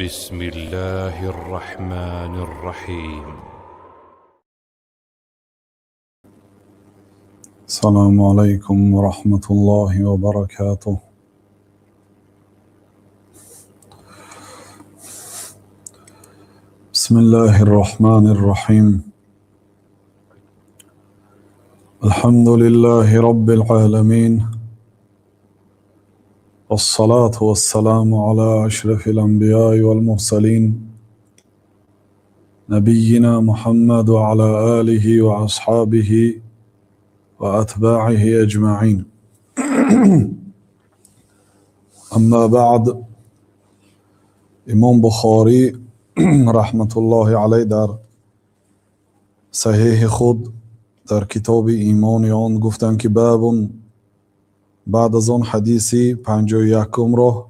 بسم الله الرحمن الرحيم. السلام عليكم ورحمة الله وبركاته. بسم الله الرحمن الرحيم. الحمد لله رب العالمين، والصلاة والسلام على أشرف الأنبياء والمرسلين نبينا محمد وعلى آله وأصحابه وأتباعه أجمعين. أما بعد، امام بخاری رحمت الله علیه در صحیح خود در کتاب ایمان آن گفتند که باب، بعد از آن حدیثی 51 را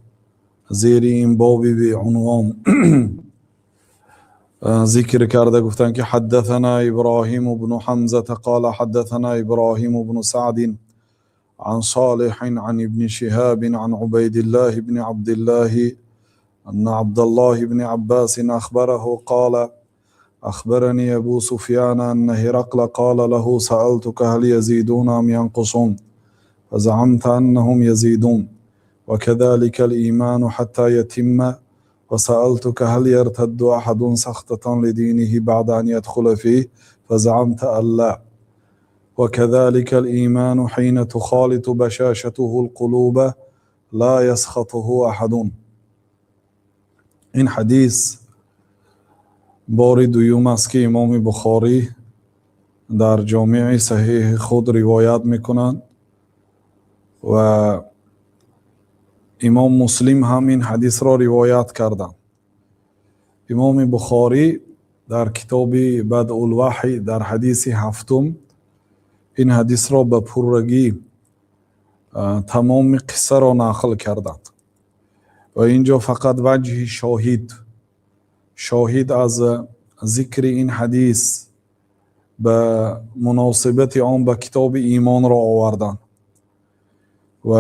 زیر این بابی به عنوان ذکر کرده. گفتند که حدثنا ابراهیم بن حمزه قال حدثنا ابراهیم بن سعد عن صالح عن ابن شهاب عن عبید الله بن عبد الله أن عبد الله بن عباس أخبره قال أخبرني أبو سفيان أن هرقل قال له سألتك هل يزيدون أم ينقصون فزعمت أنهم يزيدون وكذلك الإيمان حتى يتم، وسألتك هل يرتد أحد سخطة لدينه بعد أن يدخل فيه فزعمت أن لا، وكذلك الإيمان حين تخالط بشاشته القلوب لا يسخطه أحد. این حدیث بار دوم است که امام بخاری در جامع صحیح خود روایت میکنند و امام مسلم هم این حدیث را روایت کردند. امام بخاری در کتاب بدء الوحی در حدیث هفتم این حدیث را به پرگی تمام قصه را نقل کردند و اینجا فقط وجه شاهد از ذکر این حدیث به مناسبت آن به کتاب ایمان را آوردن و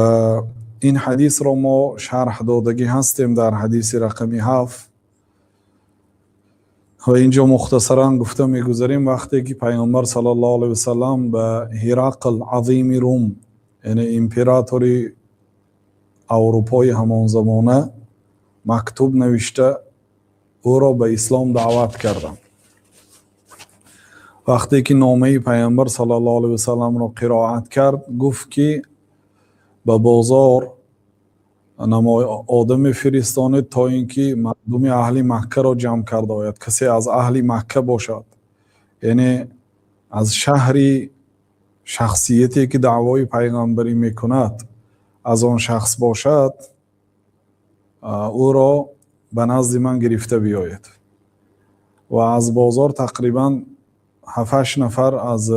این حدیث را ما شرح دادگی هستیم در حدیث رقمی 7 و اینجا مختصرا گفته میگذاریم. وقتی که پیامبر صلی الله علیه وسلم به هرقل عظیم روم، یعنی امپراتوری اروپای همان زمانه، مکتوب نوشته او را به اسلام دعوت کردند. وقتی که نامه پیامبر صلی الله علیه وسلم را قرائت کرد، گفت که به بازار آدم فرستانید تا اینکه مردم اهل مکه را جمع کرده آید. کسی از اهل مکه باشد، یعنی از شهری شخصیتی که دعوای پیغمبری میکند از آن شخص باشد، او را به نزد من گرفته بیاید. و از بازار تقریبا 7-8 نفر از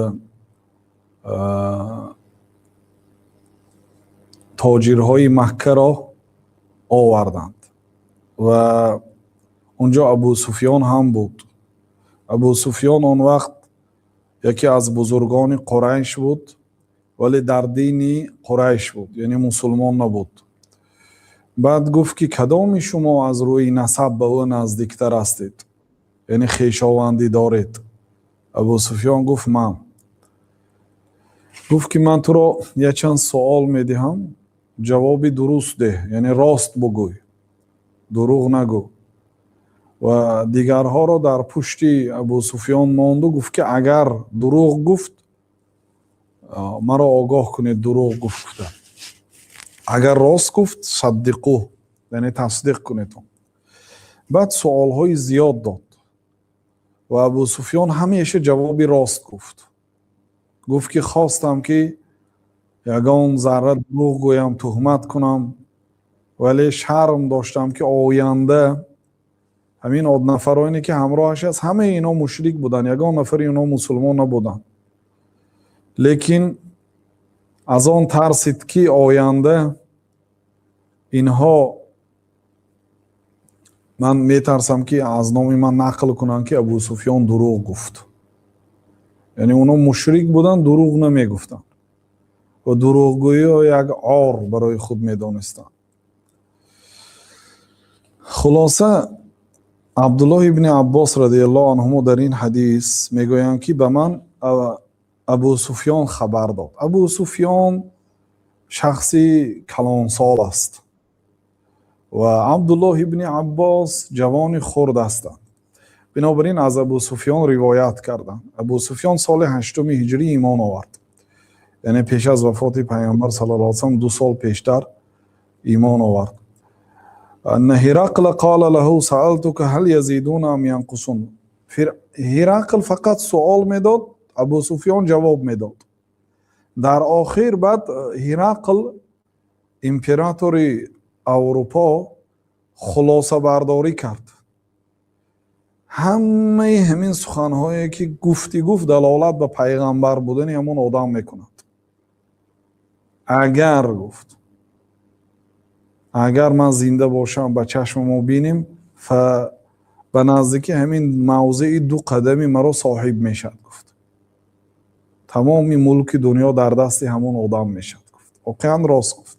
تاجرهای مکه را آوردند و اونجا ابو سفیان هم بود. ابو سفیان آن وقت یکی از بزرگان قریش بود، ولی در دین قریش بود، یعنی مسلمان نبود. بعد گفت که کدام شما از روی نسب به او نزدیکتر هستید، یعنی خویشاوندی دارید؟ ابو سفیان گفت من. گفت که من تو را یک چند سوال میدهم، جواب درست ده، یعنی راست بگوی، دروغ نگو. و دیگرها را در پشت ابو سفیان ماند و گفت که اگر دروغ گفت مرا آگاه کنید دروغ گفته، اگر راست گفت صدقو، یعنی تصدیق کنید. بعد سوال های زیاد داد و ابو سفیان همیشه جوابی راست گفت. گفت که خواستم که یگان ذره دروغ گویم، تهمت کنم، ولی شرم داشتم که آینده همین نفرانی که همراهش است همه اینا مشرک بودن، یگان نفر اینا مسلمان نبودن. لیکن از آن ترسید که آینده اینها، من میترسم که از نام من نقل کنن که ابو سفیان دروغ گفت. یعنی اونا مشرک بودن، دروغ نمیگفتن و دروغگویی یک عار برای خود میدانستن. خلاصه عبدالله ابن عباس رضی الله عنهما در این حدیث میگویند که به من ابو سفیان خبر داد. ابو سفیان شخصی کلانسال است و عبدالله ابن عباس جوان خرد هستند. بنابراین از ابو سفیان روایت کردند. ابو سفیان سال 8 هجری ایمان آورد، یعنی پیش از وفات پیامبر صلی الله علیه و سلم 2 سال پیشتر ایمان آورد. ان هرقل قال له سألتك هل يزيدون ام ينقصون. هرقل فقط سوال میداد، ابو سفیان جواب میداد. در آخر بعد هرقل امپراتور اروپا خلاصه برداری کرد. همین سخنهایی که گفت دلالت به پیغمبر بودن همون آدم میکند. اگر گفت اگر من زنده باشم به چشم ما بینیم به نزدیکی همین موضع 2 قدمی مرا صاحب میشد گفت. تمامی ملک دنیا در دست همون آدم میشد گفت. واقعا راست گفت.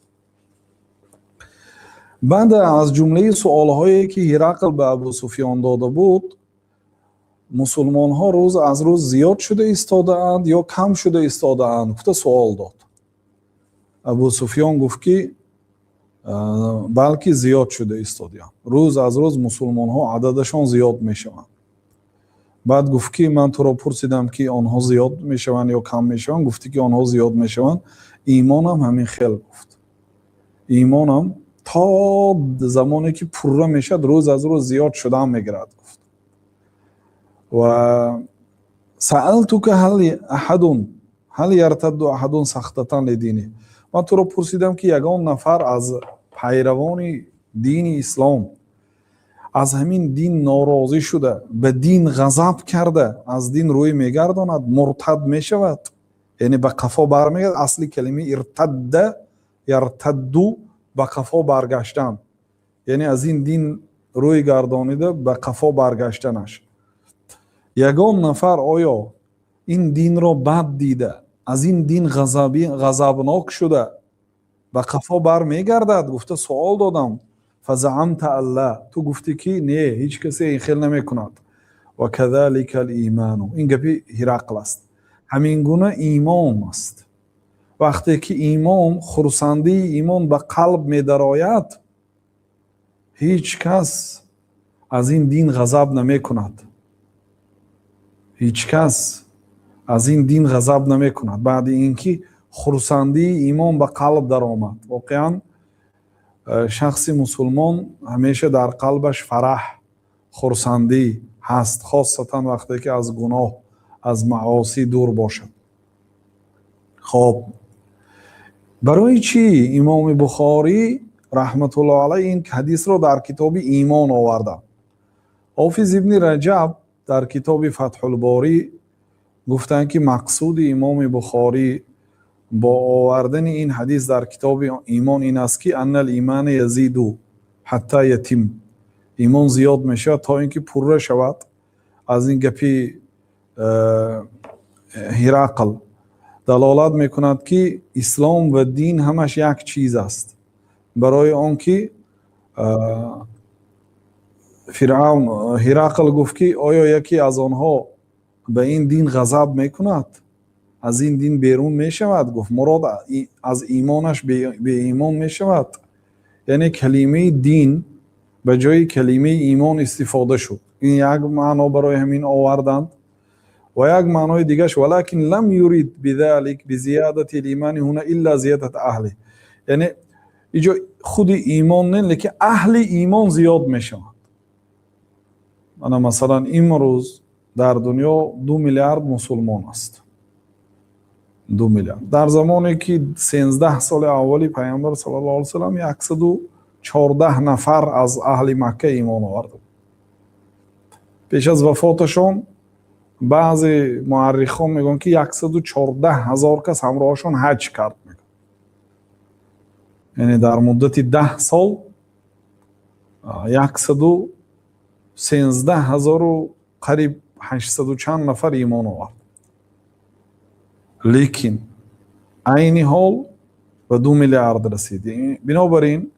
بعد از جمله سوالهایی که هرقل به ابو سفیان داده بود، مسلمان ها روز از روز زیاد شده ایستاده اند یا کم شده ایستاده اند. گفت سوال داد. ابو سفیان گفت که بلکه زیاد شده ایستادند. روز از روز مسلمان ها عددشان زیاد می شوند. بعد گفت که من تو را پرسیدم که آنها زیاد می شوند یا کم می شوند. گفتی که آنها زیاد می شوند. ایمانم همین خیل گفت. ایمانم تا زمانی که پره می شد روز از روز زیاد شدن می گرد گفت. و سألتك هل يرتد احد سختتا لدینه. من تو را پرسیدم که یگان نفر از پیروان دین اسلام از همین دین ناراضی شده، به دین غضب کرده، از دین روی میگرداند، مرتد میشود، یعنی به قفا برمیگرد. اصلی کلمه یرتدو به قفا برگشتن، یعنی از این دین روی گردانیده به قفا برگشتنش. یگان نفر آیا این دین را بد دیده، از این دین غضبناک شده، به قفا بر میگردد؟ گفته سوال دادم. فزعمت الله، تو گفتی که نه هیچ کسی این خیل نمی کند. و کذالک الایمان، این گپی هرقل است. همین گونه ایمان است. وقتی که ایمان، خرسندی ایمان به قلب می درآید، هیچ کس از این دین غضب نمی کند. هیچ کس از این دین غضب نمی کند. بعد اینکه خرسندی ایمان به قلب در آمد، واقعا شخص مسلمان همیشه در قلبش فرح، خرسندی هست، خاصتا وقتی که از گناه، از معاصی دور باشد. خب برای چی امام بخاری رحمت الله علیه این حدیث رو در کتاب ایمان آورده؟ حافظ ابن رجب در کتاب فتح الباری گفتن که مقصود امام بخاری با آوردن این حدیث در کتاب ایمان این است که ان الایمان یزید حتی یتم، ایمان زیاد میشه تا اینکه پره شود. از این گپی هرقل دلالت میکند که اسلام و دین همش یک چیز است. برای آنکه هرقل گفت که آیا یکی از آنها به این دین غضب میکند، از این دین بیرون میشود؟ گفت مراد از ایمانش به ایمان میشود، یعنی کلمه دین به جای کلمه ایمان استفاده شد. این یک معنا برای همین آوردند. و یک معنای دیگرش ولکن لم یرید بذلك بزیادت الایمان هنا الا زیادت اهله، یعنی اینجا خود ایمان نه لیکن اهل ایمان زیاد میشود. مثلا امروز در دنیا 2 میلیارد مسلمان است. 2 میلیارد. در زمانی که 13 سال اولی پیامبر صلی الله علیه و سلم 114 نفر از اهل مکه ایمان آورد. پیش از وفاتشون بعضی مورخان میگن که 114,000 کس همراهشون حج کرد. یعنی در مدت 10 سال 113,000 و قریب 800 و چند نفر ایمان آورد. لیکن عین حال به 2 میلیارد رسید. بنابراین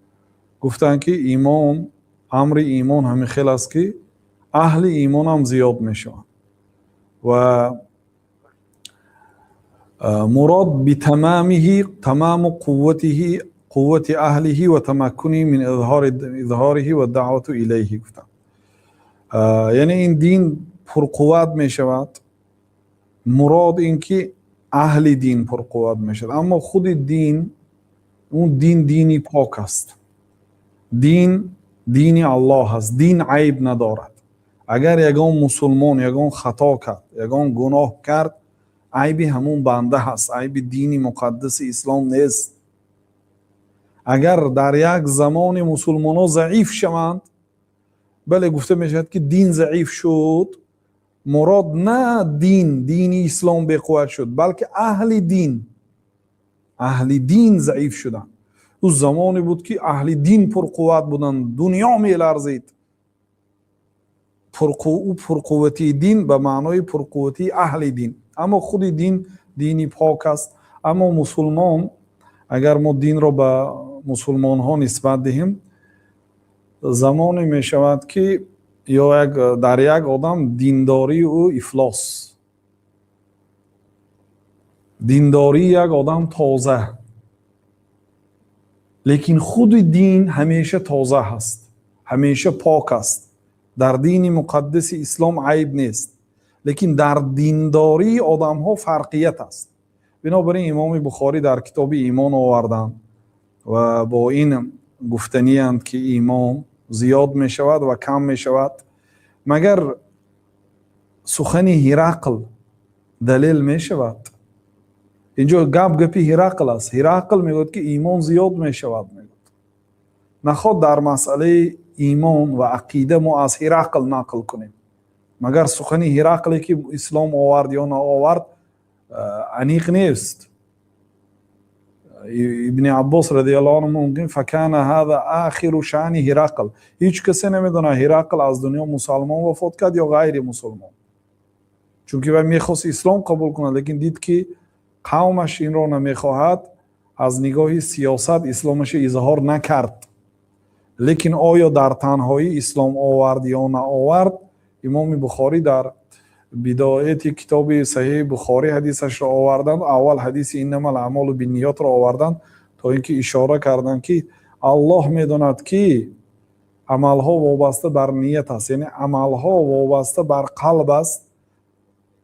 گفتن که ایمان امر ایمان همین خیلی است که اهل ایمان هم زیاد میشوند و مراد بتمامه تمام قوته قوت اهله و تمکنه من اظهاره و دعوت الیه گفتم. یعنی این دین پرقوت می شود. مراد این که اهل دین پرقوت می شود، اما خود دین، اون دین دینی پاک است. دین دین الله است. دین عیب ندارد. اگر یگان مسلمان یگان خطا کرد، یگان گناه کرد، عیبی همون بنده هست، عیبی دین مقدس اسلام نیست. اگر در یک زمان مسلمان ها ضعیف شوند، بله گفته می شود که دین ضعیف شد، مراد نه دین اسلام بقوت شد، بلکه اهل دین ضعیف شدن. اون زمانی بود که اهل دین پرقوت بودن، دنیا می لرزید. پرقوتی دین به معنای پرقوتی اهل دین. اما خود دین دینی پاک است. اما مسلمان، اگر ما دین را به مسلمان ها نسبت دهیم، زمانی می شود که یا در یک آدم دینداری او افلاس، دینداری یک آدم تازه، لیکن خود دین همیشه تازه هست، همیشه پاک است. در دین مقدس اسلام عیب نیست، لیکن در دینداری آدم ها فرقیت است. بنابراین امام بخاری در کتاب ایمان آوردن و با این گفتنی اند که ایمان زیاد می شود و کم می شود. مگر سخن هرقل دلیل می شود؟ اینجا گپی هرقل است. هرقل می گوید که ایمان زیاد می شود. نخواد در مسئله ایمان و عقیده ما از هرقل نقل کنیم. مگر سخن هرقلی که اسلام آورد یا نه آورد انیق نیست. ابن عباس رضی الله عنه ممکن فکان هذا آخر شأن هرقل. هیچ کسی نمیدونه هرقل از دنیا مسلمان وفات کرد یا غیر مسلمان، چون که میخواست اسلام قبول کنه، لیکن دید که قومش این را نمیخواهد، از نگاه سیاست اسلامش اظهار نکرد. لیکن آیا در تنهایی اسلام آورد یا نه آورد؟ امام بخاری در بدایت کتاب صحیح بخاری حدیثش را آوردند. اول حدیث انما الاعمال بالنیات را آوردند تا اینکه اشاره کردند که الله میداند که عملها وابسته بر نیت است، یعنی عملها وابسته بر قلب است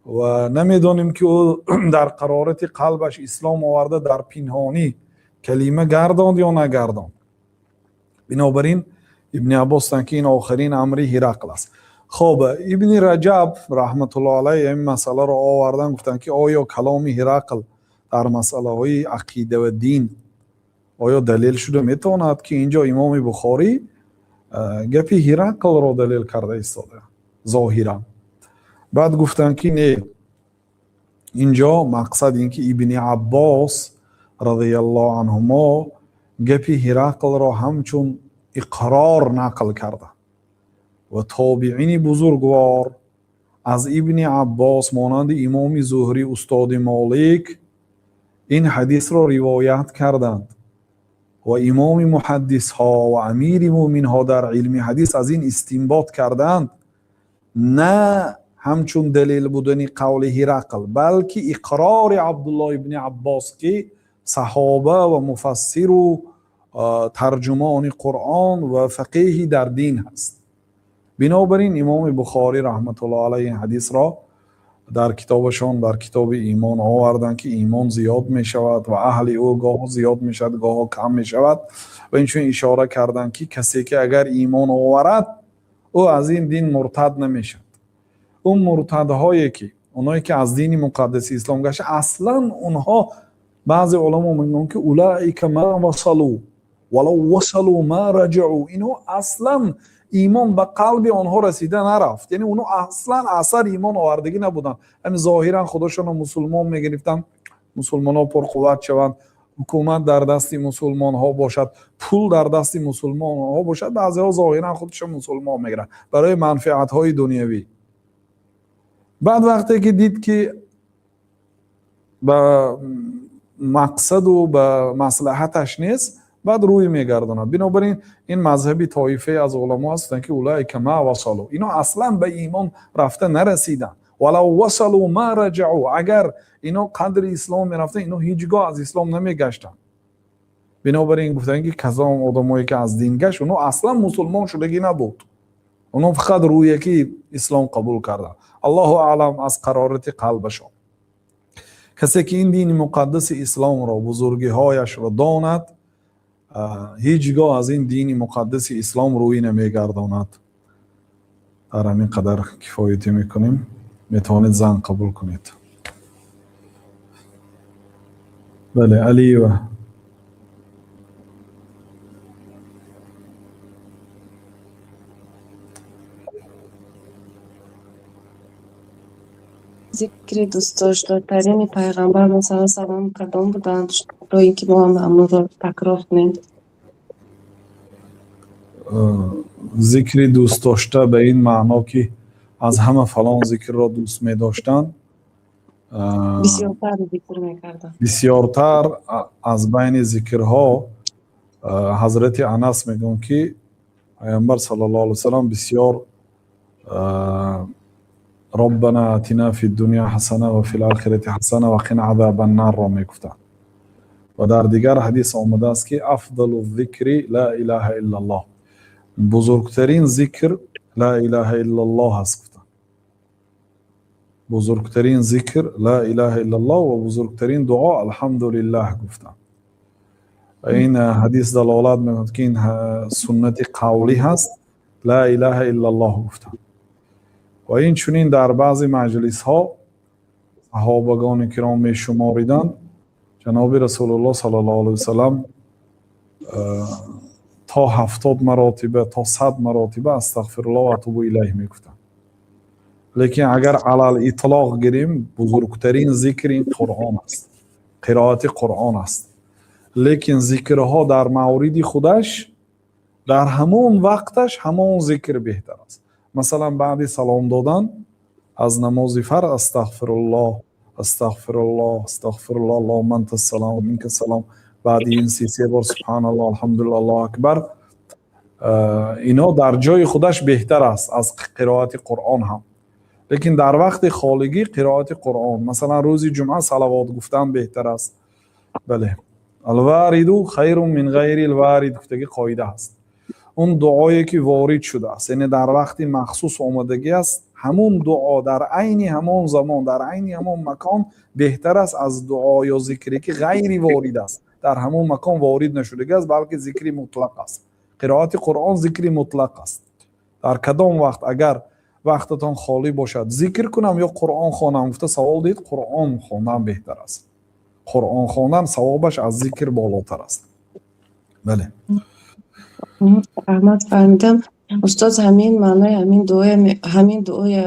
و نمیدانیم که او در قرارت قلبش اسلام آورده در پنهانی کلمه گرداند یا نگرداند. بنابراین ابن عباس که این آخرین امر هرقل است. خب ابن رجب رحمت الله علیه این مسئله را آوردن، گفتن که آیا کلام هرقل در مسئله های عقیده و دین آیا دلیل شده؟ میتواند که اینجا امام بخاری گپی هرقل را دلیل کرده ایستاده ظاهرا. بعد گفتن که نه، اینجا مقصد این که ابن عباس رضی الله عنهما گپی هرقل را همچون اقرار نقل کرده و تابعین بزرگوار از ابن عباس مانند امام زهری استاد مالک این حدیث را روایت کردند و امام محدث ها و امیر مومنین ها در علم حدیث از این استنباط کردند، نه همچون دلیل بودن قول هرقل، بلکه اقرار عبدالله ابن عباس که صحابه و مفسر و ترجمان قرآن و فقیه در دین هست. بنابراین امام بخاری رحمت الله علیه این حدیث را در کتابشان در کتاب ایمان آوردن که ایمان زیاد می شود و اهل او گاه زیاد می شود گاه کم می شود و اینچون اشاره کردن که کسی که اگر ایمان آورد او از این دین مرتد نمی شود. اون مرتدهایی که اونایی که از دین مقدس اسلام گشته، اصلا اونها بعضی علما میگن که اولئک ما وصلوا ولو وصلوا ما رجعوا، اینو اصلا ایمان به قلب آنها رسیده نرفت، یعنی اونها اصلا اثر ایمان آوردگی نبودن، یعنی ظاهرا خودشون مسلمان میگرفتن، مسلمان ها پرقوت شوند، حکومت در دست مسلمان ها باشد، پول در دست مسلمان ها باشد، بعضی ها ظاهرا خودشون مسلمان میگیرن برای منفعت های دنیوی. بعد وقتی که دید که به مقصد و به مصلحتش نیست، بعد روی میگرداند. بنابراین این مذهبی طایفه از علما هستند که اولئک ما وصلوا، اینا اصلا به ایمان رفته نرسیدن. ولو وصلوا ما رجعوا، اگر اینا قدر اسلام میرفتن اینا هیچگاه از اسلام نمیگشتن. بنابراین گفتن که کذام آدمایی که از دین گشت اونا اصلا مسلمان شدگی نبود، اونا فقط روی که اسلام قبول کردن. الله اعلم از قرارت قلبشان. کسی که این دین مقدس اسلام را بزرگی هایش را داند هیچگاه از این دین مقدس اسلام روی نمیگرداند. در همین قدر کفایتی میکنیم. میتوانید زن قبول کنید. بله علی و ذکر دوست داشتنی پیغمبر مثلا سلام کدام بودند رو اینکه ما هم همون رو تکرار کنیم. ذکر دوست داشته به این معنا که از همه فلان ذکر را دوست می داشتن، بسیارتر ذکر میکردن. بسیارتر از بین ذکرها حضرت انس میگن که پیامبر صلی الله علیه وسلم بسیار ربنا آتنا فی الدنیا حسنه و فی الاخره حسنه و قنا عذاب النار را میگفتند. و در دیگر حدیث آمده است که افضل الذکر لا اله الا الله، بزرگترین ذکر لا اله الا الله است گفتند. بزرگترین ذکر لا اله الا الله و بزرگترین دعا الحمدلله گفتند. این حدیث دلالت می‌کند که این سنت قولی هست، لا اله الا الله گفتند. و این چنین در بعضی مجلس ها صحابگان کرام می شماریدند جناب رسول الله صلی الله علیه وسلم تا 70 مراتبه تا 100 مراتبه استغفرالله و اتوب الیه میگفتند. لیکن اگر علی الاطلاق گیریم بزرگترین ذکر این قرآن است، قرائت قرآن است. لیکن ذکرها در مورد خودش در همون وقتش همون ذکر بهتر است. مثلا بعد سلام دادن از نماز فرض استغفرالله استغفرالله استغفرالله اللهم انت السلام و منک السلام، بعد این سه بار سبحان الله الحمدلله الله اکبر، اینا در جای خودش بهتر است از قرائت قرآن هم. لیکن در وقت خالگی قرائت قرآن، مثلا روز جمعه صلوات گفتن بهتر است. بله الوارد خیر من غیر الوارد گفتگی قاعده است. اون دعایی که وارد شده است یعنی در وقت مخصوص آمدگی است، همون دعا در عین همون زمان در عین همون مکان بهتر است از دعا یا ذکری که غیر وارد است، در همون مکان وارد نشده است بلکه ذکری مطلق است. قرائت قرآن ذکری مطلق است. در کدام وقت اگر وقتتان خالی باشد ذکر کنم یا قرآن خوانم، گفته سوال دید قرآن خوانم بهتر است. قرآن خوانم ثوابش از ذکر بالاتر است. بله رحمت فرمودم استاد همین معنای همین دعای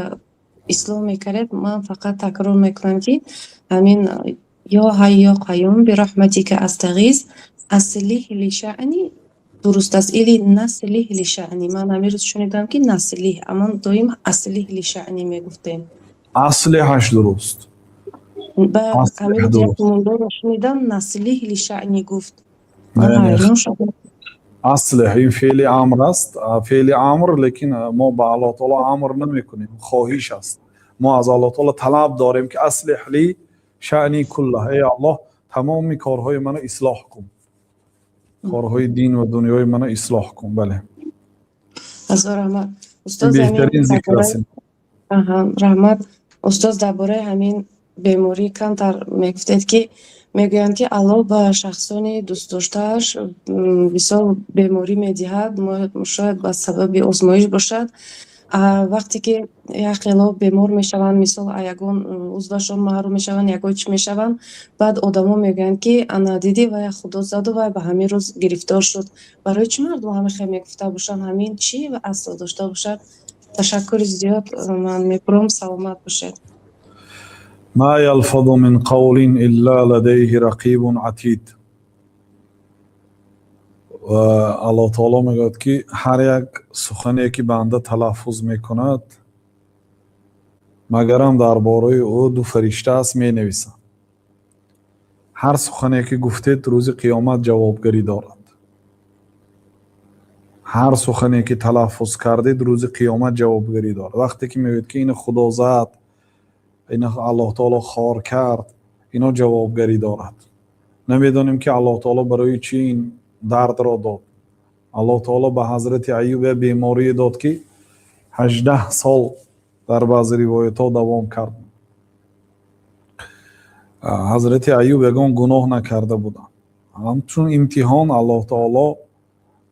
اسلام میکرد. من فقط تکرار میکنم که همین یا حی یا قیوم برحمتک استغیث اصلح لی شأنی درست است، ایلی نصلح لی شأنی. من همین روز شنیدم که نصلح، اما دویم اصلح لی شأنی میگفتیم. اصلحش درست. بعد همین دیگه مونده رو شنیدم نصلح لی شأنی گفت. من حیران شدم. اصلح این فعل امر است، فعل امر، لیکن ما به الله تعالی امر نمی کنیم، خواهش است. ما از الله تعالی طلب داریم که اصلح لی شأنی کله، ای الله تمام کارهای من اصلاح کن، کارهای دین و دنیای من اصلاح کن. بله از رحمت استاد بهترین ذکر است. رحمت استاد درباره همین بیماری کمتر میگفتید که میگویند که الله به شخصان دوست داشتهش بسیار بیماری میدهد، شاید به سبب آزمایش باشد. وقتی که یک خیلی بیمار میشوند، مثال یگان عضوشان محروم میشوند، یگان چی میشوند، بعد آدما میگویند که انا دیدی و خدا زد و به همین روز گرفتار شد. برای چه مردم همه خیلی میگفته باشند همین چی و اصلا داشته باشد؟ تشکر زیاد، من میپرم سلامت باشد. ما یلفظ من قول الا لدیه رقیب عتید. و الله تعالی میگوید که هر یک سخنی که بنده تلفظ میکند مگرم درباره او دو فرشته است می نویسند. هر سخنی که گفتید روز قیامت جوابگری دارد. هر سخنی که تلفظ کردید روز قیامت جوابگری دارد. وقتی که میگید که این خدا زد، این الله تعالی خار کرد، اینا جوابگری دارد. نمیدونیم که الله تعالی برای چی این درد را داد. الله تعالی به حضرت ایوب بیماری داد که 18 سال در بعض روایت ها دوام کرد. حضرت ایوب یگان گناه نکرده بودند، همچون امتحان الله تعالی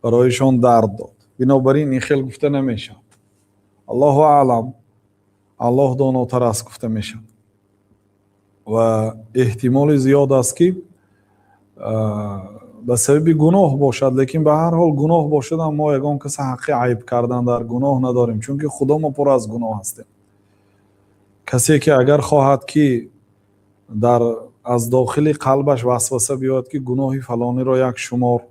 برایشان درد داد. بنابراین این خیلی گفته نمیشد. الله اعلم، الله داناتر است گفته میشد و احتمال زیاد است که به سبب گناه باشد. لیکن به هر حال گناه باشد ما یگان کس حق عیب کردن در گناه نداریم، چون که خدا ما پر از گناه هستیم. کسی که اگر خواهد که از داخل قلبش وسوسه بیاد که گناه فلانی را یک شمار،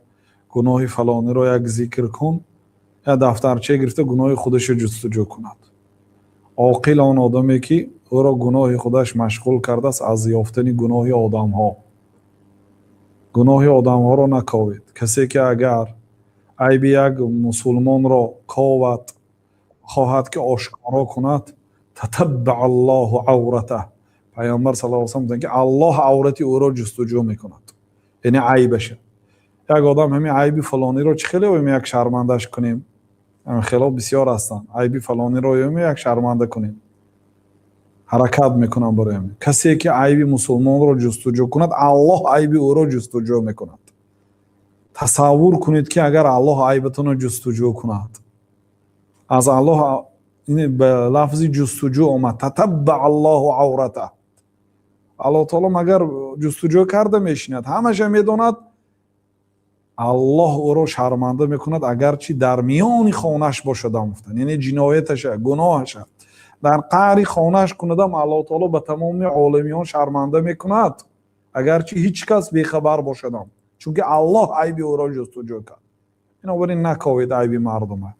گناه فلانی را یک ذکر کن، یا دفترچه گرفته گناه خودش جستجو کند. عاقل آن آدمی که او را گناه خودش مشغول کرده است از یافتن گناه آدم ها. گناه آدم ها را نکاوید. کسی که اگر عیب یک مسلمان را کاود خواهد که آشکارا کند، تتبع الله عورته. پیامبر صلی الله علیه و سلم میگه که الله عورت او را جستجو میکند، یعنی عیبشه. یک آدم همین عیب فلانی را چه خیلی اویم یک شرمندهش کنیم، همین خیلی بسیار هستن. عیب فلانی را اویم یک شرمنده کنیم، حرکت میکنن برای همین. کسی که عیب مسلمان را جستجو کند الله عیب او را جستجو میکند. تصور کنید که اگر الله عیبتون را جستجو کند، از الله این به لفظ جستجو آمد، تتبع الله عورته. الله تعالی مگر جستجو کرده میشیند؟ همش میداند الله او را شرمنده میکند اگرچه در میان خانهش باشد افتاد، یعنی جنایتش گناهش در قعر خانهش کندم الله تعالی به تمام عالمیان شرمنده میکند اگرچه هیچ کس بیخبر باشدم، چون که الله عیب او را جستجو کرد. بنابراین نکاوید عیب مردم.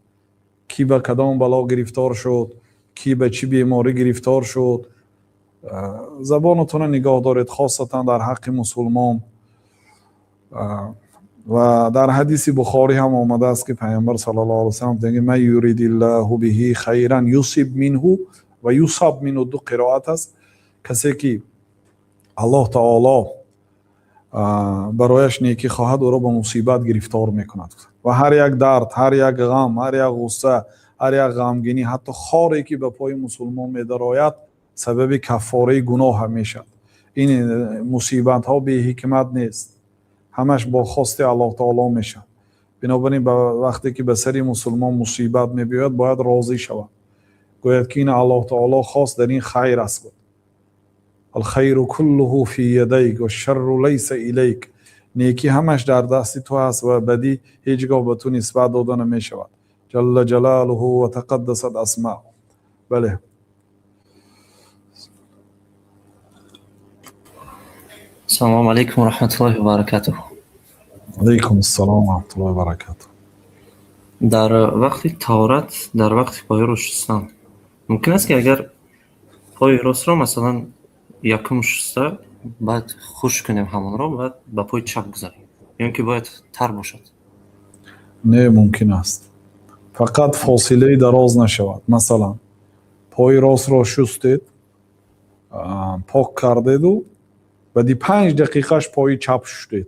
کی به کدام بلا گرفتار شد، کی به چی بیماری گرفتار شد، زبانتون نگاه دارید، خاصتا در حق مسلمان. و در حدیث بخاری هم آمده است که پیامبر صلی الله علیه و سلم میگه من یرید الله به خیرا یصب منه و یصب منه. دو قرائت است. کسی که الله تعالی برایش نیکی خواهد او را به مصیبت گرفتار میکند و هر یک درد، هر یک غم، هر یک غصه، هر یک غمگینی، حتی خاری که به پای مسلمان میدراید سبب کفاره گناه هم میشد. این مصیبت ها بی حکمت نیست، همش با خواست الله تعالی میشد. بنابراین وقتی که به سر مسلمان مصیبت میبیاید باید راضی شود، گوید که این الله تعالی خواست، در این خیر است. الخیر كله فی یدیک و الشر لیس الیک. نیکی همش در دست تو هست و بدی هیچگاه به تو نسبت داده نمی شود. جل جلاله و تقدست اسماء. بله. السلام علیکم و رحمت الله و برکاته. علیکم السلام و رحمت الله و برکاته. در وقت طهارت، در وقت پای رو شستن، ممکن است که اگر پای راست را مثلا یکم شسته بعد خشک کنیم همون را، بعد به پای چپ گذاریم، یعنی که باید تر باشد؟ نه، ممکن است، فقط فاصله دراز نشود. مثلا پای راست را شستید، پاک کردید و بعد 5 دقیقهش پای چپ شستید،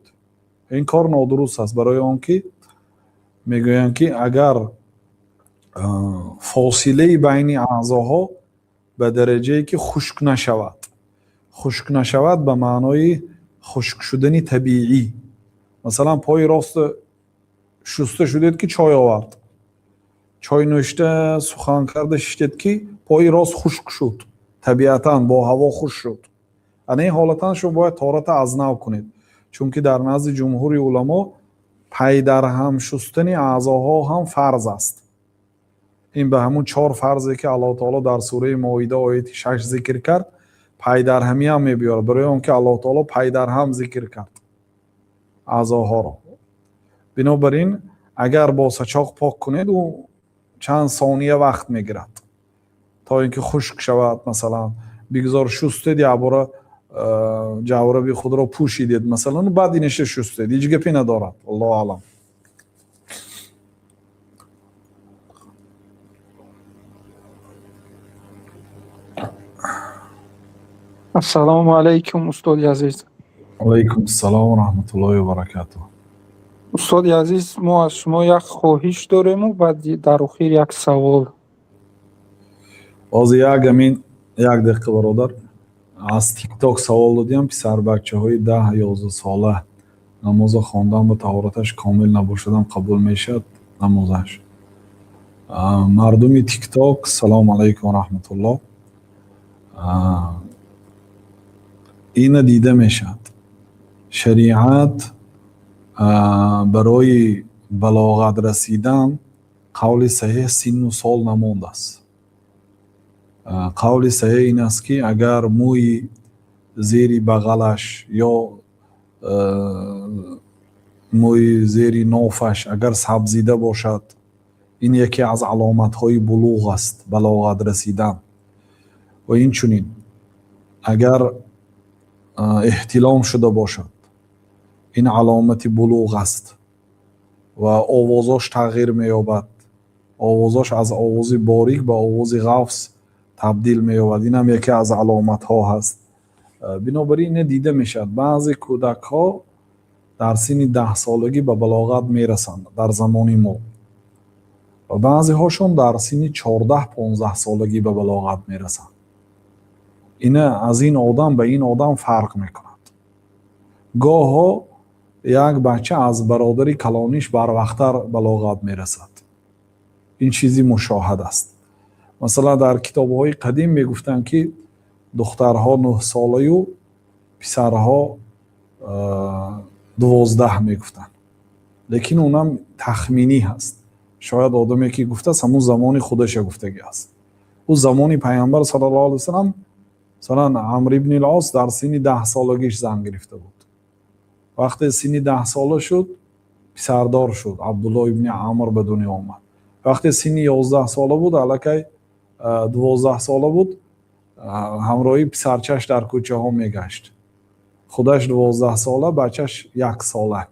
این کار نادرست است. برای آنکه میگویند که اگر فاصله بین اعضاها به درجه‌ای که خشک نشود، خشک نشود به معنای خشک شدن طبیعی، مثلا پای راست شسته شدید که چای آورد، چای نوشته سخن کرده شدید که پای راست خشک شد، طبیعتاً با هوا خشک شد، این حالتاً شما باید طهارت از نو کنید، چون که در نزد جمهور علما پای در هم شستن اعضاها هم فرض است. این به همون 4 فرضی که الله تعالی در سوره مائده آیه 6 ذکر کرد پای در همی هم میبیاره، برای اون که الله تعالی پای در هم ذکر کرد اعضاها را. بنابراین اگر با سچاق پاک کنید و چند ثانیه وقت میگیرد تا اینکه خشک شود، مثلا بگذار شستید یا باره جوربی خود را پوشیدید مثلا، بعد اینش شستید، هیچ گپی ندارد. الله اعلم. Assalomu alaykum ustoz aziz. علیکم السلام و رحمت الله و برکاته. Ustoz aziz, ما از شما یک خواهش داریم و بعد در آخر یک سوال. باز یک دقیقه برادر، از تیک تاک سوال دادیم پسر بچه های 10-11 ساله نماز خواندن با طهارتش کامل نباشدم قبول میشد نمازش؟ مردم تیک تاک سلام علیکم و رحمت الله. این دیده میشد شریعت برای بلاغت رسیدن قول صحیح سن و سال نمانده است. قول صحیح این است که اگر موی زیر بغلش یا موی زیر نافش اگر سبزیده باشد، این یکی از علامت های بلوغ است، بلاغت رسیدن. و این چنین اگر احتلام شده باشد، این علامت بلوغ است و آوازش تغییر می‌یابد، آوازش از آواز باریک به آواز غفص تبدیل می‌یابد، این هم یکی از علامت ها هست. بنابراین این دیده میشد بعضی کودک ها در سن 10 سالگی به بلاغت میرسند در زمان ما و بعضی هاشون در سن 14-15 سالگی به بلاغت میرسند. این از این آدم به این آدم فرق میکند. گاه ها یک بچه از برادری کلانیش بروقتر بلاغت میرسد. این چیزی مشاهد است. مثلا در کتاب های قدیم میگفتند که دخترها 9 ساله و پسرها 12 میگفتند، لیکن اونم تخمینی هست. شاید آدمی که گفته است همون زمان خودش گفتگی است. او زمانی پیامبر صلی الله علیه و سلم مثلا عمرو ابن العاص در سن 10 سالگیش زن گرفته بود. وقتی سن 10 ساله شد پسردار شد، عبدالله ابن عمرو به دنیا آمد. وقتی سن 11 ساله بود، الکی 12 ساله بود، همراهی پسرچش در کوچه ها میگشت. خودش 12 ساله، بچهش 1 ساله،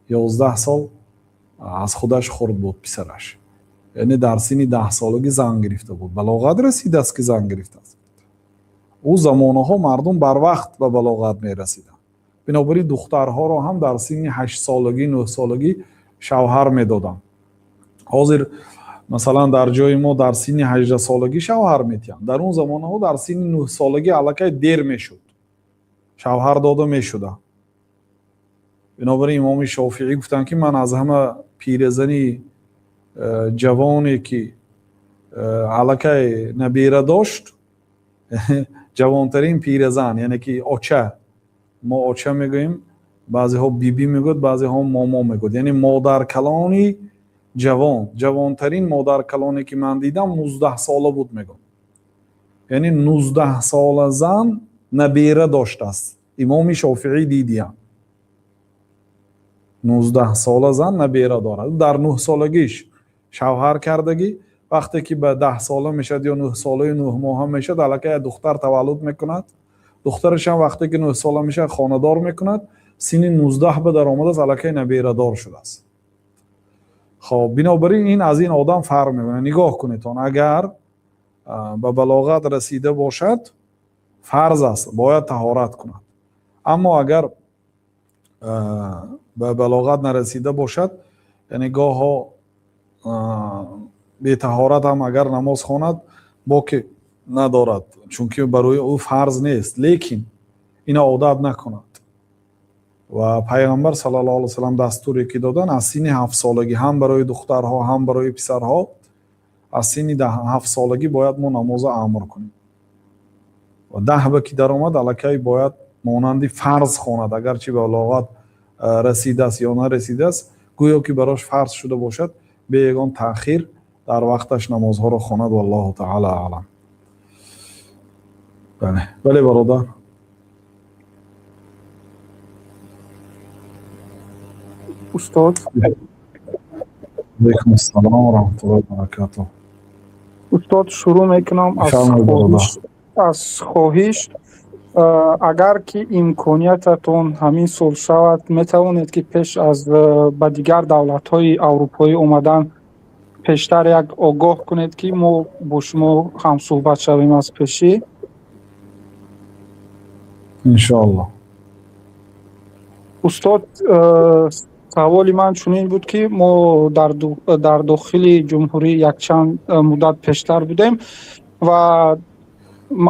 11 سال از خودش خورد بود پسرش. یعنی در سن 10 سالگی زن گرفته بود. بلاغت رسیده است که زن گرفته است. او زمانه ها مردم بر وقت به بلاغت می رسیدن. بنابراین دخترها را هم در سن 8 سالگی 9 سالگی شوهر می دادن. حاضر مثلا در جای ما در سن 18 سالگی شوهر میتیان، در اون زمانه ها در سن 9 سالگی الکی دیر میشد، شوهر داده میشده. بنابراین امام شافعی گفتن که من از همه پیرزنی جوانی که الکی نبیره داشت، جوانترین پیرزن، یعنی که آچه، ما آچه میگوییم، بعضی ها بیبی میگوید، بعضی ها ماما میگوید، یعنی مادر کلانی جوانترین مادر کلانی که من دیدم 19 ساله بود میگم. یعنی 19 ساله زن نبیره داشته است. امام شافعی دیدیم 19 ساله زن نبیره دارد. در 9 سالگیش شوهر کردگی، وقتی که به 10 ساله میشد یا 9 ساله 9 ماه هم میشد، الکی دختر تولد میکند. دخترش هم وقتی که 9 ساله میشه خانه‌دار میکند. سن 19 به در آمده است، الکی نبیره دار شده است. خب بنابراین این از این آدم فرق میکنه. نگاه کنید، اگر به بلاغت رسیده باشد فرض است باید طهارت کند. اما اگر به بلاغت نرسیده باشد، یعنی گاه ها بی طهارت هم اگر نماز خواند باکی ندارد، چون که برای او فرض نیست، لیکن این عادت نکند. و پیامبر صلی الله علیه و سلم دستوری که دادن از سن 7 سالگی هم برای دخترها هم برای پسرها از سن 7 سالگی باید ما نماز امر کنیم. و 10 به که در آمد الکی باید مانندی فرض خواند، اگرچه به بلاغت رسیده است یا نرسیده است، گویا که براش فرض شده باشد، به یگان تأخیر در وقتش نمازها را خواند. والله تعالی اعلم. بله برادر. استاد علیکم السلام و رحمت الله و برکاته. استاد شروع میکنم از خواهش اگر که امکانیتتون همین سال شود میتوانید که پیش از به دیگر دولت های اروپایی اومدن پیشتر یک آگاه کنید که ما با شما هم صحبت شویم از پیشی. انشاءالله. استاد سوالی من چنین بود که ما در داخل جمهوری یک چند مدت پیشتر بودیم و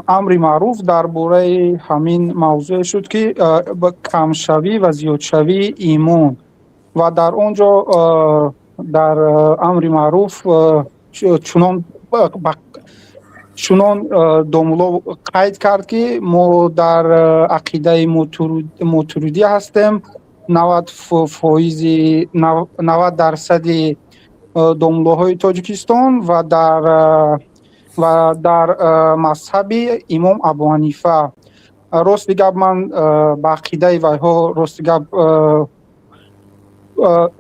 امر معروف درباره همین موضوع شد که کمشوی و زیادشوی ایمان و در اونجا در امر معروف چنان دوملا قید کرد که ما در عقیده ماتوریدی هستیم. 90% دوملاهای تاجیکستان و در مذهب امام ابو حنیفه. راست گپ من با عقیده ویها راست گپ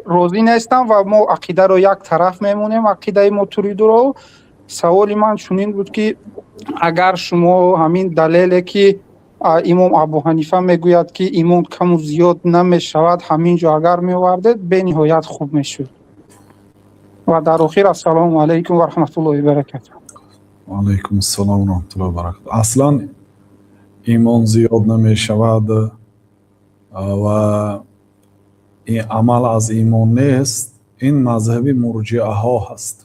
راضی نیستم و ما عقیده رو یک طرف میمونیم، عقیده ماتوریدی رو. سوال من چنین بود که اگر شما همین دلیلی که امام ابو حنیفه میگوید که ایمان کم و زیاد نمیشود همینجا اگر میوردید به نهایت خوب میشود. و در آخر السلام علیکم و رحمت الله و برکاته. و علیکم السلام و رحمت الله و برکاته. اصلا ایمان زیاد نمیشود و این عمل از ایمان نیست. این مذهب مرجئه ها هست،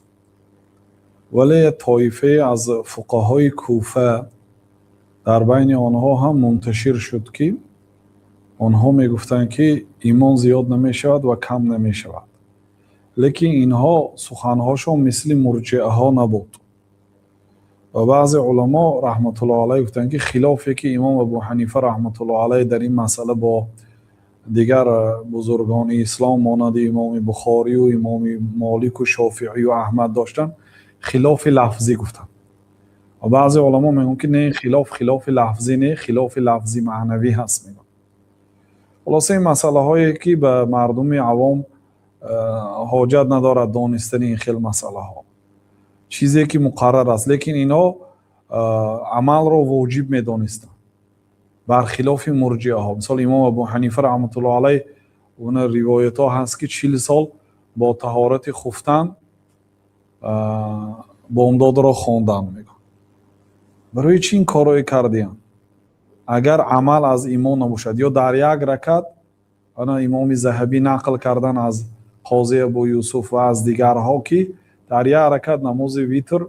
ولی طایفه از فقهای کوفه در بین آنها هم منتشر شد که آنها میگفتند که ایمان زیاد نمی شود و کم نمی شود، لیکن اینها سخنهاشون مثل مرجئه ها نبود و بعضی علما رحمت الله علیه گفتند که خلافی که امام ابو حنیفه رحمت الله علیه در این مسئله با دیگر بزرگان اسلام مانند امام بخاری و امام مالک و شافعی و احمد داشتن، خلاف لفظی گفتن. و بعضی علما میگن که نه، خلاف لفظی نه، خلاف لفظی معنوی هست. میگن خلاصه این مسئله هایی که به مردم عوام حاجت ندارد دانستن این خیل مسئله ها، چیزی که مقرر است، لیکن اینا عمل رو واجب میدانستن برخلاف مرجئه ها. مثلا امام ابو حنیفه رحمت الله علیه اون روایت ها هست که 40 سال با طهارت خفتن بامداد را خواندن. میگن برای چی این کارایی کردین؟ اگر عمل از ایمان نباشد، یا در یک رکعت انا امام ذهبی نقل کردن از قاضی ابو یوسف و از دیگرها که در یک رکعت نماز ویتر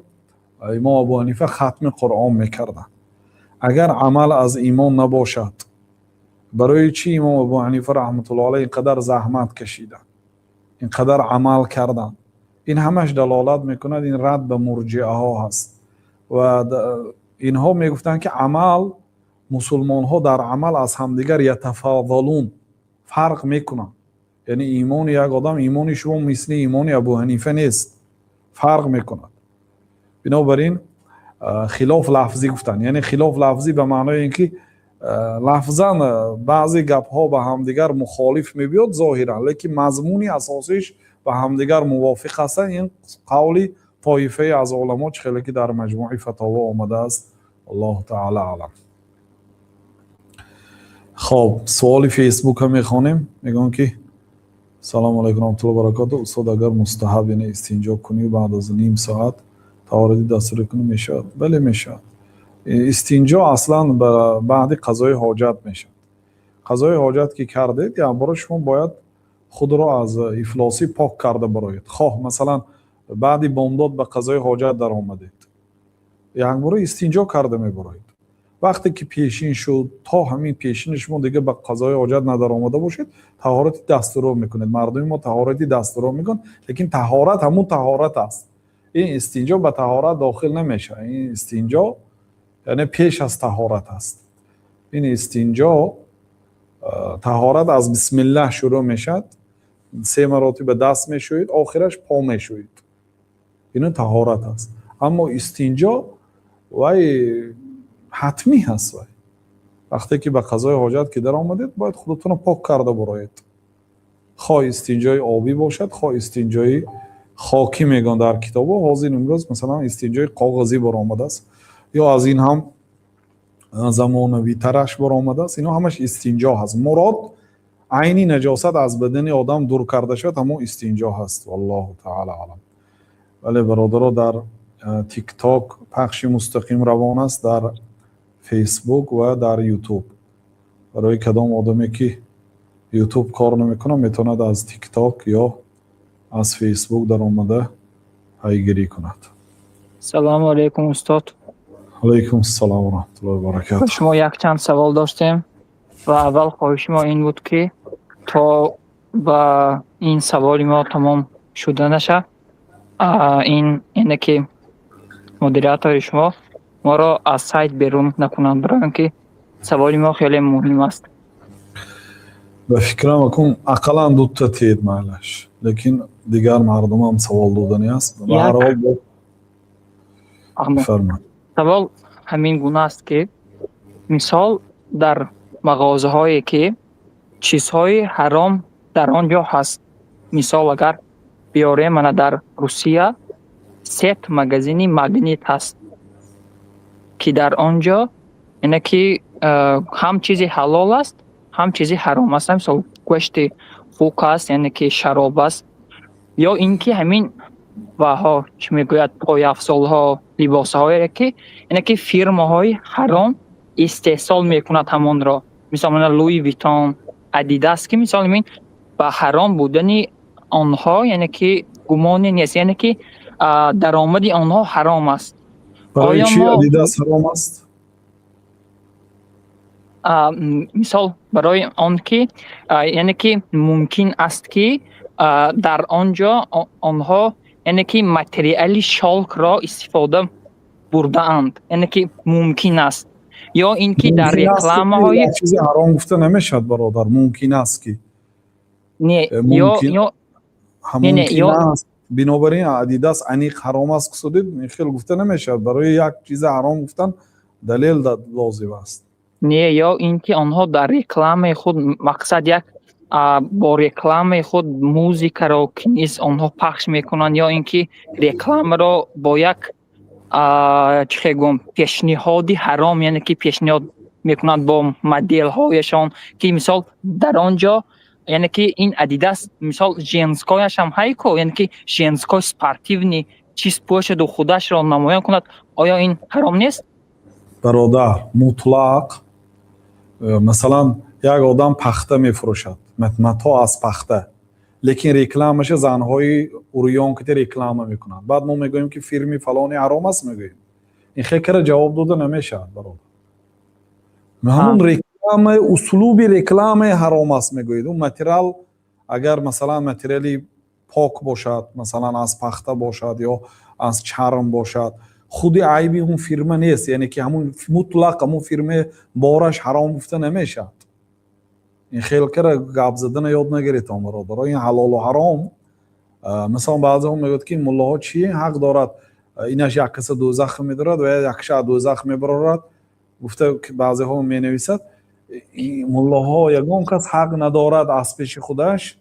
امام ابو حنیفه ختم قرآن میکردن. اگر عمل از ایمان نباشد، برای چی امام ابو حنیفه رحمت الله علیه اینقدر زحمت کشیدن، اینقدر عمل کردن؟ این همش دلالت میکند این رد به مرجئه ها هست و اینها میگفتن که عمل، مسلمان ها در عمل از همدیگر یتفاضلون، فرق میکنن. یعنی ایمان یک آدم ایمان شما مثل ایمان ابو حنیفه نیست، فرق میکند. بنابراین خلاف لفظی گفتن، یعنی خلاف لفظی به معنای اینکه لفظا بعضی گپ ها به همدیگر مخالف میبیاد ظاهرا، لیکن مضمونی اساسیش به همدیگر موافق هستن. این قولی طایفه از علما خیلی که در مجموع فتاوا آمده است. الله تعالی اعلم. خب سوال فیسبوک هم میخوانیم. میگن که سلام علیکم و رحمت الله و برکاته. استاد اگر مستحب یعنی استنجا کنی بعد از نیم ساعت طهارتی دستور کنی میشود؟ بله میشود. استنجا اصلا بعد قضای حاجت میشود. قضای حاجت که کردید یا برای شما باید خود را از افلاسی پاک کرده برایید. خواه مثلا بعدی بامداد به قضای حاجت در آمدید، یک بار استنجا کرده میبرید. وقتی که پیشین شد تا همین پیشین شما دیگه به قضای حاجت ندار آمده باشید، طهارت دستور میکنید. مردم ما طهارتی دستور میکن، لیکن طهارت همون طهارت است. این استنجا به طهارت داخل نمیشه. این استنجا یعنی پیش از طهارت است. این استنجا طهارت از بسم الله شروع میشد، 3 مراتب دست میشوید، آخرش پا میشوید. این طهارت است. اما استنجا وای حتمی هست. وای وقتی که به قضای حاجت که در آمدید باید خودتون رو پاک کرده برایید. خواه استنجای آبی باشد، خواه استنجای خاکی میگن در کتابا. حاضر امروز مثلا استنجای کاغذی بر آمده است، یا از این هم زمانوی ترش بر آمده است. اینا همش استنجا هست. مراد عینی نجاست از بدن آدم دور کرده شد، همون استنجا هست. والله تعالی اعلم. ولی برادرها در تیک تاک پخش مستقیم روان است، در فیسبوک و در یوتیوب. برای کدام آدمی که یوتیوب کار نمیکنه میتوند از تیک تاک یا از فیسبوک در اومده پیگیری کند. سلام علیکم استاد. علیکم السلام و رحمت الله و برکاته. شما یک چند سوال داشتیم و اول خواهش ما این بود که تا با این سوال ما تمام شده نشه اینه که مدیریتور شما ما را از سایت بیرون نکنند، برای اینکه سوال ما خیلی مهم است. به فکرم اکن اقلا دو تا تید معلش، لیکن دیگر مردم هم سوال دادنی است. به هر حال فرمایید. سوال همین گونه است که مثال در مغازه هایی که چیزهای حرام در آنجا هست، مثال اگر بیاره من در روسیه ست مگزینی مگنیت هست که در آنجا اینه که هم چیزی حلال است هم چیزی حرام است، مثال گوشت خوک است، یعنی که شراب است، یا اینکه همین و ها چی میگوید پای افزال ها لباس هایی که اینه که فیرما های حرام استحصال میکند همان را، مثلا لوی ویتون، ادیداس که مثلا این با حرام بودنی آنها یعنی که گمانی نیست، یعنی که درآمد آنها حرام است. برای چی ادیداس حرام است؟ مثال برای آن که یعنی که ممکن است که در آنجا آنها یعنی که متریالی شالک را استفاده برده اند، یعنی که ممکن است، یا اینکه در رکلام های چیزی حرام گفته نمیشد برادر، ممکن است که نه یا ممکن است. بنابراین ادیداس انیق حرام است قصدید خیلی گفته نمیشد، برای یک چیز حرام گفتن دلیل لازم است. نه یا اینکه آنها در رکلام خود مقصد یک با رکلام خود موزیک را که نیست آنها پخش میکنند، یا اینکه رکلام را با یک پیشنهادی حرام یعنی که پیشنهاد میکنند با مدل هایشان که مثال در آنجا یعنی که این ادیداس مثال جنسکایش هم هایکو یعنی که جنسکای سپارتیونی چیز پوشد و خودش را نمایان کند، آیا این حرام نیست؟ برادر مطلق مثلا یک آدم پخته میفروشد متا از پخته، لیکن رکلامش زنهای اوریان که رکلام میکنند، بعد ما میگوییم که فیرمی فلانی حرام است، میگوییم این خیلی جواب داده نمیشه برادر. همون رکلام اسلوب رکلام حرام است میگوید. اون متریال اگر مثلا متریالی پاک باشد، مثلا از پخته باشد یا از چرم باشد، خودی عیبی اون فیرمه نیست، یعنی که همون مطلق همون فیرمه بارش حرام گفته نمیشه. این خیلی که گپ زدن یاد نگیرید برادر. این حلال و حرام مثلا بعضی هم میگوید که ملاها چیه حق دارد اینش یک کس دوزخ میدارد و یک شا دوزخ میبرد. گفته که بعضی ها می نویسد ملاها یگان کس حق ندارد از پیش خودش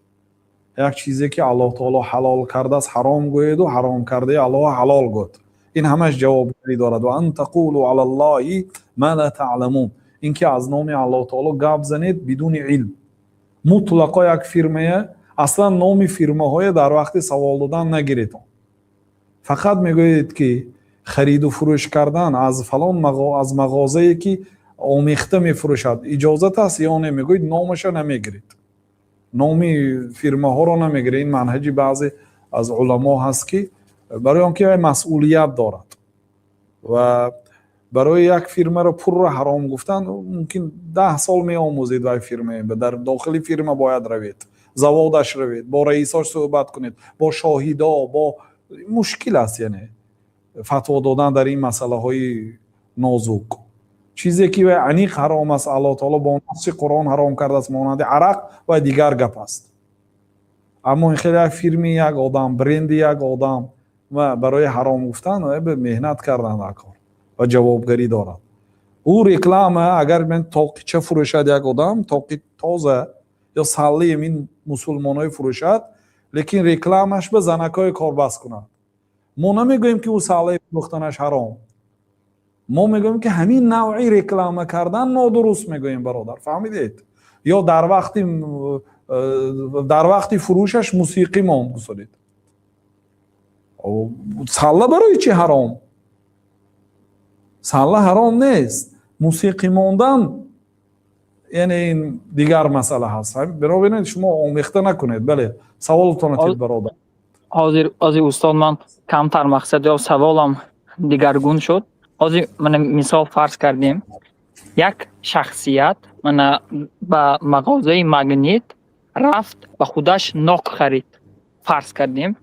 یک چیزی که الله تعالی حلال کرده است حرام گوید و حرام کرده الله حلال گوید. این همش جوابگویی دارد. و ان تقولوا علی الله ما لا تعلمون، اینکه از نام الله تعالی گپ زنید بدون علم. مطلقا یک فیرمه اصلا نام فیرمه های در وقت سوال دادن نگیرید، فقط میگویید که خرید و فروش کردن از فلان از مغازه‌ای که آمیخته میفروشد اجازت است یا نه، میگویید نامش نمیگیرید، نامی فیرمه ها رو نمیگیرید. این منهج بعضی از علما هست که برای آنکه مسئولیت دارد و برای یک فیرمه رو پر حرام گفتن ممکن 10 سال می آموزید و فیرمه در داخل فیرمه باید روید، زوادش روید، با رئیساش صحبت کنید، با شاهدا، با مشکل است. یعنی فتوا دادن در این مسئله های نازک چیزی که عنیق حرام است الله تعالی با نص قرآن حرام کرده است مانند عرق و دیگر گپ است. اما این خیلی فیرمی یک آدم برند یک آدم و برای حرام گفتن به مهنت کردن در کار و جوابگری دارد. او رکلام اگر من تاقیچه فروشد یک آدم تاقی تازه یا سلی این مسلمان های فروشد، لیکن رکلامش به زنکای کار بس کند. ما نمیگوییم که او سلی فروختنش حرام، ما میگوییم که همین نوعی رکلام کردن نادرست میگوییم برادر، فهمیدید؟ یا در وقتی فروشش موسیقی ماند گذارید. سله برای چی حرام؟ سله حرام نیست، موسیقی ماندن یعنی این دیگر مسئله هست. بنابراین شما آمیخته نکنید. بله سوالتون تید برادر. حاضر استاد من کمتر مقصد یا سوالم دیگرگون شد. حاضر من مثال فرض کردیم یک شخصیت من با مغازه مگنیت رفت و خودش نوک خرید. فرض کردیم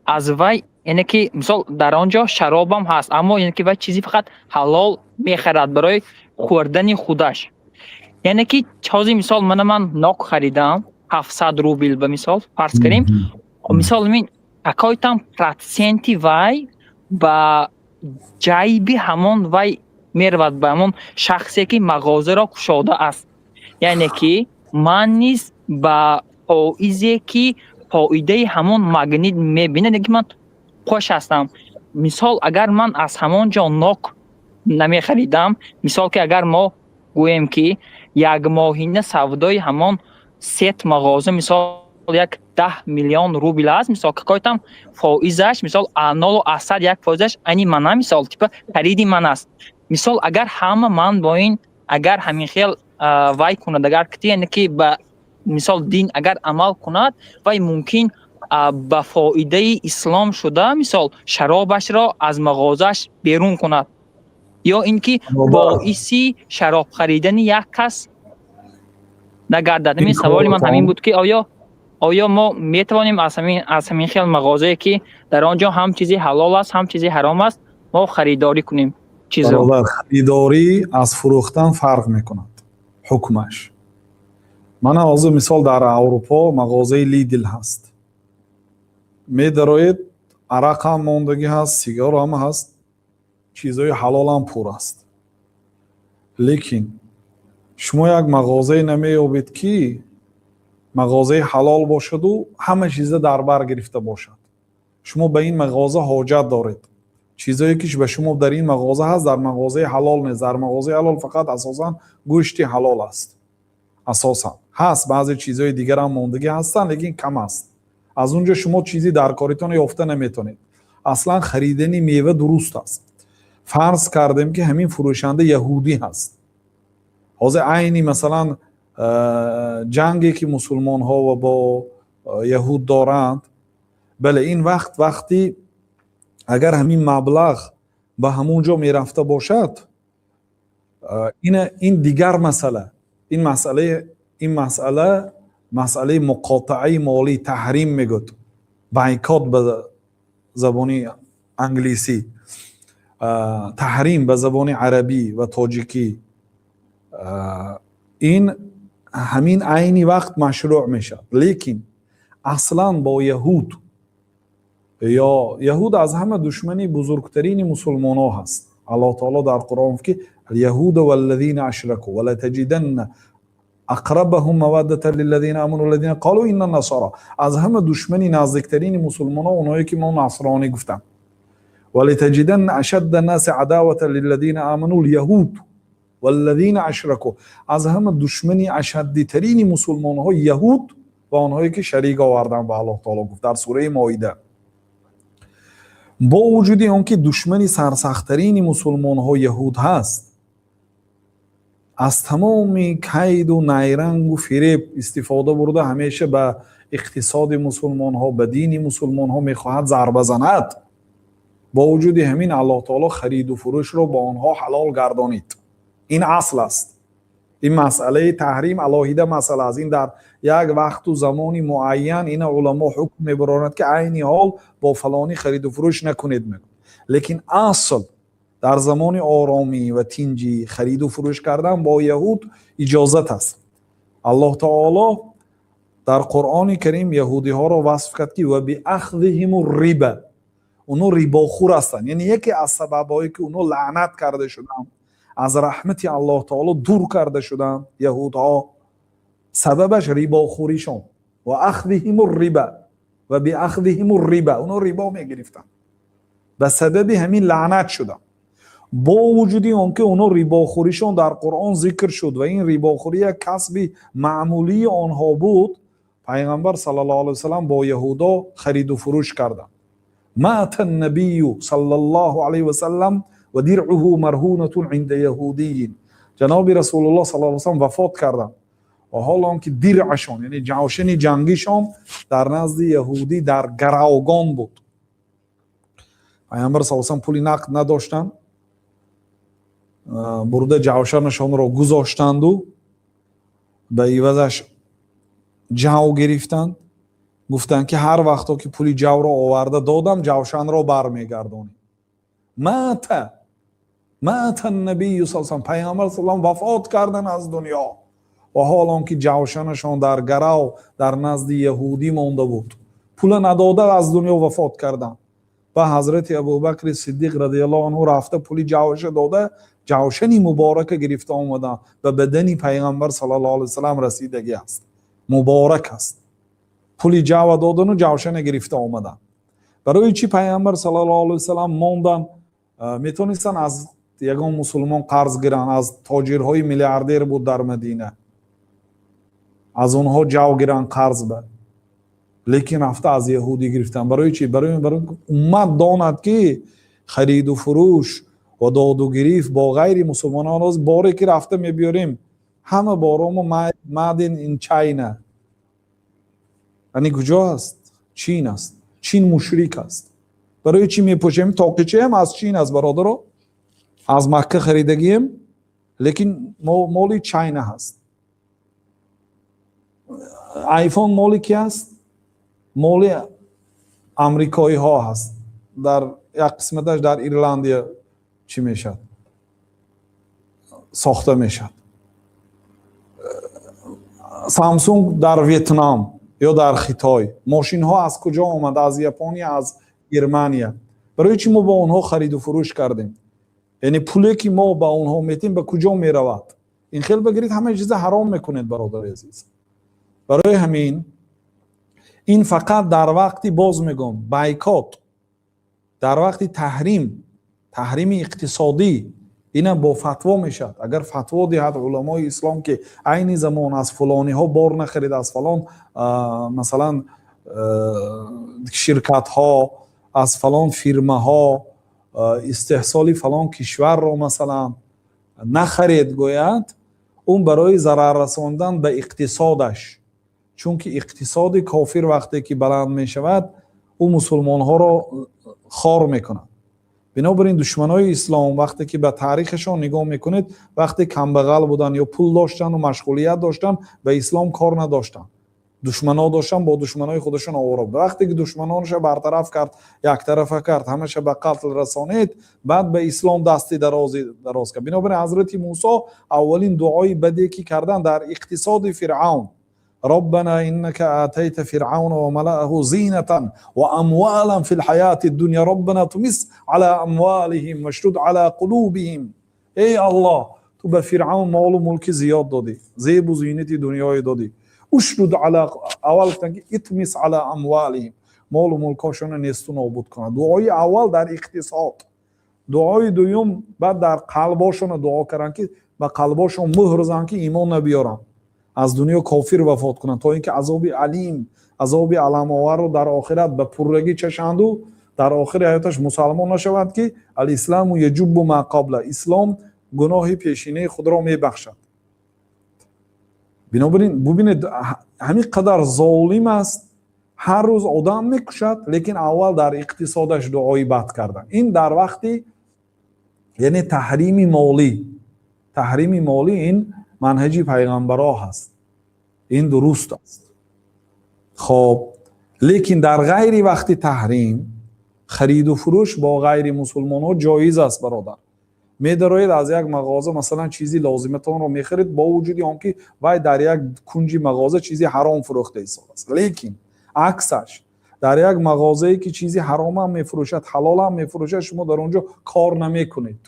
از وی اینه که مثال در آنجا شرابم هست اما اینه که وی چیزی فقط حلال میخرد برای خوردن خودش. یعنی که چازی مثال من نوک خریدم 700 روبل به مثال فرض کردیم. مثال من اکایتم پرسنتی وی با جایبی همون وی میرود به همون شخصی که مغازه را کشاده است. یعنی که من نیز با پاییزی که پاییده همون مگنیت میبینه که من خوش هستم. مثال اگر من از همون جا نوک نمی خریدم، مثال که اگر ما گوییم که یک ماهینه سودای همون ست مغازه مثال یک 10 میلیون روبل است، مثال که کایتم فایزش مثال 0.1 یک فایزش اینی من مثال تیپ خریدی من است. مثال اگر همه من با این اگر همین خیال وای کند اگر کتی یعنی که به مثال دین اگر عمل کند وای ممکن به فایده اسلام شده مثال شرابش را از مغازش بیرون کند یا اینکه باعثی شراب خریدن یک کس نگردد. این سوالی من همین بود که آیا ما میتوانیم از همین خیال مغازه که در آنجا هم چیزی حلال است هم چیزی حرام است ما خریداری کنیم؟ خریداری از فروختن فرق میکند حکمش. من از مثال در اروپا مغازه لیدل هست، میدارید عرق هم موندگی هست، سیگار هم هست، چیزای حلال هم پر است. لیکن شما یک مغازه نمیابید که مغازه حلال باشد و همه چیز در بر گرفته باشد. شما به این مغازه حاجت دارید، چیزایی که به شما در این مغازه هست در مغازه حلال نیست. در مغازه حلال فقط اساسا گوشت حلال است، اساسا هست بعضی چیزای دیگر هم موندگی هستن لیکن کم است. از اونجا شما چیزی در کاریتون یافته نمیتونید. اصلا خریدن میوه درست است. فرض کردیم که همین فروشنده یهودی هست، حاضر عینی مثلا جنگی که مسلمان ها و با یهود دارند، بله این وقتی اگر همین مبلغ به همونجا میرفته باشد این دیگر مسئله، این مسئله مقاطعه مالی تحریم میگوید، بایکات به زبانی انگلیسی، تحریم به زبانی عربی و تاجیکی، این همین عینی وقت مشروع میشه. لیکن اصلا با یهود از همه دشمنی بزرگترین مسلمان ها هست. الله تعالی در قرآن که اليهود والذین اشركوا ولا تجدن اقربهم موده للذین آمنوا الذین قالوا ان النصارى، از همه دشمنی نزدیکترین مسلمان ها اونایی که ما نصرانی گفتن. ولتجدن اشد الناس عداوه للذین آمنوا اليهود والذین اشركوا، از همه دشمنی اشدی ترین مسلمان ها یهود و اونهایی که شریک آوردن به الله تعالی گفت در سوره مائده. با وجودی اونکه دشمنی سرسخت‌ترین مسلمان ها یهود هست، از تمام کید و نیرنگ و فریب استفاده برده همیشه به اقتصاد مسلمان ها به دین مسلمان ها میخواهد ضربه زند. با وجودی همین الله تعالی خرید و فروش رو با آنها حلال گردانید. این اصل است. این مسئله تحریم علاهیده مسئله است. این در یک وقت و زمانی معین این علما حکم میبرند که عینی حال با فلانی خرید و فروش نکنید میگن. لیکن اصل در زمان آرامی و تینجی خرید و فروش کردن با یهود اجازت است. الله تعالی در قرآن کریم یهودی ها را وصف کرد که و بی اخذهم الربا، اونو رباخور هستند. یعنی یکی از سببایی که اونو لعنت کرده شدن، از رحمت الله تعالی دور کرده شدن یهودها، سببش رباخوریشون و اخذهم الربا و بی اخذهم الربا، اونو ربا میگرفتن به سبب همین لعنت شدن. با وجودی اونکه اونو رباخوریشون در قرآن ذکر شد و این رباخوری کسب معمولی آنها بود، پیغمبر صلی الله علیه وسلم با یهودا خرید و فروش کردن. مات النبی صلی الله علیه وسلم و درعه مرهونة عند یهودی، جناب رسول الله صلی الله علیه و سلم وفات کردند و حال که درعشان یعنی جوشن جنگیشان در نزد یهودی در گروگان بود. پیامبر صلی الله علیه و سلم پولی نقد نداشتند، برده جوشنشان را گذاشتند و به عوضش جو گرفتند. گفتند که هر وقتا که پولی جو را آورده دادم جوشن را برمیگردانیم. مات النبی صلی الله علیه و پیامبر صلی الله علیه و وفات کردن از دنیا و حال آنکه جوشنشان در گرو در نزد یهودی مانده بود، پول نداده از دنیا وفات کردن. و حضرت ابوبکر صدیق رضی الله عنه رفته پولی جوش داده، جوشنی مبارک گرفته آمده و بدن پیغمبر صلی الله علیه و سلم رسیدگی است، مبارک است. پولی جو دادن و جوشن گرفته آمده. برای چی پیامبر صلی الله علیه و سلم ماندن؟ میتونستن از یگان مسلمان قرض گیرن، از تاجرهای میلیاردر بود در مدینه، از اونها جو گیرن قرض به، لیکن رفته از یهودی گرفتن. برای چی؟ برای امت داند که خرید و فروش و داد و گریف با غیر مسلمانان از باری که رفته میبیاریم همه بارامو مدین این چینه. یعنی کجا است؟ چین است. چین مشرک است. برای چی میپوشیم؟ تاقیچه هم از چین است برادرو، از مکه خریدگیم، لیکن مالی چین هست. آیفون مالی کی است؟ مالی امریکایی ها هست. در یک قسمتش در ایرلندی چی میشد؟ ساخته میشد. سامسونگ در ویتنام یا در خیتای. ماشین ها از کجا آمد؟ از ژاپن، از گرمانیا. برای چی ما با اونها خرید و فروش کردیم؟ یعنی پولی که ما با اونها میتیم به کجا میرود؟ این خیلی بگیرید همه چیز حرام میکنید برادر عزیز. برای همین این فقط در وقتی باز میگم بایکات، در وقتی تحریم اقتصادی، اینم با فتوا میشد. اگر فتوا دهد علمای اسلام که عین زمان از فلانی ها بار نخرید، از فلان مثلا شرکت ها، از فلان فرما ها استحصال فلان کشور رو مثلا نخرید گوید، اون برای ضرر رساندن به اقتصادش، چون که اقتصاد کافر وقتی که بلند می شود او مسلمان ها رو خار میکنه. بنابراین دشمنای اسلام وقتی که به تاریخشون نگاه میکنید، وقتی کمبغل بودن یا پول داشتن و مشغولیت داشتن به اسلام کار نداشتن، دشمنا داشتن با دشمنای خودشون آورد. وقتی که دشمنانش برطرف کرد، یک طرفه کرد، همش به قتل رسانید، بعد به اسلام دستی دراز کرد. بنابراین حضرت موسی اولین دعای بدی که کردن در اقتصاد فرعون، ربنا انك اتيت فرعون وملأه زينة واموالا في الحياة الدنيا ربنا طمس على اموالهم واشدد على قلوبهم. ای الله تو به فرعون مال و ملک زیاد دادی، زیب و زینت دنیای دادی، اشدد على اول اطمس على اموالهم، مال و ملکاشون نیست و نابود کنه. دعای اول در اقتصاد. دعای دوم بعد در قلباشون دعا کردن که به قلباشون مهر زدن که ایمان نبیارن، از دنیا کافر وفات کنند، تا اینکه عذاب علیم، عذاب علم آور رو در آخرت به پرگی چشند و در آخر حیاتش مسلمان نشوند که الاسلام یجب ما قبل، اسلام گناه پیشینه خود را میبخشد. بنابراین ببینید همین قدر ظالم است، هر روز آدم میکشد، لیکن اول در اقتصادش دعای بد کردن. این در وقتی یعنی تحریم مالی این منهج پیغمبرها هست، این درست است. خب لیکن در غیر وقتی تحریم خرید و فروش با غیر مسلمان ها جایز است برادر. می‌دارید از یک مغازه مثلا چیزی لازمتون رو میخرید، با وجودی آنکه وای در یک کنجی مغازه چیزی حرام فروخته است، لیکن عکسش در یک مغازه‌ای که چیزی حرام هم میفروشد حلال هم میفروشد شما در اونجا کار نمیکنید.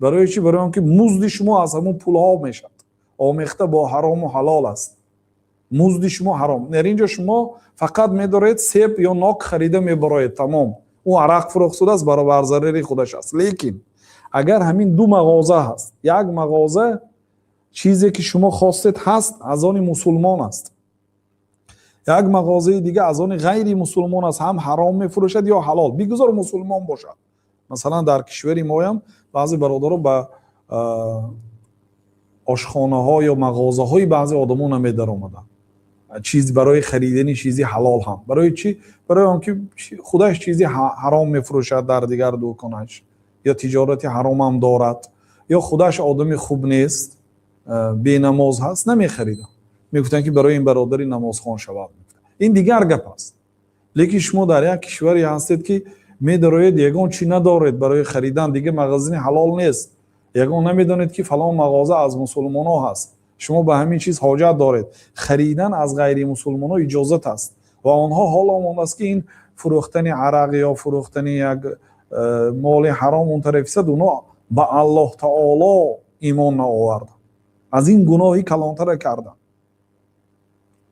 برای چی؟ برای آنکه مزد شما از همون پول ها میشد، آمیخته با حرام و حلال است. مزد شما حرام. در اینجا شما فقط می‌دارید سیب یا ناک خریده میبرید، تمام اون عرق فروخته است، برابر ضرری خودش است. لیکن اگر همین دو مغازه هست، یک مغازه چیزی که شما خواستید هست از آن مسلمان است، یک مغازه دیگه از آن غیر مسلمان است، هم حرام میفروشد یا حلال، بگذار مسلمان باشد. مثلا در کشور ما هم بعضی برادرها به آشخانه‌ها یا مغازه‌های بعضی آدم‌ها نمی‌در آمدن. چیز برای خریدن چیزی حلال هم. برای چی؟ برای آنکه خودش چیزی حرام می‌فروشد در دیگر دکانش یا تجارتی حرام هم دارد یا خودش آدمی خوب نیست، بی نماز هست، نمی‌خریدن. میگفتن که برای این برادری نمازخوان شود. این دیگر گپ است. لیکن شما در یک کشوری هستید که می‌دارید یگان چی ندارید برای خریدن، دیگه مغازه حلال نیست. یگان نمی‌دانید که فلان مغازه از مسلمان‌ها هست. شما به همین چیز حاجت دارید. خریدن از غیر مسلمان‌ها اجازت است و آنها حال آمده است که این فروختن عرق یا فروختن یک مال حرام اون طرف است، اونا به الله تعالی ایمان نآوردن، از این گناهی کلانتر کردن.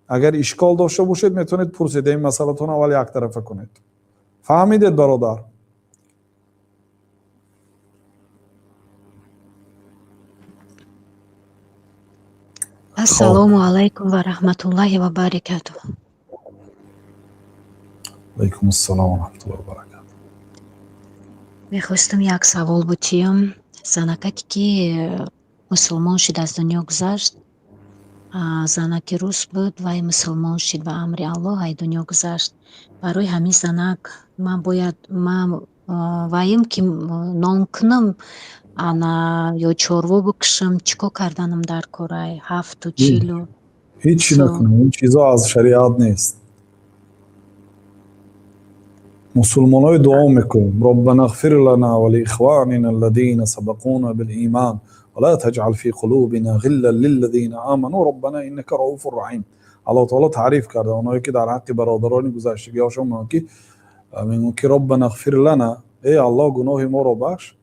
اگر اشکال داشته باشید میتونید پرسید این مسئله‌تون اول یک طرفه کنید. فهمیدید برادر؟ السلام علیکم و رحمت الله و برکاته. علیکم السلام و رحمت الله و برکاته. میخواستم یک سوال بچیم. زنککی که مسلمان شد از دنیا گذشت، زنک روس بود و مسلمان شد و امر الله ای دنیا گذشت. برای همین زنک من باید وایم که نان کنم انا یا چوروا بکشم، چیکار کردنم در کارای 7 و 40 هیچی نکنم، این چیزا از شریعت نیست. مسلمان های دعا میکنیم ربنا اغفر لنا ولاخواننا الذين سبقونا بالایمان ولا تجعل في قلوبنا غلا للذين آمنوا ربنا انك رؤوف رحیم. الله تعالی تعریف کرده اونایی که در حق برادران گذشتگی هاشون میگن که ربنا اغفر لنا، ای الله گناه ما رو بخش،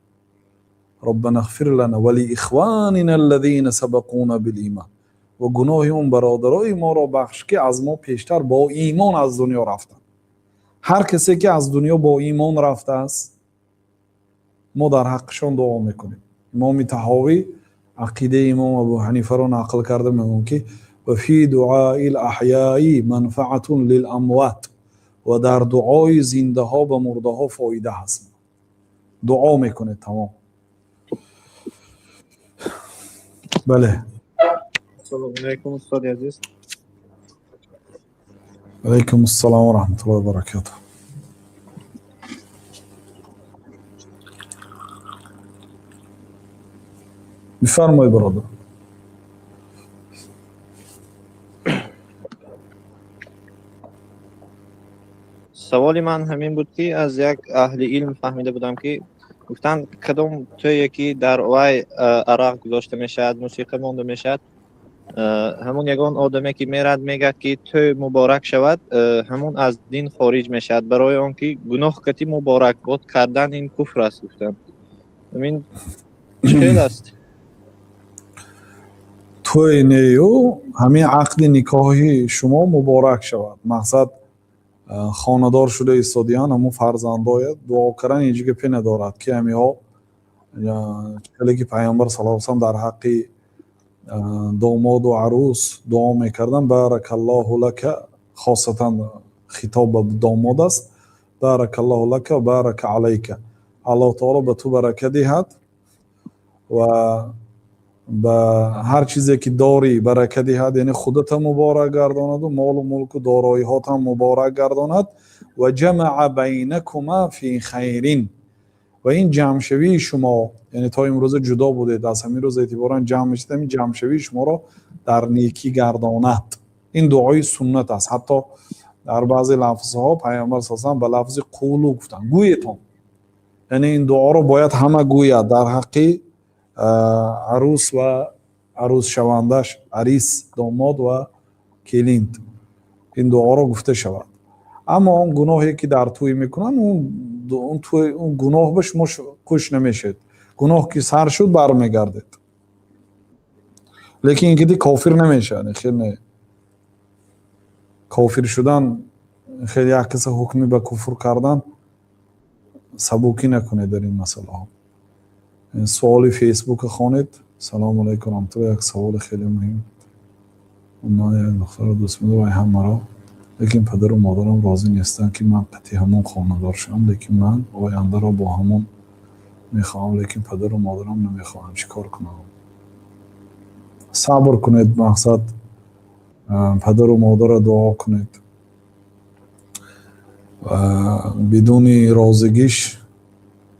ربنا اغفر لنا ولاخواننا الذين سبقونا بالایمان، و گناه اون برادرای ما رو بخش که از ما پیشتر با ایمان از دنیا رفتن. هر کسی که از دنیا با ایمان رفته است ما در حقشان دعا میکنیم. امام طحاوی عقیده امام ابو حنیفه رو نقل کرده، میگن که و فی دعاء الاحیاء منفعت للاموات، و در دعای زنده ها و مرده ها فایده هست. دعا میکنه تمام. بله. السلام علیکم استاد عزیز. علیکم السلام و رحمت الله و برکاته. بفرمایید برادر. سوالی من همین بود که از یک اهل علم فهمیده بودم که گفتن کدام تویی که در وای عرق گذاشته میشد، موسیقی مانده میشد، همون یگان آدمی که میرد میگه که تو مبارک شود، همون از دین خارج میشد، برای آنکه گناه کتی مبارک باد کردن این کفر است. گفتن همین چه است؟ توی نیو همین عقد نکاحی شما مبارک شود، مقصد خاندار شده ایستادیان همون فرزندایت دعا کردن اینجا که پی ندارد که همی ها چلی که پیامبر صلی الله علیه و سلم در حق داماد و عروس دعا میکردن بارک الله لک، خاصتا خطاب به داماد است، بارک الله لک و بارک علیک، الله تعالی به تو برکت دهد و به هر چیزی که داری برکت دهد، یعنی خودت مبارک گرداند و مال و ملک و دارایی هات هم مبارک گرداند و جمع بینکما فی خیرین، و این جمع شوی شما، یعنی تا امروز جدا بودید از همین روز اعتبارا جمع میشید، این جمع شوی شما را در نیکی گرداند. این دعای سنت است. حتی در بعضی لفظها پیامبر صلی الله علیه و آله به لفظ قولو گفتن، گویتون، یعنی این دعا رو باید همه گوید در حق عروس و عروس شوندش، عریس، داماد و کلیند، این دعا رو گفته شود. اما اون گناهی که در توی میکنن اون گناه بهش خوش نمیشید، گناه که سر شد برمیگردید، لیکن این که دی کافر نمیشه. خیلی نه، کافر شدن خیلی یک کسی حکمی به کفر کردن سبوکی نکنه در این مسئله ها. سوالی فیسبوک خوانید. سلام علیکم و رحمت الله. یک سوال خیلی مهم. من یک دختر رو دوست می‌دارم و همه را، لیکن پدر و مادرم راضی نیستن که من قطعی همون خانه‌دار شم، لیکن من آینده را با همون میخوام، لیکن پدر و مادرم نمیخوام. چی کار کنم؟ صبر کنید، مقصد پدر و مادر را دعا کنید. بدون رازگیش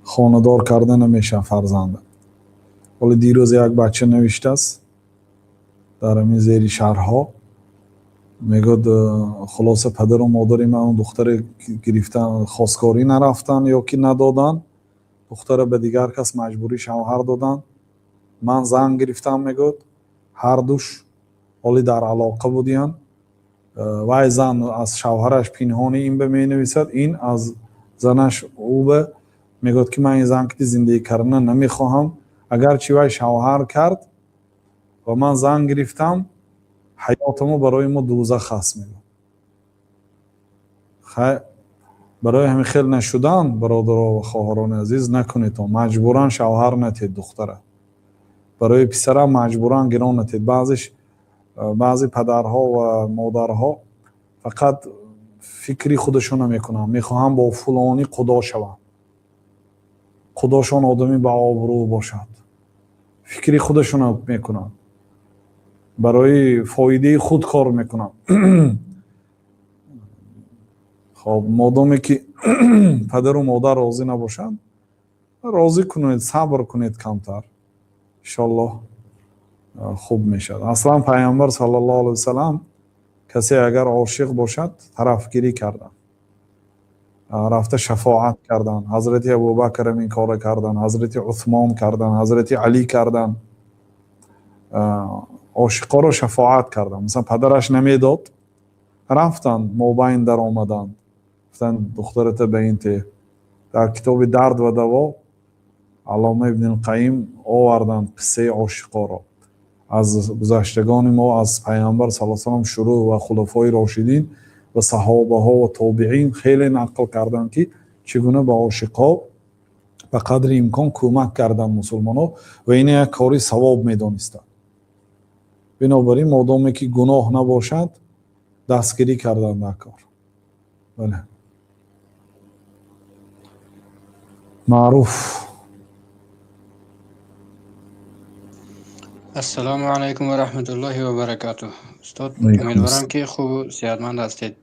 خاندار کرده نمیشه فرزند. ولی دیروز یک بچه نوشته است در همین زیر شهرها، میگد خلاصه پدر و مادر من اون دختر گرفتن، خواستگاری نرفتن یا که ندادن، دختر به دیگر کس مجبوری شوهر دادن. من زن گرفتم، میگد هر دوش ولی در علاقه بودین. وای زن از شوهرش پنهانی این به می نویسد، این از زنش او به میگد که من این زن که زندگی کردن نمیخواهم، اگر چی وای شوهر کرد و من زن گرفتم حیاتمو برای ما دوزخ است. میگه برای همین خیل نشدن برادرها و خواهران عزیز نکنید، مجبوران شوهر نتید دختره، برای پسرها مجبوران گران نتید. بعضی پدرها و مادرها فقط فکری خودشون میکنن، میخواهم با فلانی خدا شوم، خداشون آدمی با آبرو باشد، فکری خودشون میکنن، برای فایده خود کار میکنن. خب مادامی که پدر و مادر راضی نباشند، راضی کنید، صبر کنید کمتر، انشالله خوب میشد. اصلا پیامبر صلی الله علیه وسلم کسی اگر عاشق باشد طرفگیری کردن، رفته شفاعت کردن، حضرت ابوبکر این کار کردن، حضرت عثمان کردن، حضرت علی کردن، عاشقا رو شفاعت کردن. مثلا پدرش نمیداد، رفتن مابین در آمدن، گفتن دخترت به این ته. در کتاب درد و دوا علامه ابن القیم آوردن قصه عاشقا را از گذشتگان ما، از پیامبر صلی الله علیه و شروع و خلفای راشدین و صحابه ها و تابعین خیلی نقل کردن که چگونه به عاشقا به قدر امکان کمک کردن مسلمان ها و این یک کاری ثواب میدانستند. بنابراین مادامی که گناه نباشد دستگیری کردن در کار. بله معروف. السلام علیکم و رحمت الله و برکاته. استاد امیدوارم که خوب و صحتمند هستید.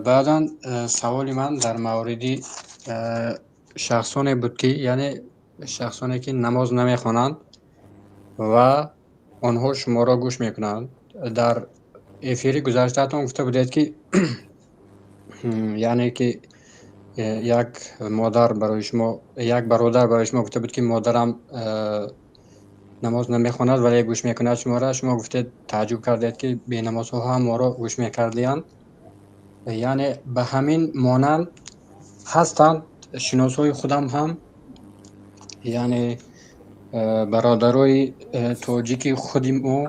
بعدا سوال من در موردی شخصانی بود که یعنی شخصانی که نماز نمیخوانند و آنها شما را گوش میکنند. در افیری گذشتهتون گفته بودید که یعنی که یک مادر برای شما، یک برادر برای شما گفته بود که مادرم نماز نمیخواند ولی گوش میکند شما را. شما گفتید تعجب کردید که بی نماز ها هم ما را گوش میکردیند. یعنی به همین مانند هستند شناسای خودم هم، یعنی برادرای تاجیک خودیم او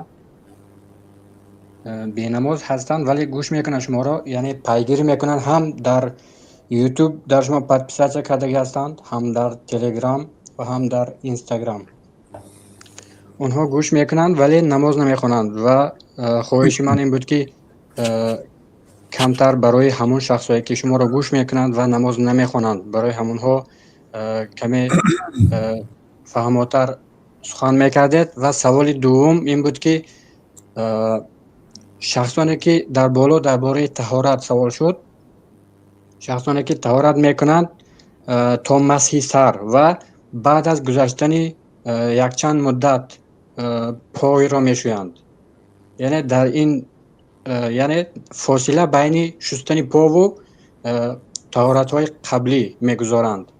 بی نماز هستند ولی گوش میکنن شما را، یعنی پیگیری میکنن، هم در یوتیوب در شما پادپیساچه کرده هستند، هم در تلگرام و هم در اینستاگرام اونها گوش میکنند ولی نماز نمیخوانند. و خواهش من این بود که کمتر برای همون شخصایی که شما را گوش میکنند و نماز نمیخوانند برای همونها کمی فهماتر سخن میکردید. و سوال دوم این بود که شخصانی که در بالا درباره طهارت سوال شد، شخصانی که طهارت میکنند تا مسح سر و بعد از گذشتن یک چند مدت پای را میشویند، یعنی در این یعنی فاصله بین شستن پا و طهارت های قبلی میگذارند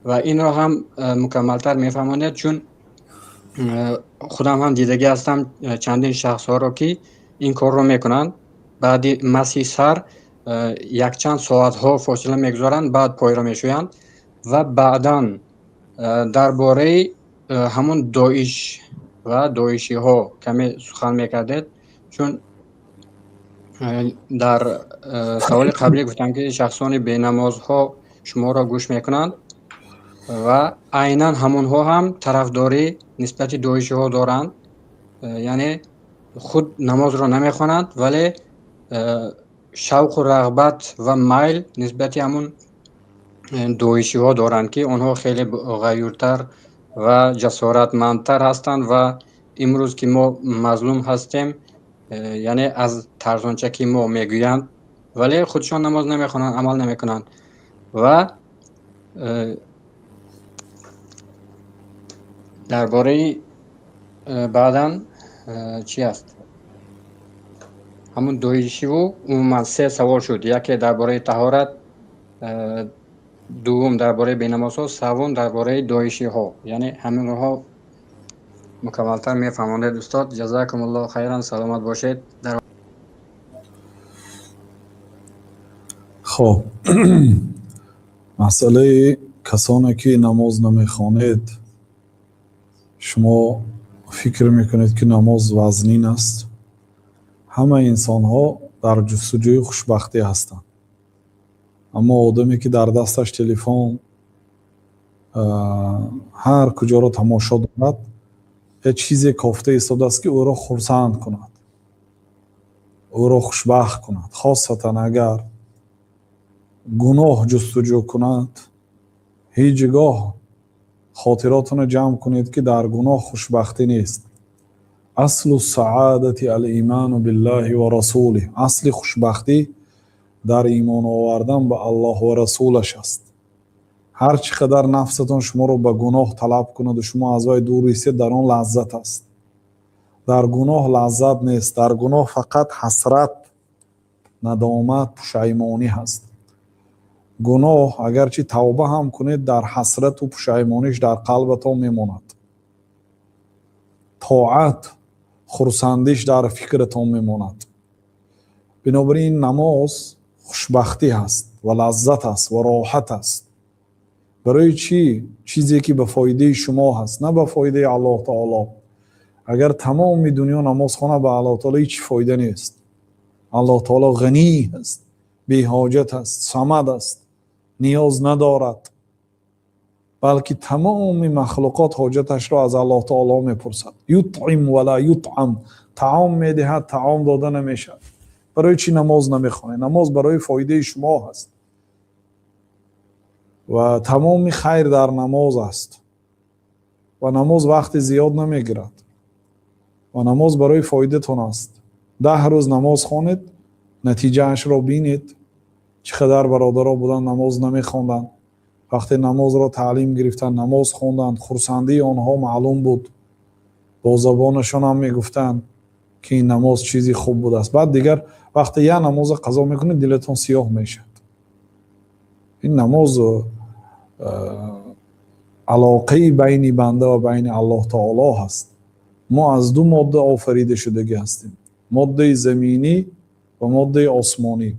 و این را هم مکملتر میفهمانید، چون خودم هم دیدگی هستم چندین شخص ها را که این کار را میکنند. بعد مسح سر یک چند ساعت ها فاصله میگذارند، بعد پای را میشویند. و بعدا درباره همون داعش و داعشی ها کمی سخن میکردید، چون در سوال قبلی گفتم که شخصان بی نماز ها شما را گوش میکنند و عیناً همون ها هم طرفداری نسبت داعشی ها دارند، یعنی خود نماز را نمیخوانند ولی شوق و رغبت و میل نسبت همون داعشی ها دارند که آنها خیلی غیورتر و جسارتمندتر هستند و امروز که ما مظلوم هستیم، یعنی از طرزانچه که ما میگویند ولی خودشان نماز نمیخوانند، عمل نمیکنند. و درباره بعدا چی است؟ همون دویشی و عموما 3 سوال شد. یکی درباره طهارت، دوم درباره بینماز ها، سوم درباره دویشی ها. یعنی همین ها مکملتر میفهمانید استاد. جزاکم الله خیرا، سلامت باشید. خب مسئله کسانی که نماز نمیخوانید، شما فکر میکنید که نماز وزنین است؟ همه انسان ها در جستجوی خوشبختی هستند، اما آدمی که در دستش تلفن هر کجا را تماشا دارد، یک چیزی کافته ایستاده است که او را خرسند کند، او را خوشبخت کند. خاصتا اگر گناه جستجو کند، هیچگاه خاطراتون جمع کنید که در گناه خوشبختی نیست. اصل السعادت الایمان بالله و رسوله. اصل خوشبختی در ایمان آوردن به الله و رسولش است. هر چقدر نفستون شما رو به گناه طلب کند و شما از وی دور ایستید، در آن لذت است. در گناه لذت نیست. در گناه فقط حسرت، ندامت، پشیمانی هست. گناه اگرچه توبه هم کنید، در حسرت و پشیمانیش در قلبتان میماند. طاعت، خرسندیش در فکرتان میماند. بنابراین نماز خوشبختی هست و لذت است و راحت است. برای چی؟ چیزی که به فایده شما هست، نه به فایده الله تعالی. اگر تمام دنیا نماز خونه، به الله تعالی هیچ فایده نیست. الله تعالی غنی است، بی حاجت است، صمد است، نیاز ندارد، بلکه تمام مخلوقات حاجتش را از الله تعالی میپرسد. یطعم ولا یطعم، طعام میدهد، طعام داده نمیشد. برای چی نماز نمیخوانید؟ نماز برای فایده شما هست و تمام خیر در نماز است و نماز وقت زیاد نمیگیرد و نماز برای فایده تون است. 10 روز نماز خوانید، نتیجه اش را بینید. چقدر برادرها بودن نماز نمیخواندند، وقتی نماز را تعلیم گرفتن نماز خواندند، خرسندی آنها معلوم بود، با زبانشان هم میگفتند که این نماز چیزی خوب بود است. بعد دیگر وقتی یه نماز قضا میکنید دلتون سیاه میشد. این نماز علاقه بین بنده و بین الله تعالی هست. ما از 2 ماده آفریده شدگی هستیم، ماده زمینی و ماده آسمانی.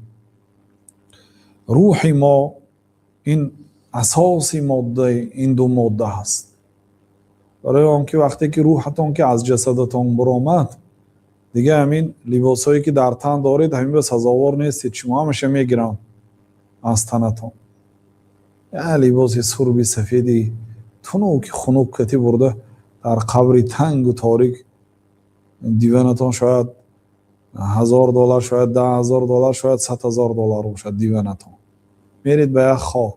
روح ما این اساسی ماده این 2 ماده هست. برای آنکه وقتی که روحتون که از جسدتون برآمد، دیگه همین لباسایی که در تن دارید همین به سزاوار نیستید. شما همشه میگیرن از تنتون. یه لباس سربی سفیدی تنوک خنوک کتی برده در قبری تنگ و تاریک، دیوانتون شاید $1000، شاید $10,000، شاید $100,000 باشد دیوانتون. میرید به یک خاک.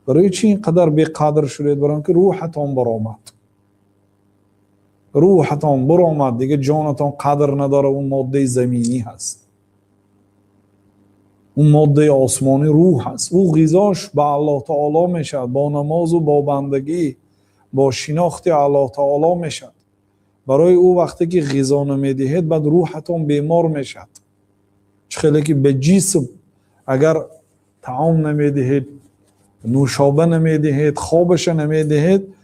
برای چی اینقدر بی‌قدر شدید؟ برای اینکه روحتون برآمد. روحتون برآمد دیگه، جانتون قدر نداره. اون ماده زمینی هست، اون ماده آسمانی روح هست. او غذاش به الله تعالی میشد، با نماز و با بندگی، با شناخت الله تعالی میشد. برای او وقتی که غذا نمیدهید بعد روحتون بیمار میشد. خیلی که به جسم اگر طعام نمیدهید، نوشابه نمیدهید، خوابش نمیدهید،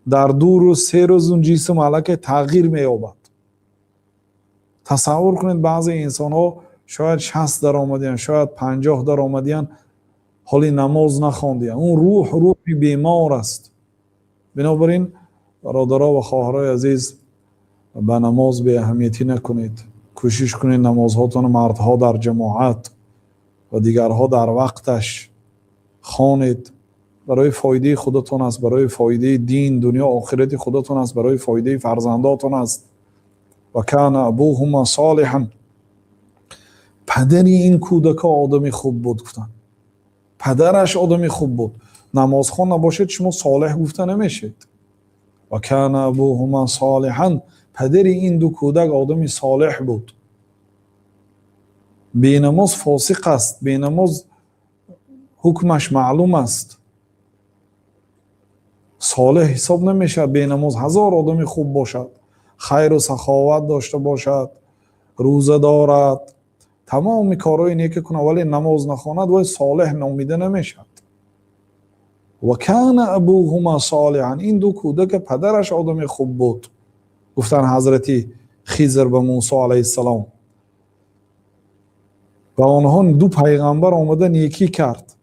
در 2 روز 3 روز اون جسم الکی تغییر مییابد. تصور کنید بعضی انسان ها شاید 60 در آمدین، شاید 50 در آمدین، حالی نماز نخواندین. اون روح بیمار است. بنابراین برادرها و خواهرای عزیز، به نماز بی اهمیتی نکنید. کوشش کنید نمازهاتون مردها در جماعت و دیگرها در وقتش خوانید. برای فایده خودتون است، برای فایده دین، دنیا آخرت خودتون است، برای فایده فرزنداتون است. و کان ابوهما صالحا، پدری این کودک آدمی خوب بود. گفتن پدرش آدمی خوب بود. نمازخوان نباشید شما صالح گفته نمیشید. و کان ابوهما صالحا، پدر این دو کودک آدمی صالح بود، بینماز فاسق است، بینماز حکمش معلوم است، صالح حساب نمیشد. بینماز هزار آدمی خوب باشد، خیر و سخاوت داشته باشد، روزه دارد، تمام کارهای نیک کنه، ولی نماز نخواند و صالح نامیده نمیشد. و کان ابوهما صالحا، این دو کودک پدرش آدم خوب بود. گفتن حضرتی خضر به موسی علیه السلام و آنها دو پیغمبر آمدن یکی کرد.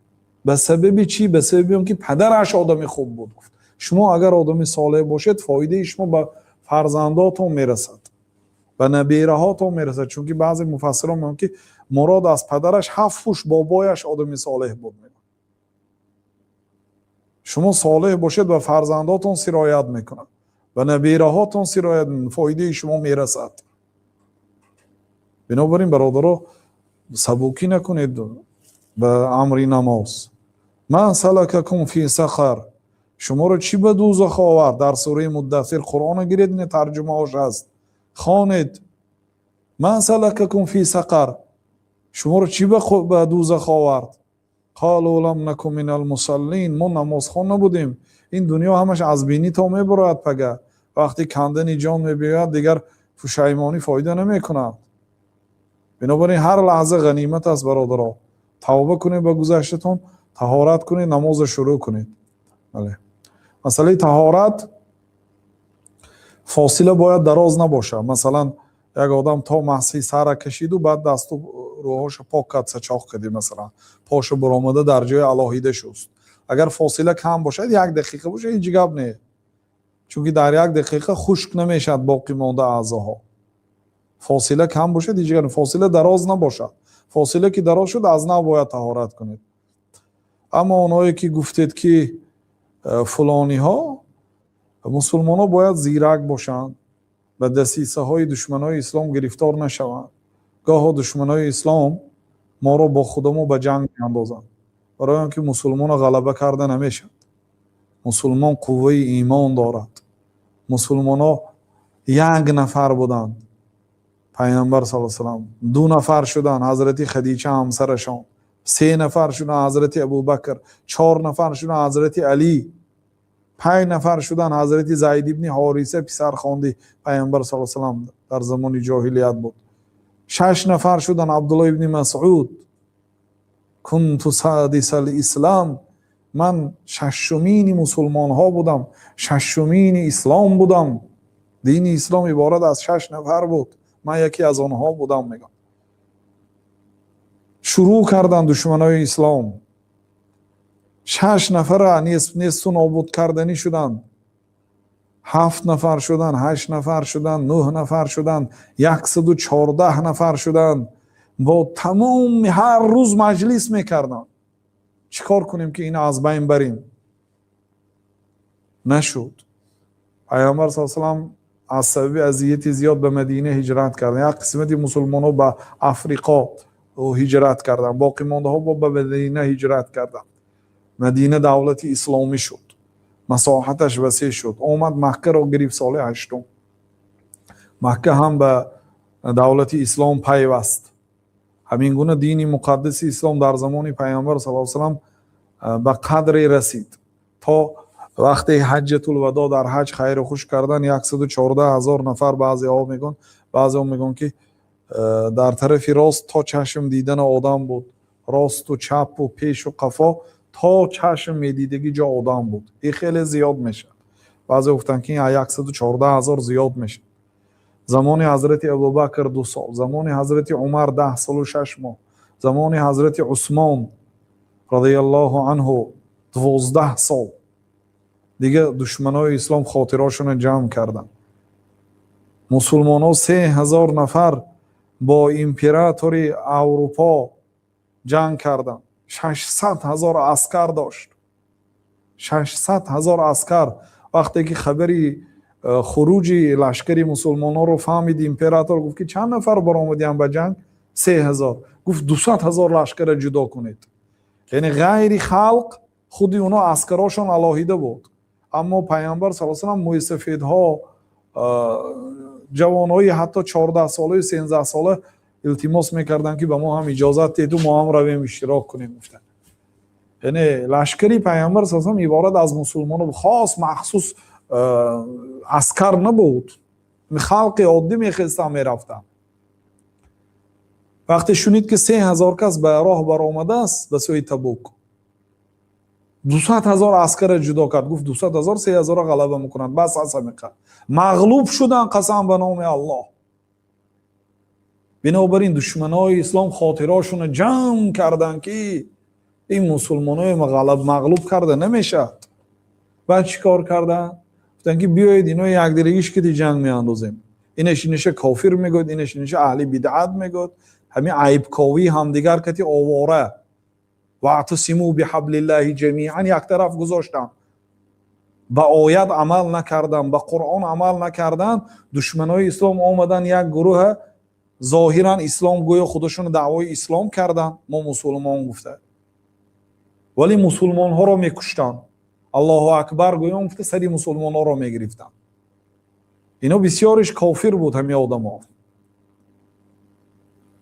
به سبب چی؟ به سبب اینکه پدرش آدم خوب بود. گفت شما اگر آدم صالح باشید فایده شما به فرزنداتون میرسد، به نبیره هاتون میرسد. چون که بعضی مفسران میگن که مراد از پدرش هفت پوش بابایش آدم صالح بود. شما صالح باشید و فرزنداتون سرایت میکنند، و نبیره هاتون سرایت میکنند، فایده شما میرسد. بنابراین برادرها سبوکی نکنید به امر نماز. ما سلککم فی سقر، شما رو چی به دوزخ آورد؟ در سوره مدثر قرآن گیرید، این ترجمه هاش هست، خوانید. ما سلککم فی سقر، شما رو چی به دوزخ آورد؟ قالوا لم نکن من المصلین، ما نمازخوان نبودیم. این دنیا همش از بینی تا میبرد پگه، وقتی کندن جان میبیاد دیگر پشیمانی فایده نمیکنه. بنابراین هر لحظه غنیمت است برادرها. توبه کنید به گذشتتون، طهارت کنید، نماز شروع کنید. بله. مسئله طهارت فاصله باید دراز نباشه. مثلا یک آدم تا مسیح سر کشید و بعد دست و روهاش پاک کرد، سچاق کردی، مثلا پاشو برآمده در جای الهیده شست. اگر فاصله کم باشه، 1 دقیقه باشه، هیچ گپ نه، چون که در 1 دقیقه خشک نمیشد باقی مانده اعضاها. فاصله کم باشه دیگه، فاصله دراز نباشه. فاصله که دراز شد از نو باید طهارت کنید. اما اونایی که گفتید که فلانی ها، مسلمان ها باید زیرک باشند، به دسیسه های دشمن های اسلام گرفتار نشوند. گاه دشمن های اسلام ما رو با خودمون به جنگ میاندازند، برای اینکه مسلمان غلبه کرده نمیشد. مسلمان قوه ایمان دارد. مسلمان ها 1 نفر بودند، پیامبر صلی الله علیه و سلم 2 نفر شدن، حضرت خدیجه همسرشان 3 نفر شدن، حضرت ابوبکر 4 نفر شدن، حضرت علی 5 نفر شدن، حضرت زید ابن حارثه پسر خواندی پیامبر صلی الله علیه و سلم در زمان جاهلیت بود. 6 نفر شدن، عبدالله ابن مسعود کنت سادس الاسلام، من 6مین مسلمان ها بودم، 6مین اسلام بودم. دین اسلام عبارت از 6 نفر بود، من یکی از آنها بودم. میگم شروع کردن دشمنای اسلام، 6 نفر نیست و نابود کردنی شدن، 7 نفر شدن، 8 نفر شدن، 9 نفر شدن، 114 نفر شدن. با تمام هر روز مجلس میکردن چیکار کنیم که این از بین بریم. نشد. پیامبر صلی الله علیه و سلم از سبب اذیت زیاد به مدینه هجرت کردن. یک قسمتی مسلمان ها به افریقا هجرت کردن، باقی مانده ها به مدینه هجرت کردن. مدینه دولت اسلامی شد، مساحتش وسیع شد. اومد مکه را گرفت سال 8. مکه هم به دولت اسلام پیوست. همین گونه دین مقدس اسلام در زمان پیامبر صلی الله علیه و سلم به قدری رسید تا وقتی حجۃ الوداع در حج خیر و خوش کردن 114,000 نفر، بعضی ها میگن که در طرف راست تا چشم دیدن آدم بود، راست و چپ و پیش و قفا تا چشم میدیدگی جا آدم بود. این خیلی زیاد میشه. بعضی گفتن که 114,000 زیاد میشه. زمان حضرت ابوبکر 2 سال، زمان حضرت عمر 10 سال و 6 ماه، زمان حضرت عثمان رضی الله عنه 12 سال. دیگه دشمنای اسلام خاطراشون جمع کردن. مسلمان ها 3,000 نفر با امپراتور اروپا جنگ کردن. 600,000 عسکر داشت. 600,000 عسکر. وقتی که خبری خروج لشکری مسلمان ها رو فهمید، امپراتور گفت که چند نفر برآمدین به جنگ؟ 3,000. گفت 200,000 لشکر جدا کنید. یعنی غیر خلق خودی اونا عسکراشون الهیده بود. اما پیامبر صلی الله علیه و سلم موی سفیدها جوانهای حتی 14 ساله و 13 ساله التماس میکردن که به ما هم اجازت دید و ما هم رویم اشتراک کنیم. گفتن یعنی لشکری پیامبر صلی الله علیه و آله عبارت از مسلمانان خاص مخصوص عسکر نبود، خلق عادی میخواستن میرفتن. وقتی شنید که 3000 کس به راه برآمده است به سوی تبوک، 200,000 عسکر جدا کرد. گفت 200,000 3000 غلبه میکنند. بس اصلا میکرد مغلوب شدن قسم به نام الله. بنابراین دشمنای اسلام خاطراشون جمع کردن که این مسلمانای مغلوب کرده نمیشد. بعد چی کار کردن؟ گفتن که بیایید اینو یک دیگه‌اش که جنگ میاندازیم. اینش کافر میگود، اینش اهل بدعت میگود. همین عیب کاوی هم دیگر کتی آواره واعتصموا بحبل الله جمیعا یک طرف گذاشتن، به آیت عمل نکردن، به قرآن عمل نکردن. دشمنای اسلام آمدن یک گروه ظاهرا اسلام گویا خودشون دعوای اسلام کردن، ما مسلمان گفته، ولی مسلمان ها را میکشتن. الله اکبر گویا گفته سری مسلمان ها را میگرفتن. اینا بسیارش کافر بود همین آدم ها.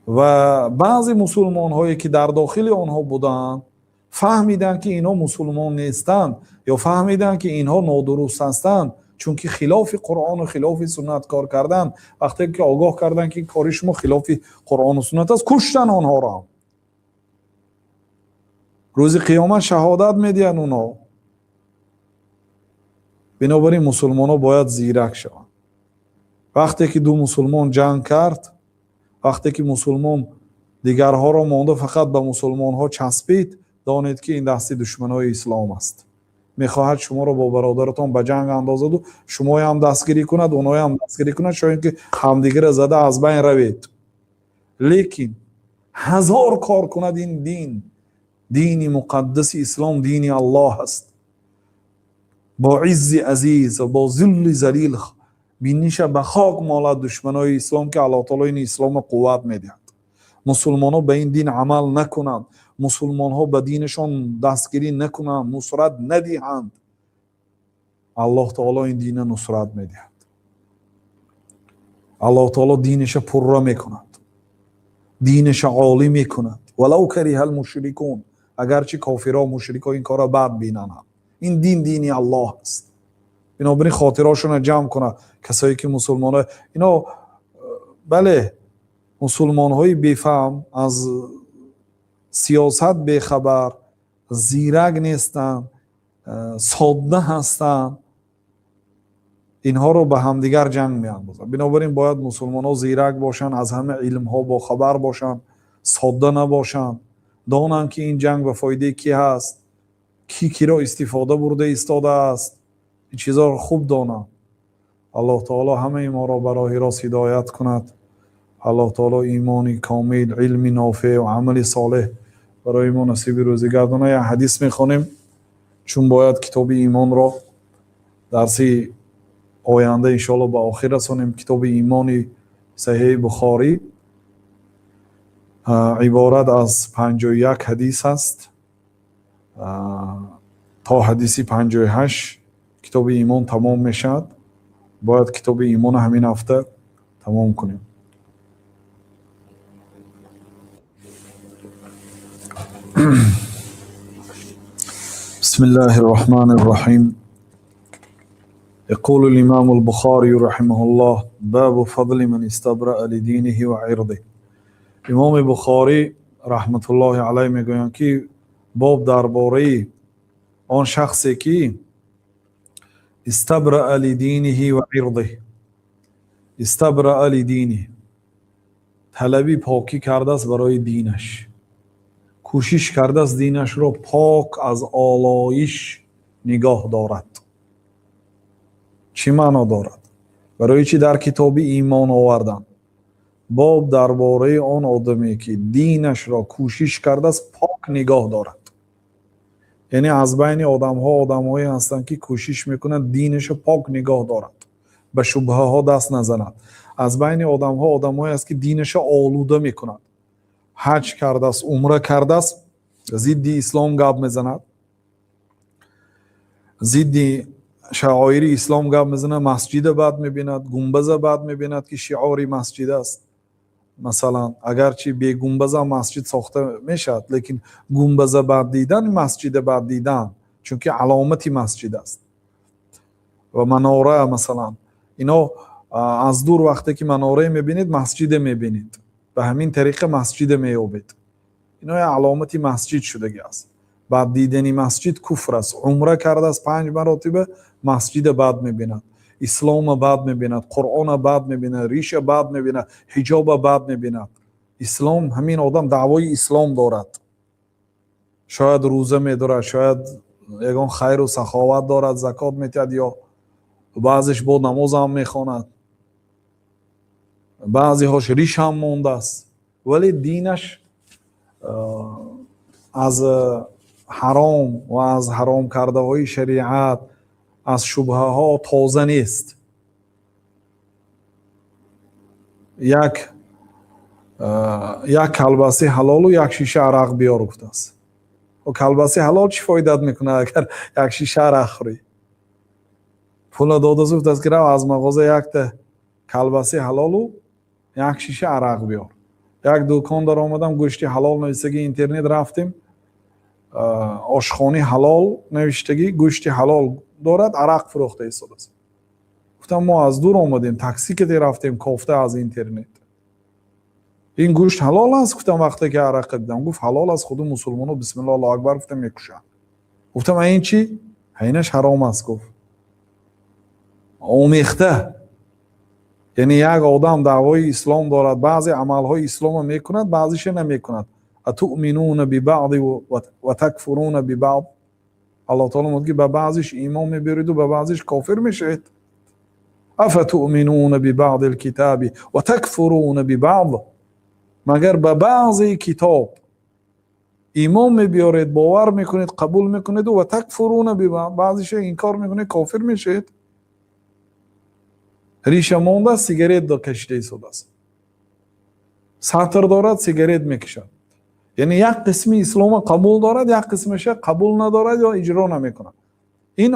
و بعضی مسلمان هایی که در داخل آنها بودند فهمیدن که اینا مسلمان نیستند یا فهمیدن که اینها نادرست هستند، چون که خلاف قرآن و خلاف سنت کار کردن. وقتی که آگاه کردن که کار شما خلاف قرآن و سنت است، کشتن آنها را. روز قیامت شهادت میدین اونا. بنابراین مسلمان ها باید زیرک شوند. وقتی که دو مسلمان جنگ کرد، وقتی که مسلمان دیگرها را مانده فقط به مسلمان ها چسبید، دانید که این دستی دشمنای اسلام است. میخواهد شما را با برادرتان به جنگ اندازد و شما هم دستگیری کند، اونها هم دستگیری کند، شاید که همدیگر را زده از بین روید. لیکن هزار کار کند این دین مقدس اسلام دین الله است. با عز عزیز و با ذل ذلیل بینیش به خاک مالد دشمنای اسلام که الله تعالی این اسلام قوت میدهد. مسلمان ها به این دین عمل نکنند، مسلمان ها به دینشان دستگیری نکنند، نصرت ندهند، الله تعالی این دین نصرت میدهد. الله تعالی دینش پره میکند، دینش عالی میکند. ولو کره المشرکون، اگرچه کافرها و مشرکا این کارا بد بینند، این دین الله است. بنابراین خاطراشون جمع کنه. کسایی که مسلمان ها اینا بله مسلمان های بیفهم از سیاست بیخبر، زیرک نیستن، ساده هستن، اینها رو به همدیگر جنگ میاندازن. بنابراین باید مسلمان ها زیرک باشن، از همه علم ها با خبر باشن، ساده نباشن، دانن که این جنگ به فایده کی هست، کی را استفاده برده ایستاده است. این چیزها رو خوب دانن. الله تعالی همه ما را برای راست هدایت کند. الله تعالی ایمانی کامل، علم نافع و عمل صالح برای ما نصیب روزی گردانه. یه حدیث میخوانیم چون باید کتاب ایمان را درسی آینده انشاءالله به آخر رسانیم. کتاب ایمانی صحیح بخاری عبارت از 51 حدیث است تا حدیثی 58 کتاب ایمان تمام میشد. باید کتاب ایمان همین هفته تمام کنیم. بسم الله الرحمن الرحيم. يقول الإمام البخاري رحمه الله: باب فضل من استبرأ لدينه وعرضه. امام بخاری رحمت الله علیه میگویند که باب درباره آن شخصی که استبرأ لدینه و عرضه، استبرأ لدینه طلبی پاکی کرده است برای دینش، کوشش کرده است دینش را پاک از آلایش نگاه دارد. چی معنا دارد؟ برای چی در کتاب ایمان آوردن؟ باب درباره آن آدمی که دینش را کوشش کرده است پاک نگاه دارد. یعنی از بین آدم‌هایی هستند که کوشش میکنند دینش را پاک نگاه دارد، به شبهه ها دست نزند. از بین آدم‌هایی است که دینش را آلوده میکنند. حج کرده است، عمره کرده است، ضد اسلام گپ میزند، ضد شعائر اسلام گپ میزنه، مسجد بعد میبیند، گنبز بعد میبیند که شعار مسجد است. مثلا اگرچه بی گنبز هم مسجد ساخته میشد، لیکن گنبز بعد دیدن مسجد بعد دیدن، چون که علامتی مسجد است. و مناره مثلا اینا از دور وقتی که مناره میبینید مسجد میبینید، به همین طریق مسجد مییابید. اینا علامتی مسجد شده است. بعد دیدنی مسجد کفر است. عمره کرده است 5 مرتبه مسجد بعد میبیند، اسلام بعد میبیند، قرآن بعد میبیند، ریش بعد میبیند، حجاب بعد میبیند. اسلام، همین آدم دعوای اسلام دارد، شاید روزه میدارد، شاید یگان خیر و سخاوت دارد، زکات میتید، یا بعضیش با نماز هم میخواند، بعضی هاش ریش هم مونده است، ولی دینش از حرام و از حرام کرده های شریعت، از شبهه ها تازه نیست. یک کلباسی حلال و یک شیشه عرق بیار گفته است. و کلباسی حلال چی فایدت میکنه اگر یک شیشه عرق خوری؟ پول داده زفت است که رو از مغازه یک کلباسی حلال و یک شیشه عرق بیار. یک دکان در آمدم، گوشتی حلال نوشتگی، اینترنت رفتیم، آشخانی حلال نوشتگی، گوشتی حلال دارد، عرق فروخته ایستاده است. گفتم ما از دور آمدیم، تاکسی که رفتیم کافته از اینترنت، این گوشت حلال است؟ گفتم وقتی که عرق دیدم. گفت حلال است، خود مسلمانو بسم الله الله اکبر گفتم میکشن. گفتم این چی؟ اینش حرام است. گفت آمیخته، یعنی یک آدم دعوای اسلام دارد، بعضی عملهای اسلام میکند، بعضیش نمیکند. اتؤمنون ببعض و تکفرون ببعض. الله تعالی میگه به بعضیش ایمان میبرید و به بعضیش کافر میشید. افتؤمنون ببعض الكتاب و تکفرون ببعض. مگر به بعضی کتاب ایمان میبیارید، باور میکنید، قبول میکنید، و تکفرون ببعض، بعضیش انکار میکنید، کافر میشید. ریشه مونده سیگارت دا کشیده ایستاده است، سطر دارد سیگارت میکشد. یعنی یک قسمی اسلام قبول دارد، یک قسمش قبول ندارد یا اجرا نمیکند. این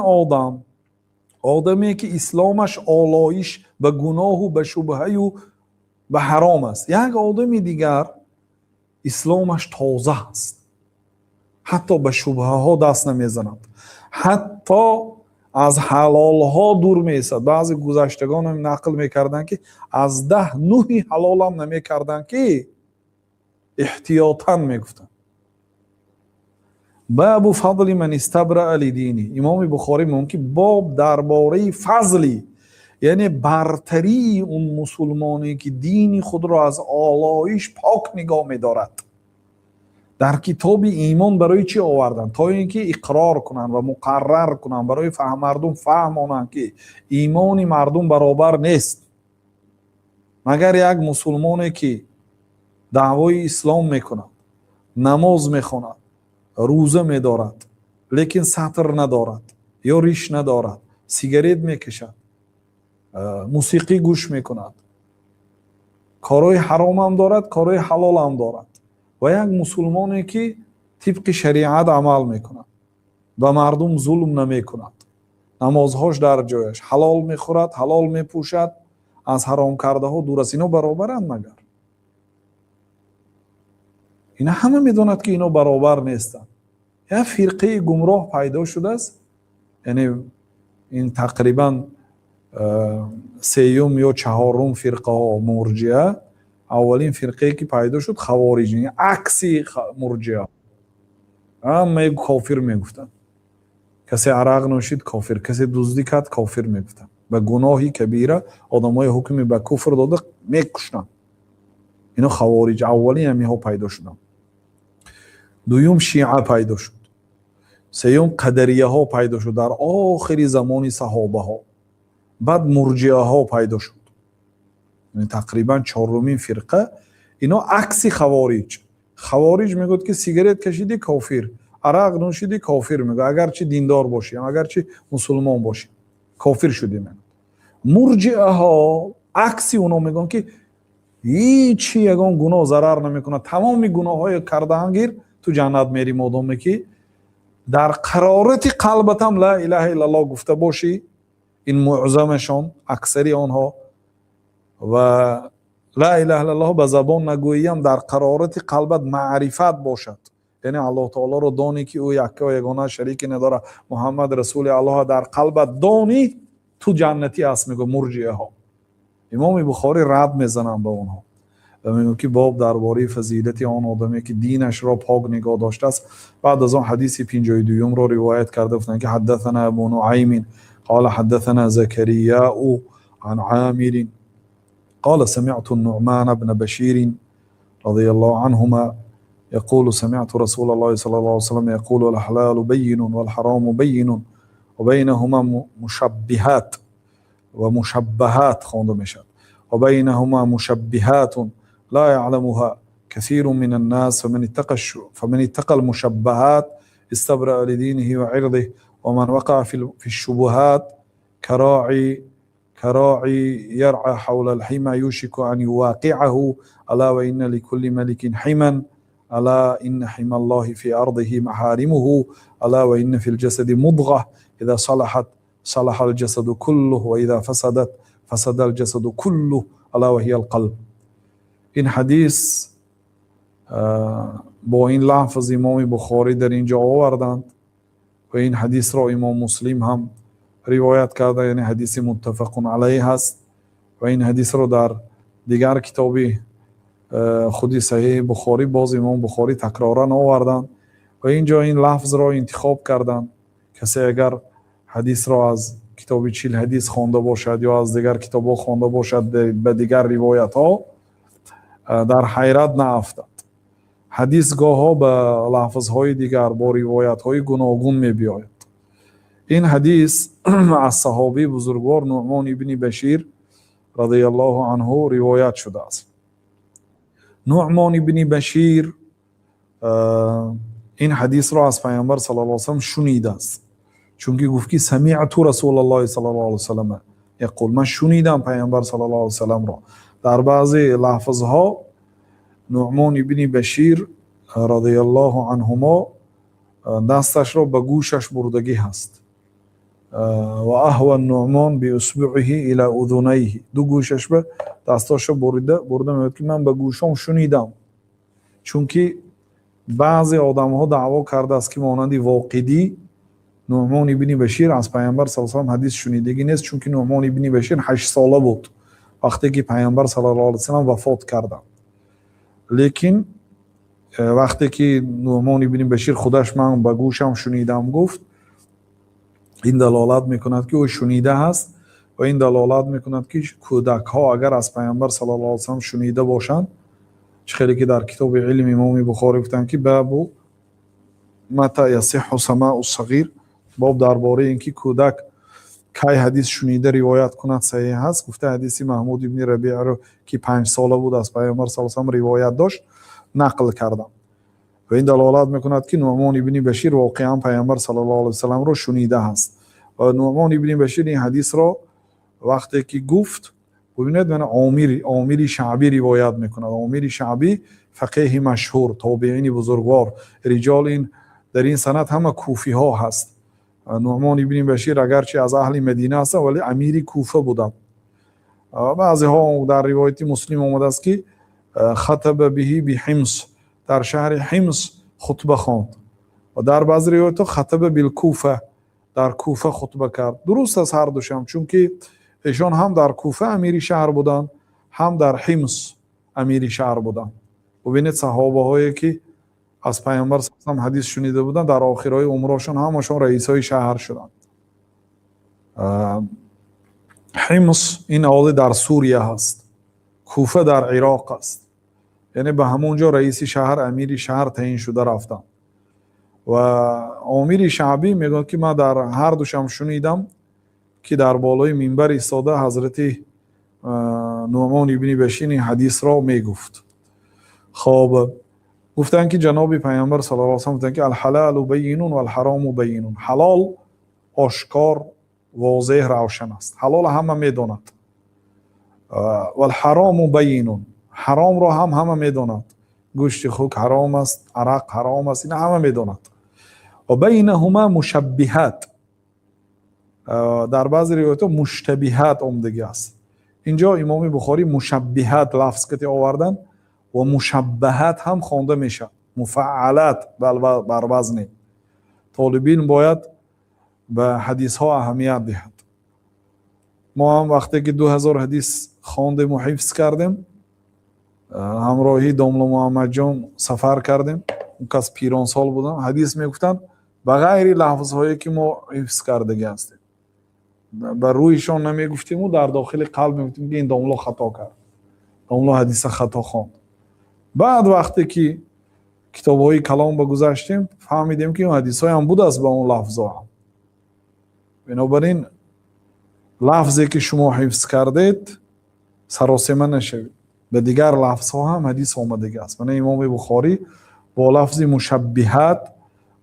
آدمی که اسلامش آلایش به گناه و به شبهه و به حرام است. یک آدمی دیگر اسلامش تازه است، حتی به شبهه ها دست نمیزند، حتی از حلال ها دور میستد. بعضی گذشتگان هم نقل میکردن که از 9 حلال هم نمیکردن که احتیاطاً میگفتن. باب فضل من استبرأ لدینی. امام بخاری ممکن باب درباره فضلی، یعنی برتری اون مسلمانی که دین خود را از آلایش پاک نگاه می‌دارد. در کتاب ایمان برای چی آوردن؟ تا اینکه اقرار کنن و مقرر کنن، برای مردم فهمانن که ایمان مردم برابر نیست. مگر یک مسلمانی که دعوای اسلام میکند، نماز میخواند، روزه میدارد، لیکن سطر ندارد یا ریش ندارد، سیگارت میکشد، موسیقی گوش میکند، کارهای حرام هم دارد، کارهای حلال هم دارد، و یک مسلمانی که طبق شریعت عمل میکند، به مردم ظلم نمیکند، نمازهاش در جایش، حلال میخورد، حلال میپوشد، از حرام کرده ها دور است. اینا برابرند؟ مگر اینا همه میدوند که اینا برابر نیستند. یک فرقه گمراه پیدا شده است، یعنی این تقریبا 3 یا 4 فرقه ها مرجئه. اولین فرقه که پیدا شد خوارج، یعنی عکسی مرجئه، همه کافر میگفتن. کسی عرق نوشید کافر، کسی دزدی کرد کافر میگفتن. به گناهی کبیره آدمای حکمی به کفر داده میکشتن. اینا خوارج اولین همیها پیدا شدن. دوم شیعه پیدا شد. سوم قدریه ها پیدا شد در آخری زمان صحابه ها. بعد مرجئه ها پیدا شد. یعنی تقریبا 4مین فرقه. اینا عکس خوارج. خوارج میگوید که سیگارت کشیدی کافر، عرق نوشیدی کافر، میگه اگرچه دیندار باشی، اگرچه مسلمان باشی کافر شدی. من مرجئه ها عکس اونا میگن که هیچ یگان گناه ضرر نمیکنه، تمام گناه های کرده انگیر تو جنت میری، مادامی که در قرارت قلبت هم لا اله الا الله گفته باشی. این معظمشان اکثری آنها و لا اله الا الله به زبان نگویی هم در قرارت قلبت معرفت باشد، یعنی الله تعالی رو دانی که او یکه و یگانه شریکی نداره، محمد رسول الله در قلبت دانی، تو جنتی است. میگه مرجئه ها. امام بخاری رد میزنن به اونها و میگه که باب درباره فضیلت آن آدمی که دینش را پاک نگاه داشته است. بعد از آن حدیث 52 را روایت کرده گفتن که حدثنا ابو نعیم قال حدثنا زكريا عن عامر قال سمعت النعمان بن بشير رضي الله عنهما يقول سمعت رسول الله صلى الله عليه وسلم يقول الحلال بين والحرام بين وبينهما مشبهات ومشبهات خونده میشد وبينهما مشبهات لا يعلمها كثير من الناس فمن اتقى المشبهات استبرأ لدينه وعرضه ومن وقع في الشبهات كراعي يرعى حول الحمى يوشك أن يواقعه ألا وإن لكل ملك حما ألا إن حمى الله في أرضه محارمه ألا وإن في الجسد مضغة إذا صلحت صلح الجسد كله وإذا فسدت فسد الجسد كله ألا وهي القلب. این حدیث با این لفظ امام بخاری در اینجا آوردند و این حدیث را امام مسلم هم روایت کرده، یعنی حدیث متفق علیه هست و این حدیث را در دیگر کتابی خودی صحیح بخاری باز امام بخاری تکرارا آوردند و اینجا این لفظ را انتخاب کردند. کسی اگر حدیث را از کتاب 40 حدیث خوانده باشد یا از دیگر کتاب ها خوانده باشد به دیگر روایت ها در حیرت نافتد. حدیث گاه ها به لفظ های دیگر با روایت های گوناگون می بیاید. این حدیث از صحابی بزرگوار نعمان ابن بشیر رضی الله عنه روایت شده است. نعمان ابن بشیر این حدیث را از پیامبر صلی الله علیه و سلم شنیده است، چون که گفت که سمعت رسول الله صلی الله علیه و سلم یقول، من شنیدم پیامبر صلی الله علیه و سلم را. در بعضی لفظ ها نعمان ابن بشیر رضی الله عنهما دستش را به گوشش بردگی هست و اهوى النعمان باصبعه الى اذنيه، دو گوشش به دستاش برده میاد که من به گوشم شنیدم. چون که بعضی آدم ها دعوا کرده است که مانند واقدی نعمان ابن بشیر از پیامبر صلی الله علیه و سلم حدیث شنیدگی نیست، چون که نعمان ابن بشیر 8 ساله بود وقتی که پیامبر صلی الله علیه و سلم وفات کردند. لیکن وقتی که نعمان ابن بشیر خودش من به گوشم شنیدم گفت، این دلالت میکند که او شنیده هست و این دلالت میکند که کودک ها اگر از پیامبر صلی الله علیه و سلم شنیده باشند، چخیلی که در کتاب علم امام بخاری گفتن که باب متى یصح سماع الصغیر، باب درباره اینکه کودک کی حدیث شنیده روایت کند صحیح هست. گفته حدیث محمود ابن ربیع رو که 5 ساله بود از پیامبر صلی الله علیه و سلم روایت داشت نقل کردم و این دلالت میکند که نعمان ابن بشیر واقعا پیامبر صلی الله علیه و سلم رو شنیده هست. و نعمان ابن بشیر این حدیث رو وقتی که گفت، ببینید من عامر شعبی روایت میکند. عامر شعبی فقیه مشهور، تابعین بزرگوار، رجال این در این سند همه کوفی ها هست. نعمان ابن بشیر اگرچه از اهل مدینه است ولی امیر کوفه بودند. بعضی ها در روایت مسلم آمده است که خطب به بحمص، در شهر حمص خطبه خواند و در بعضی روایت ها خطب بالکوفه، در کوفه خطبه کرد. درست است هر دوشم، چون که ایشان هم در کوفه امیر شهر بودند هم در حمص امیر شهر بودند. ببینید صحابه هایی که از پیامبر صلی الله علیه و آله حدیث شنیده بودند در آخرای عمرشون همشون رئیسای شهر شدند. حمص این اول در سوریه هست، کوفه در عراق است، یعنی به همونجا رئیس شهر امیر شهر تعیین شده رفتن. و عامر شعبی میگه که من در هر دوشم شنیدم که در بالای منبر ایستاده حضرت نعمان ابن بشیر این حدیث را میگفت. خب گفتن که جناب پیامبر صلی الله علیه و سلم گفتن که الحلال بین و الحرام بین، حلال آشکار واضح روشن است، حلال همه میداند، و الحرام بین، حرام را همه میداند، گوشت خوک حرام است، عرق حرام است، این همه میداند. و بینهما مشبهات. در بعض روایات مشتبهات آمدگی است. اینجا امام بخاری مشبهات لفظ کتی آوردن و مشبهات هم خوانده میشه، مفعلات بر وزن. طالبین باید به حدیث ها اهمیت دهد. ما هم وقتی که 2000 حدیث خواندیم و حفظ کردیم، همراهی داملا محمد جان سفر کردیم، اون کس پیران سال بودن، حدیث میگفتن به غیر لفظ هایی که ما حفظ کردگی هستیم، بر رویشان نمیگفتیم و در داخل قلب میگفتیم که این داملا خطا کرد، داملا حدیث خطا خواند. بعد وقتی که کتاب های کلام بگذاشتیم فهمیدیم که اون حدیث های هم بود است به اون لفظ ها هم. بنابراین لفظی که شما حفظ کردید سراسیمه نشوید، به دیگر لفظ ها هم حدیث آمدگی است. من امام بخاری با لفظ مشبهات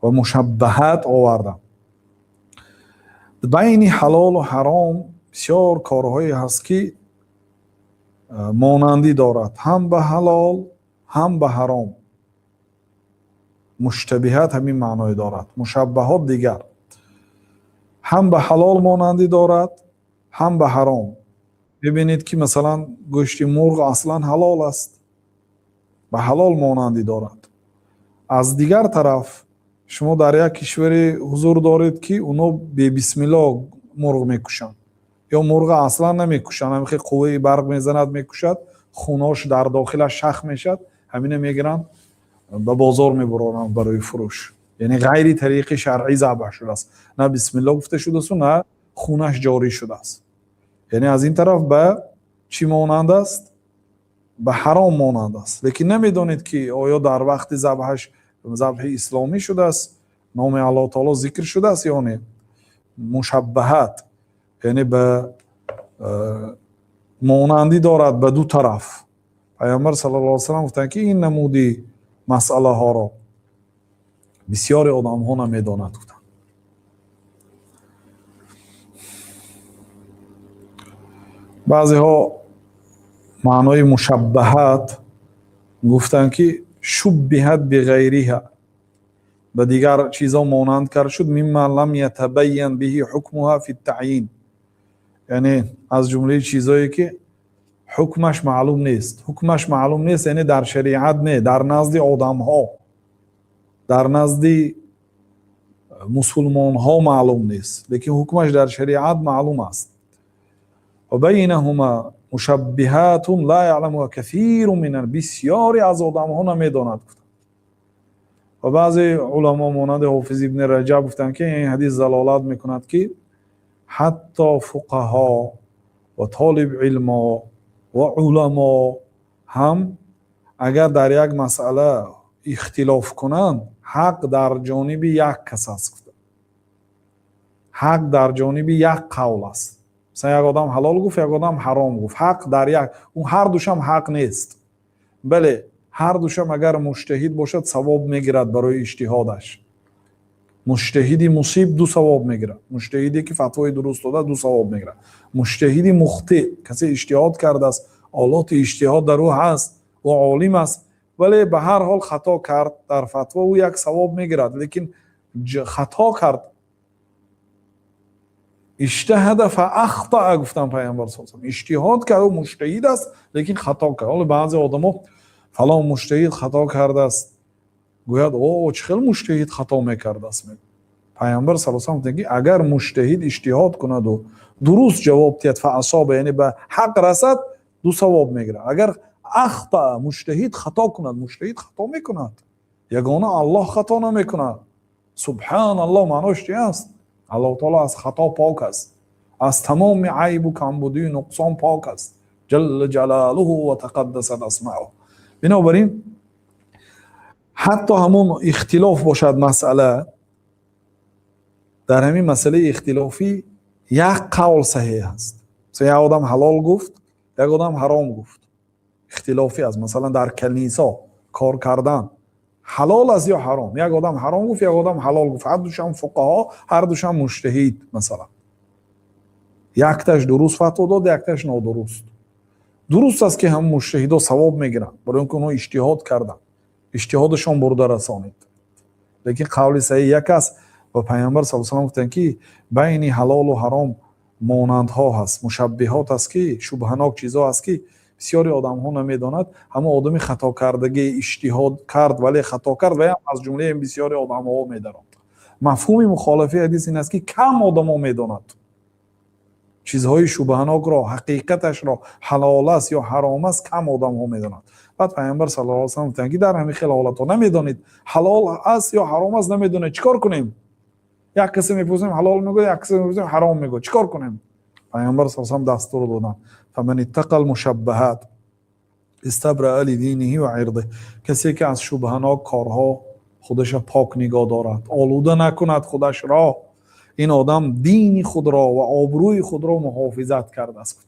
و مشبهات آوردم. بین حلال و حرام بسیار کارهایی هست که مانندی دارد، هم به حلال هم به حرام. مشتبهات همین معنای دارد، مشبهات دیگر. هم به حلال مانندی دارد هم به حرام. ببینید که مثلا گوشت مرغ اصلا حلال است، به حلال مانندی دارد. از دیگر طرف شما در یک کشور حضور دارید که اونا به بسم الله مرغ میکشن یا مرغ اصلا نمیکشن، همین قوه برق میزند میکشد، خوناش در داخلش شخ میشد، همینه میگیرن به بازار میبرن برای فروش. یعنی غیر طریق شرعی ذبح شده است، نه بسم الله گفته شده است و نه خونش جاری شده است. یعنی از این طرف به چی مانند است؟ به حرام مانند است. لیکن نمیدونید که آیا در وقت ذبحش ذبح اسلامی شده است، نام الله تعالی ذکر شده است یا نه. مشبهات یعنی به مانندی دارد به دو طرف. پیامبر صلی الله علیه و سلم گفتند که این نمودی مسئله ها را بسیار آدم ها نمیداند. بعضی ها معنای مشبهات گفتن که شبهت بغیرها، به دیگر چیزا مانند کرد شد، مما لم یتبین به حکمها فی التعیین. یعنی از جمله چیزایی که حکمش معلوم نیست. حکمش معلوم نیست یعنی در شریعت نه، در نزد آدم ها، در نزد مسلمان ها معلوم نیست، لیکن حکمش در شریعت معلوم است. و بینهما مشبهات لا یعلمها کثیر من، بسیاری از آدم ها نمیداند. و بعضی علما مانند حافظ ابن رجب گفتند که این حدیث دلالت میکند که حتی فقها و طالب علم و علما هم اگر در یک مسئله اختلاف کنند، حق در جانب یک کس است، حق در جانب یک قول است. مثلا یک آدم حلال گفت، یک آدم حرام گفت، حق در یک، اون هر دوشم حق نیست. بله هر دوشم اگر مجتهد باشد ثواب میگیرد برای اجتهادش. مجتهدی مصیب دو ثواب میگیرد، مجتهدی که فتوای درست داده دو ثواب میگیرد. مجتهدی مخطئ کسی اجتهاد کرده است، آلات اجتهاد در او هست و عالم است، ولی به هر حال خطا کرد در فتوا، او یک ثواب میگیرد. لیکن خطا کرد، اجتهد فاخطا، گفتم پیامبر صلی الله علیه و آله، اجتهاد کرد و مجتهد است لیکن خطا کرد. حالا بعضی آدما فلان مجتهد خطا کرده است، گوید او چه خیلی مجتهد خطا میکرده است. پیامبر صلی الله علیه و آله میگه اگر مجتهد اجتهاد کند و درست جواب دهد فاصاب، یعنی به حق رسد، دو ثواب میگیرد. اگر اخطا، مجتهد خطا کند، مجتهد خطا میکند، یگانه الله خطا نمیکند. سبحان الله معناش چی است؟ الله تعالی از خطا پاک است، از تمام عیب و کمبودی و نقصان پاک است، جل جلاله و تقدس اسماؤه. بنابراین حتی همون اختلاف باشد مسئله، در همین مسئله اختلافی یک قول صحیح است. مثلا یک آدم حلال گفت، یک آدم حرام گفت، اختلافی است. مثلا در کنیسا کار کردن حلال است یا حرام، یک آدم حرام گفت، یک آدم حلال گفت، هر دوشم فقها، هر دوشم مجتهد. مثلا یکتش درست فتوا داد، یکتش نادرست. درست است که هم مجتهدا ثواب میگیرن برای اینکه اونها اجتهاد کردن، اجتهادشان برده رسانید. لیکن قول صحیح یک است و پیامبر صلی الله علیه و آله گفتند که بین حلال و حرام مانندها هست، مشبهات است که شبهناک چیزا است که بسیاری آدم ها نمیداند. همه آدمی خطا کردگی اجتهاد کرد ولی خطا کرد و هم از جمله این بسیاری آدم ها میدارند. مفهوم مخالفه حدیث این است که کم آدم ها میداند چیزهای شبهناک را، حقیقتش را، حلال است یا حرام است، کم آدم ها میداند. بعد پیامبر صلی الله علیه و سلم گفتند که در همین خیلی حالت ها نمیدانید حلال است یا حرام است، نمیدونید چیکار کنیم؟ یک کسی میپرسیم حلال میگه، یک کسی میپرسیم حرام میگه، چیکار کنیم؟ پیامبر صلی الله علیه و سلم دستور دادن فمن اتقى المشبهات استبرأ لدینه و عرضه. کسی که از شبهناک کارها خودش پاک نگاه دارد، آلوده نکند خودش را، این آدم دین خود را و آبروی خود را محافظت کرده است.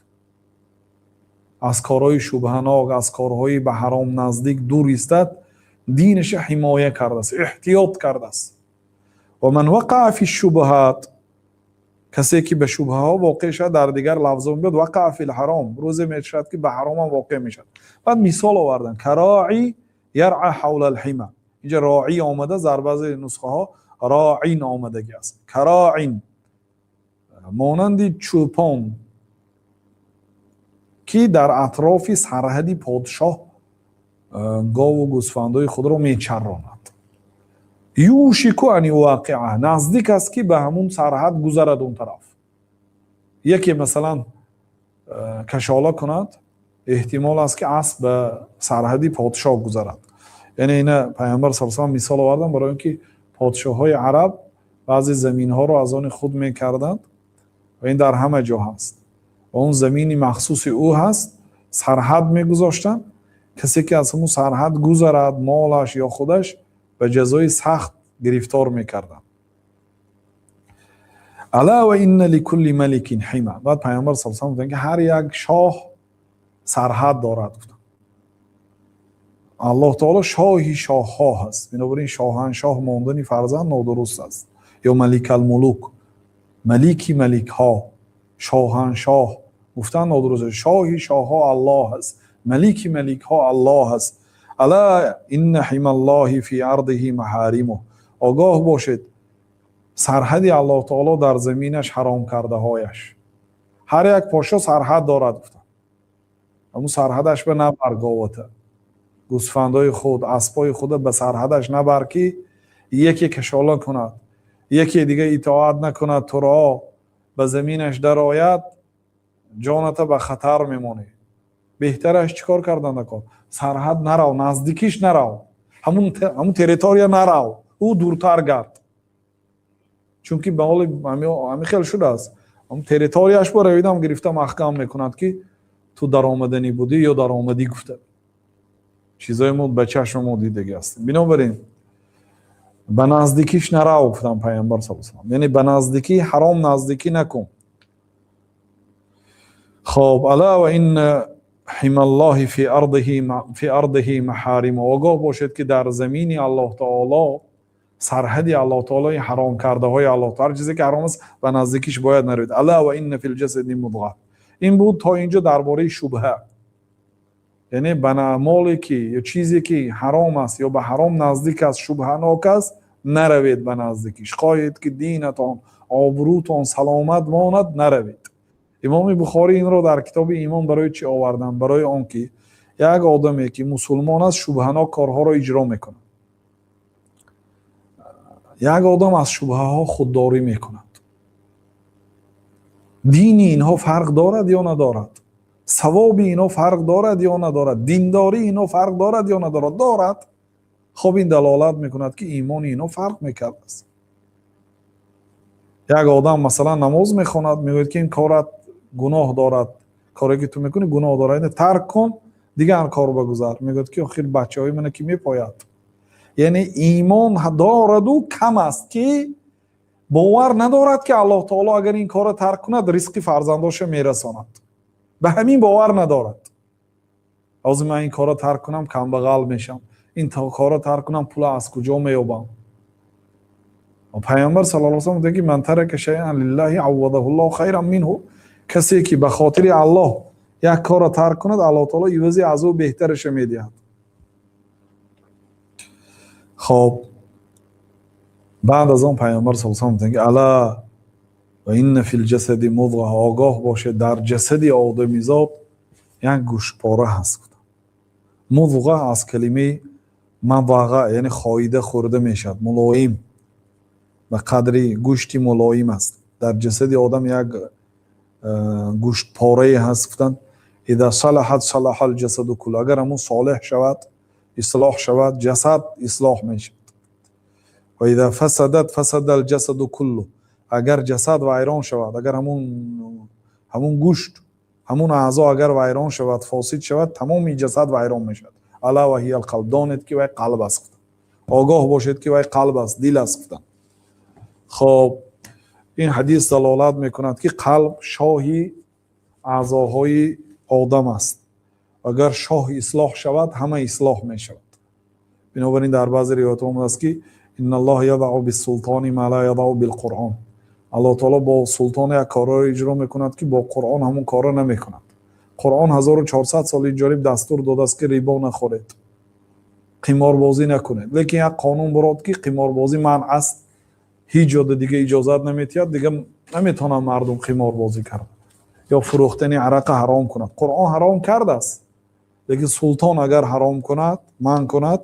از کارهای شبهناک، از کارهای به حرام نزدیک دور ایستد، دینش حمایه کرده است، احتیاط کرده است. و من وقع فی الشبهات، کسی که به شبهه ها واقع شد، در دیگر لفظا میاد وقع فی الحرام، روز میشد که به حرام هم واقع میشد. بعد مثال آوردن کراعی یرعى حول الحمى، اینجا راعی آمده، در بعضی نسخه ها راعین آمدگی است. کراعین مانند چوپان که در اطراف سرحدی پادشاه گاو و گوسفندای خود را میچراند. یوشک ان یوقعه، نزدیک است که به همون سرحد گذرد اون طرف. یکی مثلا کشاله کند، احتمال است که اسب به سرحدی پادشاه گذرد. یعنی این پیامبر صلی الله علیه و آله مثال آوردن برای اینکه پادشاه‌های عرب بعضی زمین‌ها رو از آن خود می‌کردند و این در همه جا هست و اون زمینی مخصوص او هست، سرحد می‌گذاشتن. کسی که از همون سرحد گذرد، مالش یا خودش به جزای سخت گرفتار می‌کردن. الا و ان لكل ملك حمى. بعد پیامبر صلی الله علیه و آله که هر یک شاه سرحد دارد. الله تعالی شاهی شاه ها هست، بنابراین شاهنشاه ماندنی فرزند نادرست است. یا ملک الملوک، ملیکی ملک ها، شاهنشاه گفتن نادرست. شاهی شاه ها الله هست، ملیکی ملک ها الله هست. الا ان حمى الله فی ارضه محارمه. آگاه باشید سرحدی الله تعالی در زمینش حرام کرده هایش. هر یک پادشاه سرحد دارد گفتن، اما سرحدش به نبرگاوته. گوسفندای خود، اسبای خود به سرحدش نبر که یکی کشاله کند، یکی دیگه اطاعت نکند، تو را به زمینش در آید، جانت به خطر میمونی. بهترش چیکار کردن نکن؟ سرحد نرو، نزدیکیش نرو، همون تریتوریا نرو، او دورتر گرد. چون که به حال همین خیلی شده است، همون تریتوریاش با رویدم گرفته محکم میکند که تو در آمدنی بودی یا در آمدی گفته. چیزای ما به چشم ما دیدگی است. بنابراین به نزدیکیش نرو گفتم پیامبر صلی الله علیه و آله. یعنی به نزدیکی حرام نزدیکی نکن. خب الا و ان حمى الله فی ارضه محارم. آگاه باشید که در زمین الله تعالی، سرحدی الله تعالی حرام کرده های الله تعالی، چیزی که حرام است به نزدیکیش باید نروید. الا و ان فی الجسد مضغه. این بود تا اینجا درباره شبهه، یعنی بنامالی که یا چیزی که حرام است یا به حرام نزدیک است، شبهناک است، نروید به نزدیکیش. خواهید که دینتان، آبروتان سلامت ماند، نروید. امام بخاری این را در کتاب ایمان برای چی آوردن؟ برای آنکه یک آدمی که مسلمان است شبهناک کارها را اجرا میکنه. یک آدم از شبهه ها خودداری میکند. دین اینها فرق دارد یا ندارد؟ ثواب اینا فرق دارد یا ندارد؟ دینداری اینا فرق دارد یا ندارد؟ دارد. خب این دلالت میکند که ایمان اینا فرق میکرد است. یک آدم مثلا نماز میخواند، میگوید که این کارت گناه دارد، کاری که تو میکنی گناه دارد، ترک کن، دیگر کار بگذار. میگوید که آخر بچهای من کی میپاید؟ یعنی ایمان دارد و کم است که باور ندارد که الله تعالی اگر این کار ترک کند رزق فرزنداش میرساند. به همین باور ندارد. از من این کارا ترک کنم کم بغل میشم، این کارا ترک کنم پول از کجا میابم؟ و پیامبر صلی الله علیه و آله میگه من ترک شیئا لله عوضه الله خیرا منه. کسی که به خاطر الله یک کار ترک کند، الله تعالی عوضی از او بهترش میدهد. خب بعد از آن پیامبر صلی الله علیه و آله میگه الا و این فی الجسد مضغه، آگاه باشه در جسد آدمیزاد یک گوشتپاره هست. مضغه از کلمه مضغه یعنی خاییده خورده میشد، ملایم، به قدری گوشتی ملایم است. در جسد آدم یک گوشتپاره هست. گفتن اذا صلحت صلح الجسد کل، اگر همون صالح شود، اصلاح شود، جسد اصلاح میشد. و اذا فسدت فسد الجسد کله، اگر جسد ویران شود، اگر همون گوشت، همون اعضا اگر ویران شود، فاسد شود، تمام جسد ویران میشد. الا و هی القلب، دانید که وی قلب است. آگاه باشید که وی قلب است، دل است. خب این حدیث دلالت میکند که قلب شاهی اعضاهای آدم است. اگر شاه اصلاح شود، همه اصلاح میشود. بنابراین در بعض روایات آمده است که ان الله یضع بالسلطان ما لا یضع بالقرآن، الله تعالی با سلطان یک کار را اجرا میکند که با قرآن همون کار را نمیکند. قرآن 1400 سال جالب دستور داده است که ریبا نخورید، قمار بازی نکنید، لیکن یک قانون برات که قمار بازی منع است، هیچ جا دیگه اجازت نمیتید، دیگه نمیتونن مردم قمار بازی کنند یا فروختن عرق حرام کند. قرآن حرام کرده است، لیکن سلطان اگر حرام کند، منع کند،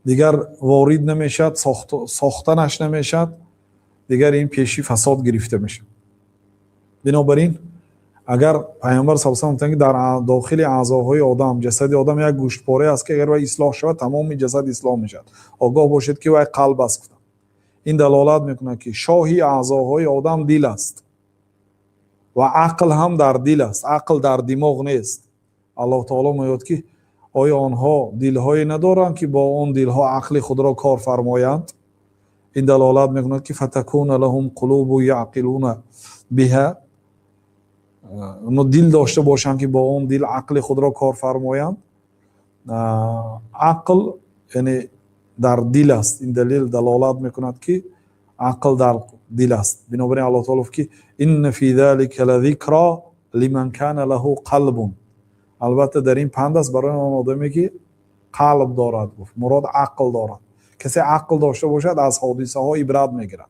دیگر وارد نمیشد، ساختنش نمیشد، دیگر این پیشی فساد گرفته میشه. بنابراین اگر پیامبر صلی الله علیه و آله در داخل اعضاهای آدم، جسد آدم یک گوشتپاره است که اگر وی اصلاح شود، تمام جسد اصلاح میشد. آگاه باشید که وی قلب است. این دلالت میکنه که شاهی اعضاهای آدم دل است و عقل هم در دل است، عقل در دماغ نیست. الله تعالی میگوید که آیا آنها دلهایی ندارند که با آن دلها عقل خود را کار فرمایند؟ این دلالت میکند که فتکون لهم قلوب یعقلون بها، اونها دل داشته باشند که با آن دل عقل خود را کار فرمایند. عقل یعنی در دل است. این دلیل دلالت میکند که عقل در دل است. بنابراین الله تعالی که ان فی ذلک لذکری لمن کان له قلب، البته در این پند است برای آن آدمی که قلب دارد. گفت مراد عقل دارد. کسی عقل داشته باشد از حادثه ها عبرت میگیرد.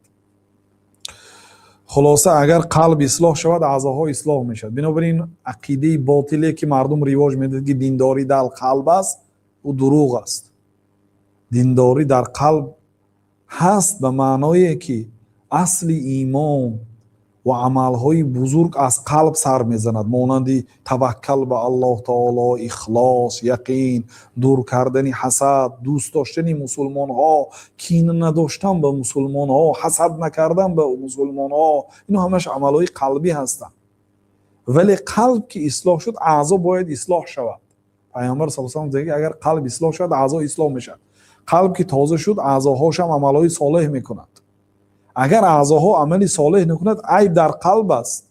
خلاصه اگر قلب اصلاح شود، اعضاها اصلاح میشد. بنابراین عقیده باطلی که مردم رواج میدهد که دینداری در قلب است، او دروغ است. دینداری در قلب هست به معنای که اصل ایمان و عملهای بزرگ از قلب سر میزند، مانند توکل به الله تعالی، اخلاص، یقین، دور کردن حسد، دوست داشتن مسلمان ها، کینه نداشتن به مسلمان ها، حسد نکردن به مسلمان ها. اینو همش عملهای قلبی هستند. ولی قلب که اصلاح شد، اعضا باید اصلاح شود. پیامبر صلی الله علیه و آله اگر قلب اصلاح شد، اعضا اصلاح میشد. قلب که تازه شد، اعضاهاش هم عملهای صالح میکند. اگر اعضاها عملی صالح نکند، عیب در قلب است.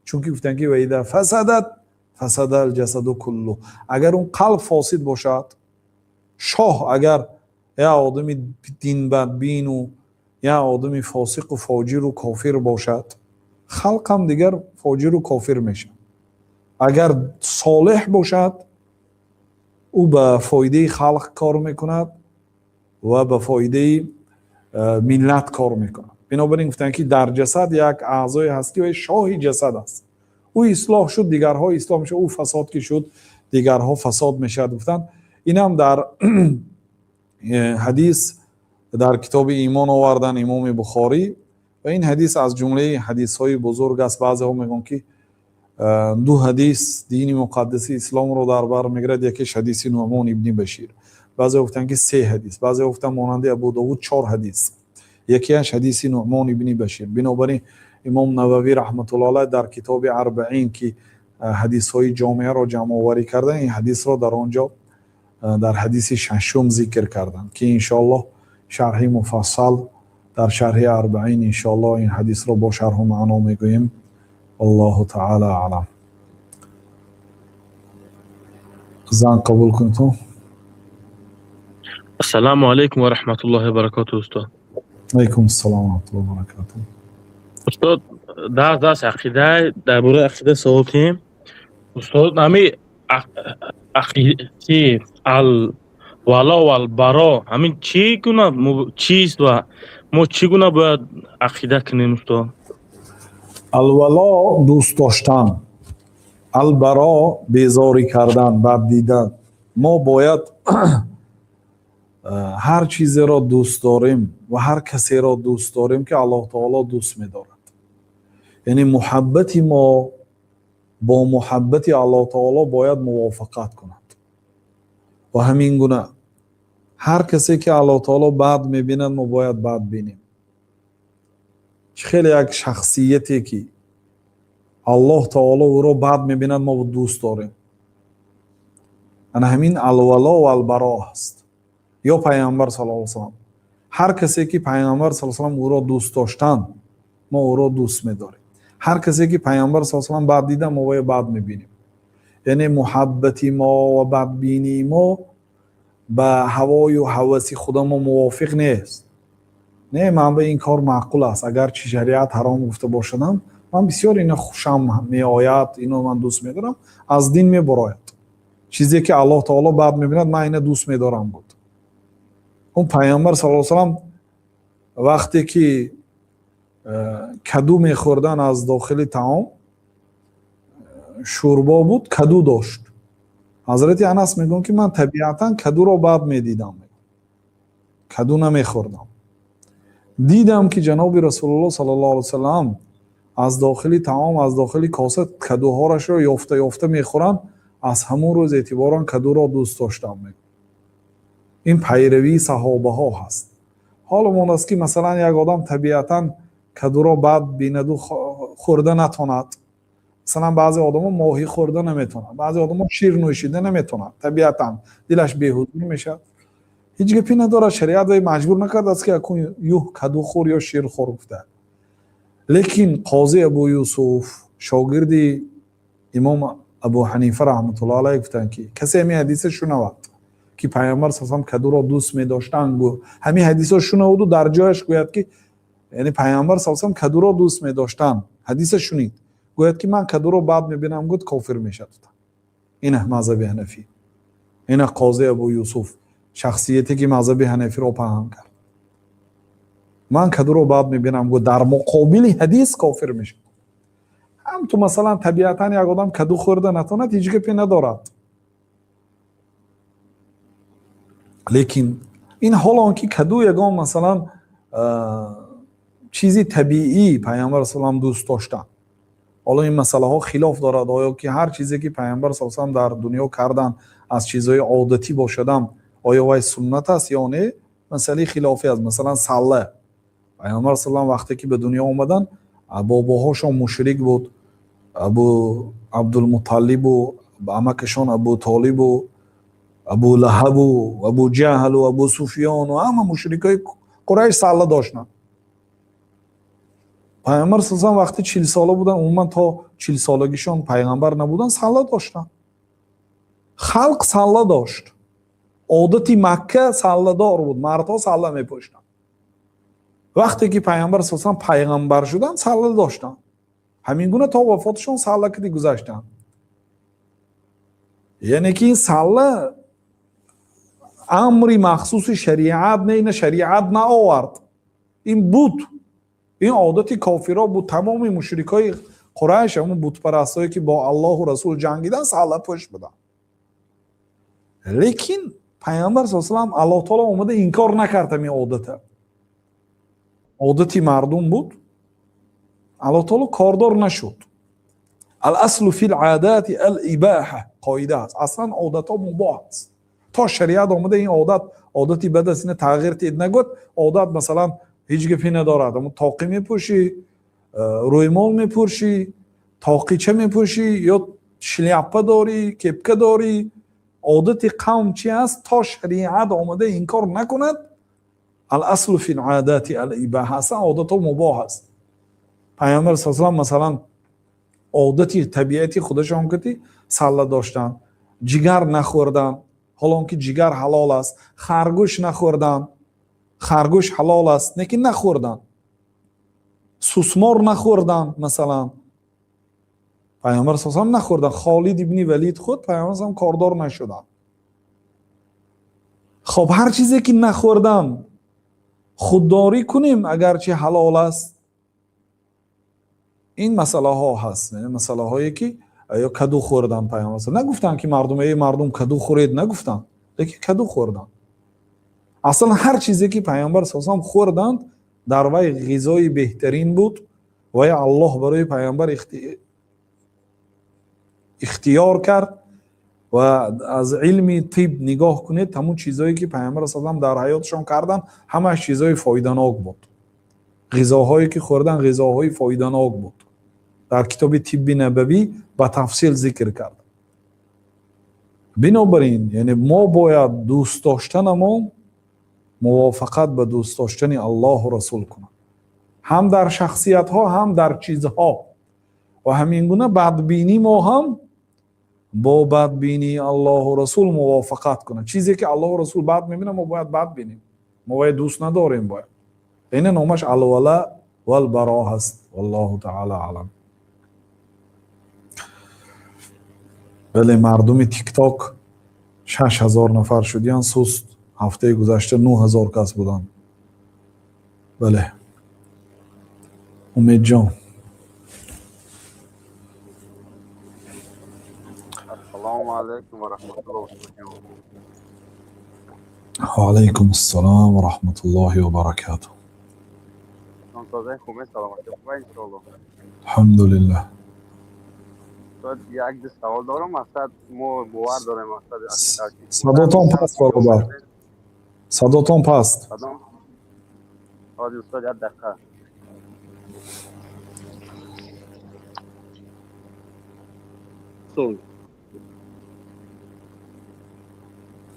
چون که گفتن که و اذا فسدت فسد الجسد کله، اگر اون قلب فاسد باشد، شاه اگر یا آدمی دین بدبین و یا آدمی فاسق و فاجر و کافر باشد، خلق هم دیگر فاجر و کافر میشه. اگر صالح باشد، او به فایده خلق کار میکند و به فایده ملت کار میکنه. بنابراین گفتن که در جسد یک اعضای هست که شاه جسد است. او اصلاح شد، دیگرها اصلاح میشه. او فساد که شد، دیگرها فساد میشد. گفتن این هم در حدیث در کتاب ایمان آوردن امام بخاری و این حدیث از جمله حدیث های بزرگ است. بعضی ها میگن که دو حدیث دین مقدس اسلام رو در بر میگیرد. یکیش حدیث نعمان ابن بشیر، بعضی گفتن که 3 حدیث، بعضی گفتن مانند ابو داود 4 حدیث، یکیش حدیث نعمان ابن بشیر. بنابراین امام نووی رحمت الله علیه در کتاب اربعین که حدیث های جامعه را جمع آوری کردن، این حدیث را در آنجا در حدیث 6 ذکر کردن که ان شاء الله شرح مفصل در شرح اربعین ان شاء الله این حدیث را با شرح و معنا میگوییم. الله تعالی اعلم. زن قبول کن تو. السلام علیکم و رحمت الله و برکاته استاد. علیکم السلام و رحمت الله و برکاته. استاد درس عقیده درباره عقیده سوال کنیم. استاد نمی عقیده والا و البرا همین چی گونه چیست و ما چگونه باید عقیده کنیم استاد؟ الولا دوست داشتن، البرا بیزاری کردن، بد دیدن. ما باید هر چیزی را دوست داریم و هر کسی را دوست داریم که الله تعالی دوست می‌دارد. یعنی محبت ما با محبت الله تعالی باید موافقت کند. و همین گونه هر کسی که الله تعالی بد می‌بیند ما باید بد بینیم. خیلی یک شخصیتی که الله تعالی او را بد می‌بیند ما دوست داریم. انا همین الولا و البرا است. یا پیامبر صلی الله علیه و سلم، هر کسی که پیامبر صلی الله علیه و سلم او را دوست داشتند ما او را دوست می‌داریم. هر کسی که پیامبر صلی الله علیه و سلم بد دیدن ما باید بد می‌بینیم. یعنی محبت ما و بدبینی ما به هوای و هوس خودمون موافق نیست. نه، من به این کار معقول است. اگر چی شریعت حرام گفته باشدم من بسیار این خوشم میآید، اینو من دوست می‌دارم، از دین میبراید. چیزی که الله تعالی بد می‌بیند من اینو دوست می‌دارم بود. اون پیامبر صلی الله علیه و سلم وقتی که کدو می‌خوردن از داخل طعام، شوربا بود، کدو داشت. حضرت انس میگن که من طبیعتا کدو رو بد می‌دیدم، کدو نمی‌خوردم. دیدم که جناب رسول الله صلی الله علیه و سلم از داخل طعام، از داخل کاسه کدوهایش رو یافته یافته می‌خورند. از همون روز اعتباراً کدو را دوست داشتم. این پیروی صحابه ها هست. حالا مون است که مثلا یک آدم طبیعتا کدو را بد بیند و خورده نتوند. مثلا بعضی آدم ماهی خورده نمیتونن، بعضی آدم شیر نوشیده نمیتونن، طبیعتا دلش بی‌حضور میشه. هیچ گپی نداره، شریعت مجبور نکرده است که اکون یو کدو خور یا شیر خور گفته. لیکن قاضی ابو یوسف شاگرد امام ابو حنیفه رحمت الله علیه گفتن که کسی همین حدیث شنود که پیامبر صلی الله علیه و آله کدو را دوست می داشتن، گفت همین حدیث رو شنود و در جایش گوید که یعنی پیامبر صلی الله علیه و آله کدو را دوست می داشتن، حدیث شنید، گوید که من کدو را بد میبینم، گفت کافر میشد. این مذهب حنفی، این قاضی ابو یوسف، شخصیتی که مذهب حنفی را پنهان کرد. من کدو را بد میبینم، گفت در مقابل حدیث کافر میشه. هم تو مثلا طبیعتا یک آدم کدو خورده نتوند، هیچ گپی ندارد. لیکن این حال آنکه کدو یگان مثلا چیزی طبیعی پیامبر صلی الله علیه و آله دوست داشتن. حالا این مسئله ها خلاف دارد، آیا که هر چیزی که پیامبر صلی الله علیه و آله در دنیا کردن از چیزهای عادتی باشدم آیا وای سنت است یا نه؟ مسئله خلافی است. مثلا صله، پیامبر صلی الله علیه و آله وقتی که به دنیا اومدن باباهاشون مشرک بود، ابو عبدالمطلب و عمکشان ابو طالب و ابو لهب و ابو جهل و ابو سفیان و همه مشرکای قریش صله داشتن. پیامبر صلی الله علیه و آله وقتی 40 ساله بودن، عموما تا 40 سالگیشون پیغمبر نبودن، صله داشتن. خلق صله داشت. عادتی مکه صله دار بود، مردها صله میپوشتن. وقتی که پیامبر صلی الله علیه و آله پیغمبر شدن صله داشتن. همین گونه تا وفاتشون صله کردی گذاشتن. یعنی که این صله امری مخصوص شریعت نه، این شریعت نه آورد، این بود، این عادت کافرها بود. تمام مشرکای قریش، همون بت پرستایی که با الله و رسول جنگیدن، صله پوش بودن. لیکن پیامبر صلی الله علیه و آله الله تعالی اومده انکار نکرد این عادت. عادتی مردم بود، الله تعالی کاردار نشد. الاصل فی العادات الاباحه، قاعده است. اصلا عادت ها مباح است. تا شریعت اومده این عادتی بد است، این تغییر تید نگفت. عادت مثلا هیچ گپی ندارد، اما تاقی میپوشی، رویمال میپوشی، تاقیچه میپوشی یا شلیاپه داری، کپکه داری، عادت قوم چی است؟ تا شریعت اومده این کار نکند. الاصل فی العادات الاباحه، اصلا عادت ها مباح است. پیامبر صلی الله علیه و مثلا عادتی طبیعتی خودشون کردی صله داشتن، جگر نخوردن، حالا که جگر حلال است. خرگوش نخوردن، خرگوش حلال است، نه که نخوردن. سوسمار نخوردن، مثلا پیامبر صلی الله علیه و نخوردن. خالد ابن ولید خود پیامبر صلی الله علیه و کاردار نشدن. خب هر چیزی که نخوردم خودداری کنیم اگرچه حلال است. این مسئله ها هست، یعنی مسئله هایی که یا کدو خوردن پیامبر نگفتن که مردم کدو خورید، نگفتن، لیکن کدو خوردن. اصلا هر چیزی که پیامبر صلی الله علیه و آله خوردند در وی غذای بهترین بود و الله برای پیامبر اختیار کرد. و از علم طب نگاه کنید، همون چیزایی که پیامبر صلی الله علیه و آله در حیاتشان کردن همه چیزای فایده‌ناک بود. غذاهایی که خوردن غذاهای فایده‌ناک بود. در کتاب طب نبوی با تفصیل ذکر کرد. بنابراین یعنی ما باید دوست داشتنمون موافقت به دوست داشتن الله و رسول کنیم، هم در شخصیت ها هم در چیزها. و همین گونه بدبینی ما هم با بدبینی الله و رسول موافقت کنه. چیزی که الله و رسول بد میبینه ما باید بد بینیم، ما باید دوست نداریم. باید این نامش الولا و البرا هست. والله تعالی علم. بله، مردم تیک تاک 6000 نفر شدیان، سوست هفته گذشته 9000 کس بودن. بله امید جان. السلام علیکم و رحمت الله و برکاته. و علیکم السلام و رحمت الله و برکاته. تازه خوبه، سلامتی خوبه ان شاء الله. الحمدلله. یک دو سوال دارم. مثلا ما باور داریم مثلا صداتون پست برادر، صداتون پست. آدی استاد یک دقیقه.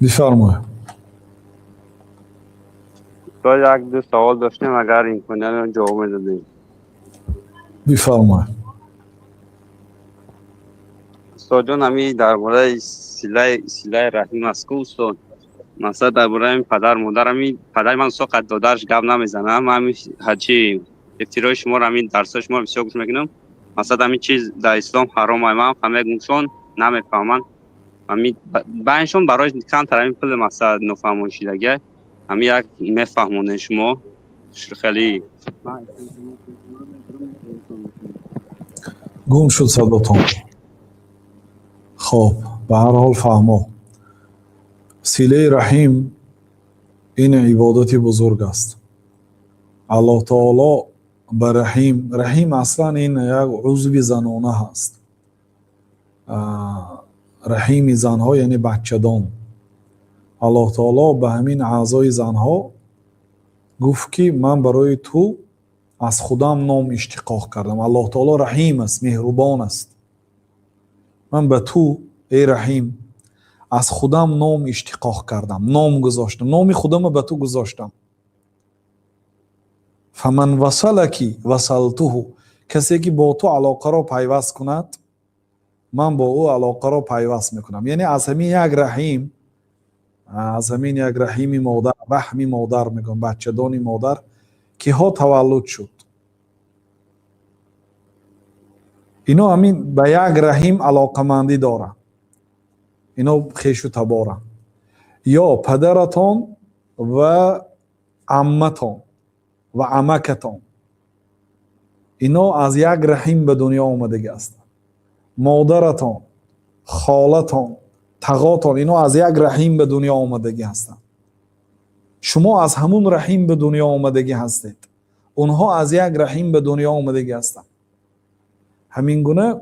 بفرمایید. تو یک دو سوال داشتیم اگر این کنید جواب میدادیم. بفرمایید. استاد جان همی درباره صله رحم است که استاد مثلا درباره پدر مادر همی پدر من سو قد دادرش گپ نمیزنم. همی هرچی افترای شما رو همین درس شما بسیار گوش میکنم. مثلا همین چیز در اسلام حرام من همه گوشون نمیفهمن. همین بینشون برای کم تر همین پول مثلا نفهمونشیدگی همین یک میفهمونه شما خیلی گم شد صداتون. خب به هر حال فهمو صله رحم این عبادتی بزرگ است. الله تعالی به رحم اصلا این یک عضو زنانه هست. رحم زنها یعنی بچه‌دان. الله تعالی به همین اعضای زنها گفت که من برای تو از خودم نام اشتقاق کردم. الله تعالی رحیم است، مهربان است. من به تو ای رحیم از خودم نام اشتقاق کردم، نام گذاشتم، نام خودم به تو گذاشتم. فمن وصلکی وصلته، کسی که با تو علاقه را پیوست کند من با او علاقه را پیوست میکنم. یعنی از همین یک رحیم، از همین یک رحیم مادر، رحمی مادر میگم، بچه دانی مادر که ها تولد شد، اینا همین به یک رحیم علاقه مندی دارن، اینا خیش و تبارن. یا پدرتان و عمتان و عمکتان، اینا از یک رحیم به دنیا آمدگی هستند. مادرتان، خالتان، تقاتان، اینا از یک رحیم به دنیا آمدگی هستند. شما از همون رحیم به دنیا آمدگی هستید، اونها از یک رحیم به دنیا آمدگی هستند. همین گونه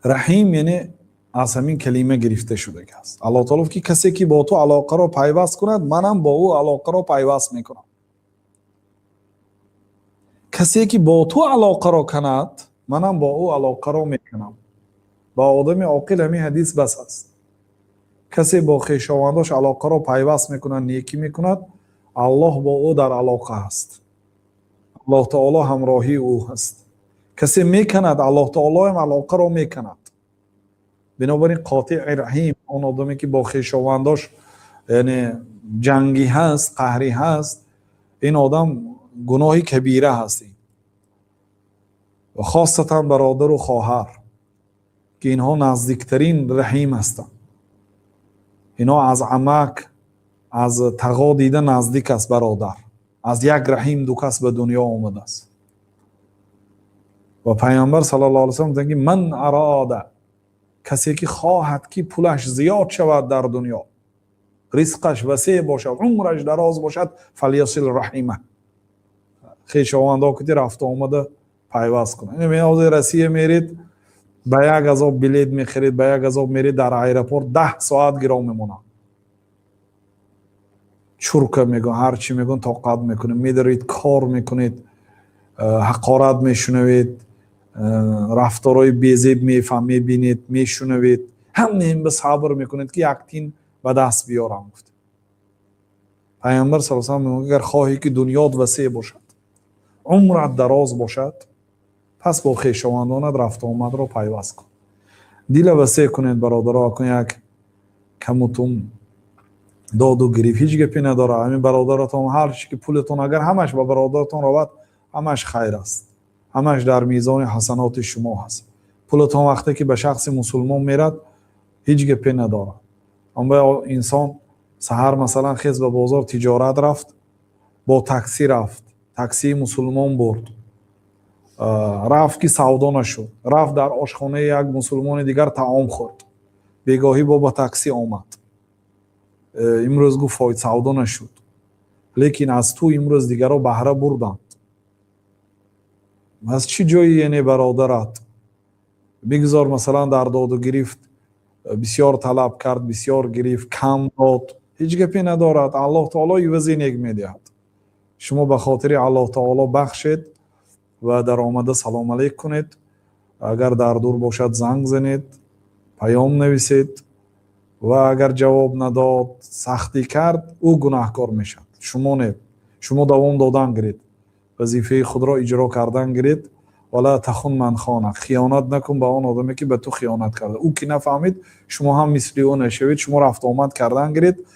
رحیم یعنی از همین کلمه گرفته شده است. الله تعالی که کسی که با تو علاقه را پیوست کند منم با او علاقه را پیوست میکنم. کسی که با تو علاقه را کند منم با او علاقه را میکنم. با آدم عاقل همین حدیث بس است. کسی با خویشاونداش علاقه را پیوست میکند، نیکی میکند، الله با او در علاقه است. الله تعالی همراهی او هست. کسی میکند الله تعالی هم علاقه را میکند. بنابراین قاطع رحیم اون آدمی که با خویشاونداش یعنی جنگی هست، قهری هست، این آدم گناهی کبیره هست. و خاصتا برادر و خواهر که اینها نزدیکترین رحیم هستند. اینا از عمک از تقا دیده نزدیک است برادر. از یک رحم دو کس به دنیا آمده است. و پیامبر صلی الله علیه و سلم میگه من اراد، کسی که خواهد که پولش زیاد شود در دنیا، رزقش وسیع باشد، عمرش دراز باشد، فلیصل رحمه، خویشاوندها که رفت آمده پیوست کنه. یعنی از روسیه میرید به یک عذاب بلیط میخرید، به یک عذاب میرید در ایرپورت 10 ساعت گرام میمونه. چرکه میگن، هر چی میگن طاقت میکنید، میدارید کار میکنید، حقارت میشنوید، رفتارهای بیزیب میبینید، میشنوید، همین به صبر میکنید که یک تین به دست بیارم. گفت پیامبر صلی الله علیه و آله اگر خواهی که دنیات وسیع باشد، عمرت دراز باشد، پس با خویشاوندانت رفت آمد را پیوست کن. دل وسیع کنید برادرها، کن یک کمتون داد و گریف هیچ گپی نداره. همین برادرتون هر چی که پولتون اگر همش به برادرتون رود، همش خیر است، همش در میزان حسنات شما هست. پولتون وقتی که به شخص مسلمان میرد هیچ گپی نداره. اما انسان سحر مثلا خیز به بازار تجارت رفت، با تاکسی رفت، تاکسی مسلمان برد، رفت که سودا نشد، رفت در آشخانه یک مسلمان دیگر طعام خورد، بیگاهی با تاکسی آمد، امروز گفت فاید سودا نشد، لیکن از تو امروز دیگر را بهره بردند. از چی جایی یعنی برادرت بگذار مثلا در داد و گرفت بسیار طلب کرد، بسیار گرفت، کم داد، هیچ گپی ندارد. الله تعالی عوضی نیک میدهد. شما به خاطر الله تعالی بخشید و در آمده سلام علیک کنید. اگر در دور باشد زنگ زنید، پیام نویسید و اگر جواب نداد، سختی کرد، او گناهکار میشد، شما نه. شما دوام دادن گرید، وظیفه خود را اجرا کردن گرید. ولا تخون من خانه، خیانت نکن به آن آدمی که به تو خیانت کرده. او که نفهمید شما هم مثل او نشوید. شما رفت آمد کردن گرید.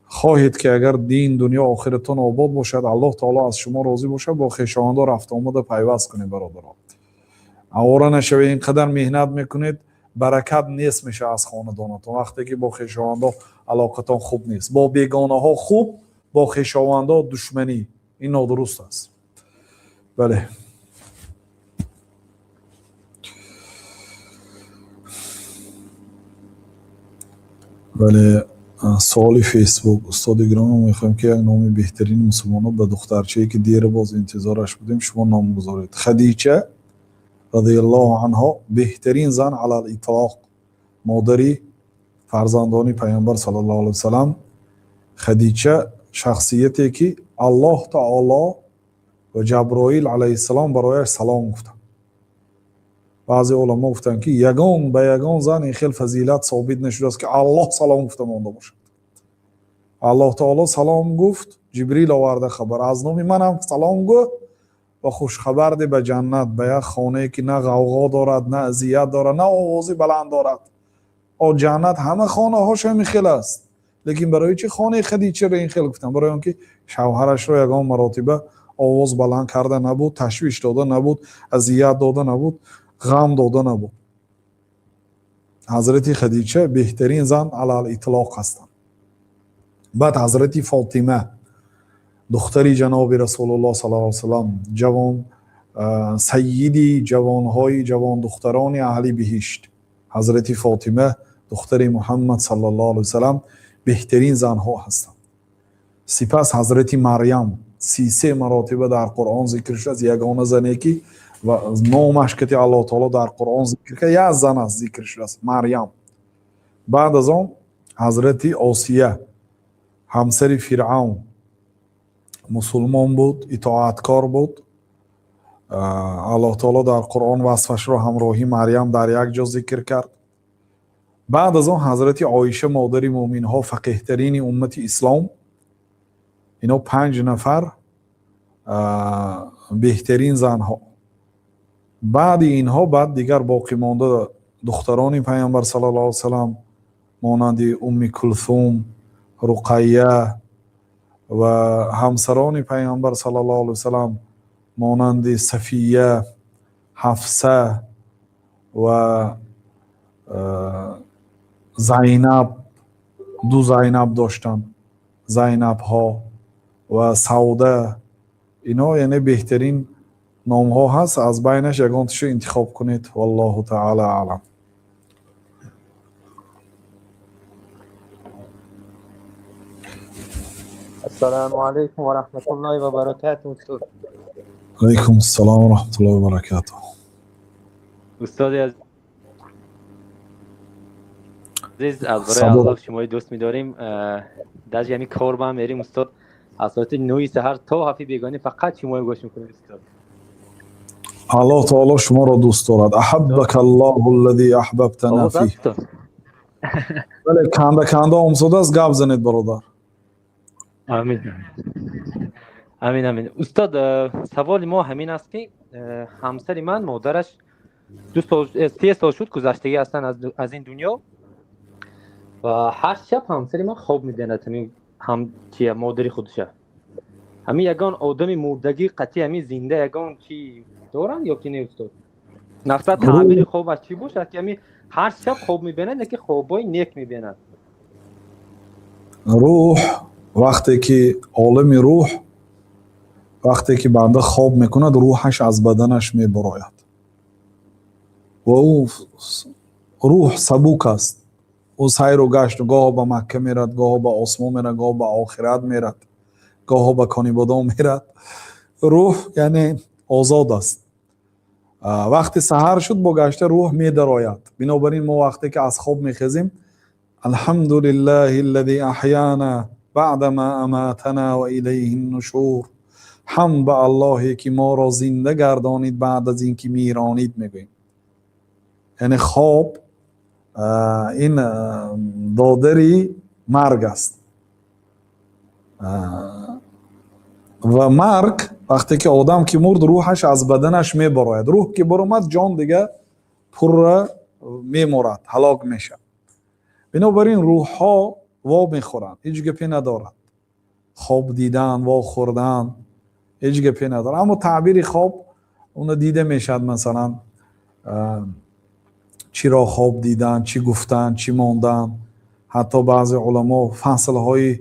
خواهید که اگر دین دنیا آخرتون آباد باشد، الله تعالی از شما راضی باشد، با خویشاوندان رفت آمد پیوست کنید برادران. آواره نشوید. اینقدر مهنت میکنید، برکت نیست میشه از خاندانتون. وقتی که با خویشاوندان علاقتان خوب نیست، با بیگانه ها خوب، با خویشاوندان دشمنی، این نادرست است. بله. ولی سوالی فیسبوک استاد گرامی، میخوایم که یک نامی بهترین مسلمانان به دخترچه‌ای که دیر باز انتظارش بودیم شما نام گذارید. خدیجه رضی الله عنها بهترین زن علی الاطلاق، مادری فرزندان پیامبر صلی الله علیه و سلام. خدیجه شخصیتی که الله تعالی و جبرائیل علیه السلام برایش سلام گفتن. بعضی علما گفتن که یگان به یگان زن این خیلی فضیلت ثابت نشده است که الله سلام گفته مانده باشد. الله تعالی سلام گفت، جبریل آورده خبر، از نام من هم سلام گفت و خوش خبر ده به جنت، به یک خانه که نه غوغا دارد، نه اذیت دارد، نه آوازی بلند دارد. او جنت همه خانه هاش هم خیلی است، لیکن برای چه خانه خدیجه را این خیلی گفتن؟ برای آنکه شوهرش را یگان مراتبه آواز بلند کرده نبود، تشویش داده نبود، اذیت داده نبود، غم داده نبود. حضرت خدیجه بهترین زن علی الاطلاق هستند. بعد حضرت فاطمه دختری جناب رسول الله صلی الله علیه و سلام، جوان سیدی جوانهای جوان دختران اهل بهشت. حضرت فاطمه دختر محمد صلی الله علیه و سلام بهترین زنها هستند. سپس حضرت مریم 33 مراتبه در قرآن ذکر شده از یگانه زنی که و نامش که الله تعالی در قرآن ذکر کرده یک زن است ذکر شده است، مریم. بعد از آن حضرت آسیه همسر فرعون، مسلمان بود، اطاعتکار بود. الله تعالی در قرآن وصفش را همراهی مریم در یک جا ذکر کرد. بعد از آن حضرت عایشه مادر مومنها، فقیه ترین امت اسلام. اینا 5 نفر بهترین زنها. بعد اینها بعد دیگر باقی مانده دختران پیامبر صلی الله علیه و سلام مانند ام کلثوم، رقیه و همسران پیامبر صلی الله علیه و سلام مانند صفیه، حفصه و زینب. 2 زینب داشتن، زینب ها و سوده، اینا یعنی بهترین نام ها هست. از بینش یگان تشو انتخاب کنید. والله تعالی اعلم. السلام علیکم و رحمت الله و برکاته. استاد علیکم السلام و رحمت الله و برکاته. استاد عزیز، از برای الله شما دوست می‌داریم. در جمعی کار با هم میریم استاد، از ساعت 9 سحر تا هفته بیگانی فقط شما گوش می‌کنیم استاد. الله تعالی شما را دوست دارد. احبک الله الذی احببتنا فیه. بله کنده کنده آمسوده است، گپ زنید برادر. آمین آمین آمین. استاد سوال ما همین است که همسر من مادرش 3 سال شد گذشتگی هستن از این دنیا و هر شب همسر من خواب می‌بیند هم چیه مادری خودشه. همین یگان آدم مردگی قطعی همین زنده یگان چی دارن یا کی نه استاد؟ نفس تعبیر خواب از چی باشه که همین هر شب خواب می‌بیند که خوابای نیک می‌بیند؟ روح وقتی که عالم روح وقتی که بنده خواب میکند روحش از بدنش میبراید و او روح سبوک است. او سیر و گشت، گاه به مکه میرد، گاه به آسمان میرد، گاه به آخرت میرد، گاه به کانیبادا میرد. روح یعنی آزاد است. وقتی سحر شد با گشت روح میدراید. بنابراین ما وقتی که از خواب میخیزیم الحمدلله الذی احیانا بعد ما اماتنا و الیه النشور، هم به اللهی که ما را زنده گردانید بعد از اینکه میرانید میگوییم. یعنی خواب این دادری مرگ است و مرگ وقتی که آدم که مرد روحش از بدنش میبراید. روح که برآمد جان دیگه پر میمورد، هلاک میشه. بنابراین روح ها وا میخورند، هیچ گپی ندارد. خواب دیدن، وا خوردن هیچ گپی ندارد. اما تعبیر خواب اون دیده میشد، مثلا چی را خواب دیدن، چی گفتن، چی ماندن. حتی بعضی علما فصل های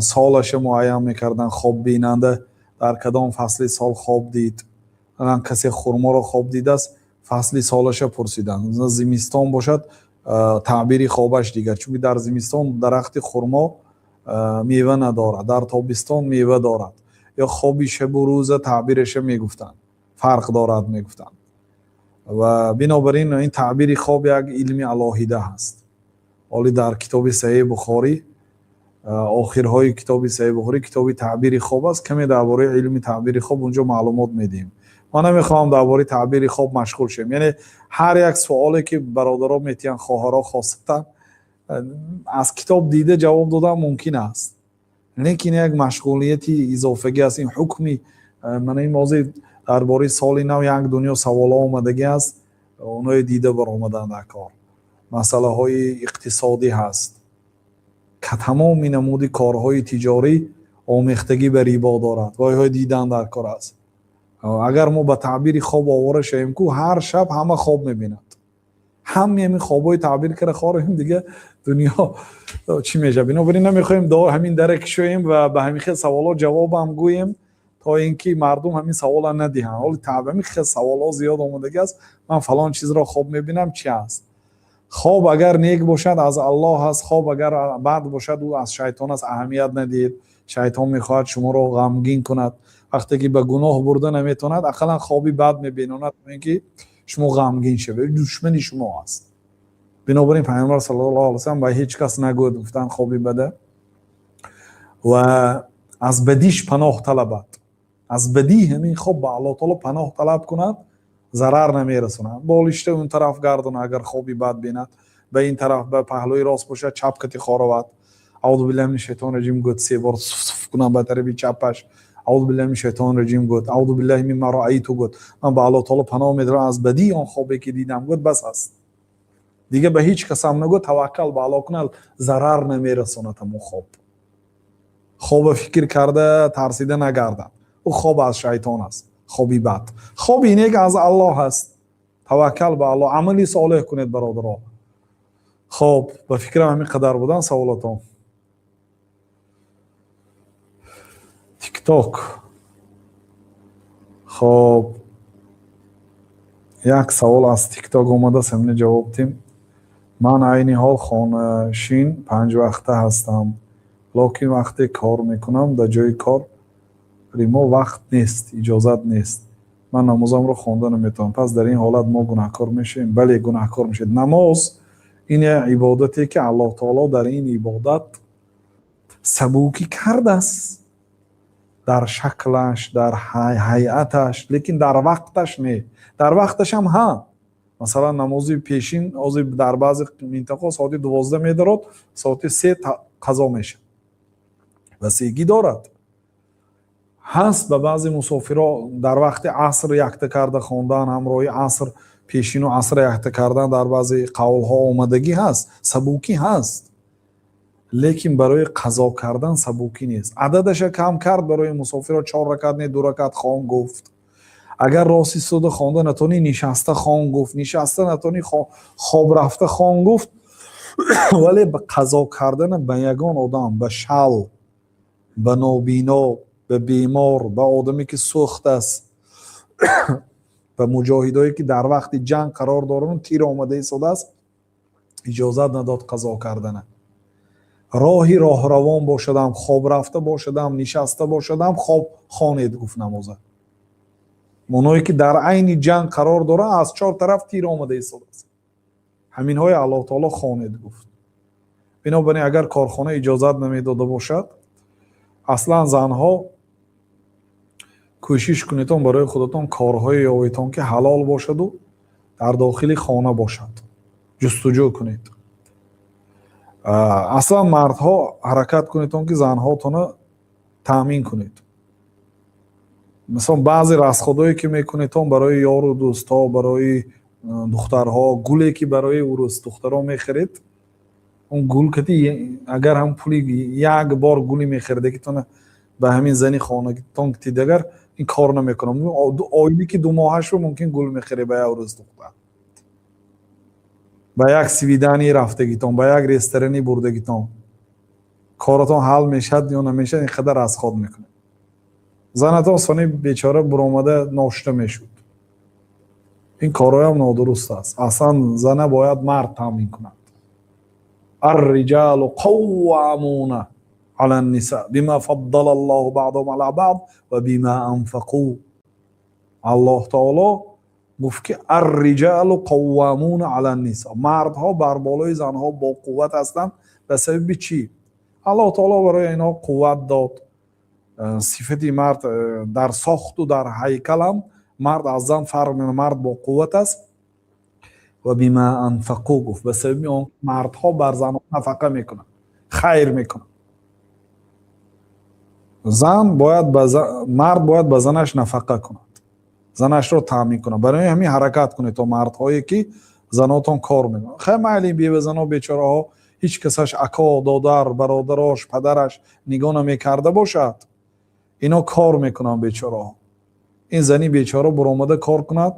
سالش معین میکردن. خواب بیننده در کدام فصل سال خواب دید. اگر کسی خرما را خواب دیده است فصل سالش پرسیدن. زمستان باشد تعبیری خوابش دیگر، چون در زمستان درخت خرما میوه ندارد، در تابستان میوه دارد. یا خوابی شب و روز تعبیرش میگفتن، فرق دارد میگفتن. و بنابراین این تعبیر خواب یک علم الهیده هست. ولی در کتاب صحیح بخاری، آخرهای کتاب صحیح بخاری، کتاب تعبیر خواب است. کمی درباره علم تعبیر خواب اونجا معلومات میدیم. ما نمیخوام درباره تعبیر خواب مشغول شیم. یعنی هر یک سوالی که برادرها میتین، خواهرها خواستن، از کتاب دیده جواب دادن ممکن است، لیکن یک مشغولیتی اضافگی است. این حکمی من این موضوع درباره سال نو یک دنیا سوالا آمدگی است، اونای دیده بر آمدن در کار. مسئله های اقتصادی هست که تمام نمود کارهای تجاری آمیختگی به ریبا دارد، های دیدن در کار است. اگر ما به تعبیر خواب آواره شویم که هر شب همه خواب میبیند، همین خوابای تعبیر کرده خواهیم دیگه دنیا چی میشه. بنابراین نمیخوایم همین درک شویم و به همین خیلی سوالات جواب هم گوییم تا اینکه مردم همین سوال ندهند. حالا تعبیر خیلی سوالات زیاد آمدگی است. من فلان چیز را خواب میبینم چی است. خواب اگر نیک باشد از الله است، خواب اگر بد باشد او از شیطان است. اهمیت ندید. شیطان میخواهد شما را غمگین کند. وقتی که به گناه برده نمیتوند اقلا خوابی بد میبیند اینکه شما غمگین شوید، دشمنی شما است. بنابراین پیامبر صلی الله علیه و سلم به هیچ کس نگفت گفتن خوابی بده و از بدیش پناه طلبد. از بدی همین خواب به الله تعالی پناه طلب کند، ضرر نمیرساند. بالشته اون طرف گردونه اگر خوابی بد بیند، به این طرف به پهلوی راست باشد چپ کتی خاروات. اعوذ بالله من الشیطان الرجیم گفت 3 بار کنم به طرف چپش. اعوذ بالله من الشیطان الرجیم گفت. اعوذ بالله مما رأیت گفت. من به الله تعالی پناه میبرم از بدی آن خوابی که دیدم گفت. بس است دیگه، به هیچ کس هم نگو. توکل به الله کن، ضرر نمیرساند. همون خواب فکر کرده ترسیده نگردم، او خواب از شیطان است، خوابی بد. خوابی نیک از الله است. توکل به الله، عملی صالح کنید برادرها. خب به فکر همین قدر بودن سوالاتم. تیک تاک. خب یک سوال از تیک تاک اومده سمینه جواب دیم. من عینی حال خانه شین 5 وقته هستم، لکن وقتی کار میکنم در جای کار ما وقت نیست، اجازت نیست، من نمازم رو خوانده نمیتونم. پس در این حالت ما گناهکار میشیم؟ بله گناهکار میشید. نماز این عبادتی که الله تعالی در این عبادت سبوکی کرده است، در شکلش، در هیئتش، لیکن در وقتش نه. در وقتش هم ها، مثلا نماز پیشین در بعض منطقه ساعت 12 میدارد، ساعت 3 قضا میشه، وسیگی دارد. هست به بعضی مسافرها در وقت عصر یکته کرده خواندن، همراه عصر پیشین و عصر یکته کردن در بعضی قولها آمدگی هست، سبوکی هست، لیکن برای قضا کردن سبوکی نیست. عددش کم کرد برای مسافرها 4 رکعت نه 2 رکعت خواهان گفت. اگر راستی سود خوانده نتونی نشسته خواهان گفت، نشسته نتونی خواب رفته خواهان گفت. ولی به قضا کردن به یگان آدم، به شل، به نابینا، به بیمار، به آدمی که سوخت است، به مجاهدایی که در وقت جنگ قرار دارن، تیر آمده ایستاده است، اجازت نداد قضا کردن. راهی راه روان باشدم، خواب رفته باشدم، نشسته باشدم، خواب خوانید گفت نمازه. اونایی که در عین جنگ قرار دارن از 4 طرف تیر آمده ایستاده است، همین های الله تعالی خوانید گفت. بنابراین اگر کارخانه اجازت نمیداده باشد، اصلا زنها کوشش کنیدون برای خودتون کارهای یاویتون که حلال باشد و در داخل خانه باشد جستجو کنید. اصلا مردها حرکت کنیدون که زنهاتون تامین کنید. مثلا بعضی رسخدایی که میکنیدون برای یار و دوستا، برای دخترها، گلی که برای عروس دخترها میخرید، اون گل کتی اگر هم پولی یک بار گلی میخرده که تونه به همین زنی خانه تون کتی دیگر این کار نمیکنم. آیلی که 2 ماهش رو ممکن گل میخره به عروس دختر، به یک سویدانی رفتگیتون، به یک رستورانی بردگیتون، کارتون حل میشد یا نمیشد این قدر از خود میکنه. زنتون سانی بیچاره برآمده ناشته میشد. این کارهای هم نادرست است. اصلا زنه باید مرد تامین کند. الرجال قوامون على النساء بما فضل الله بعضهم على بعض و بما انفقوا. الله تعالی گفت که الرجال قوامون علی النساء، مردها بر بالای زنها با قوت هستند. به سبب چی؟ الله تعالی برای اینا قوت داد. صفت مرد در ساخت و در هیکل هم مرد از زن فرق میکنه، مرد با قوت است. و بما انفقوا گفت به سبب اون مردها بر زنها نفقه میکنن، خیر میکنن. مرد باید به زنش نفقه کند، زنش رو تامین کنه. برای همین حرکت کنه تا مردهایی که زناتون کار میکنن. خیلی معلی بیوه زنا بیچاره ها هیچ کسش اکا، دادر، برادراش، پدرش نگاه نمیکرده باشد، اینا کار میکنن بیچاره ها. این زنی بیچاره برآمده کار کند،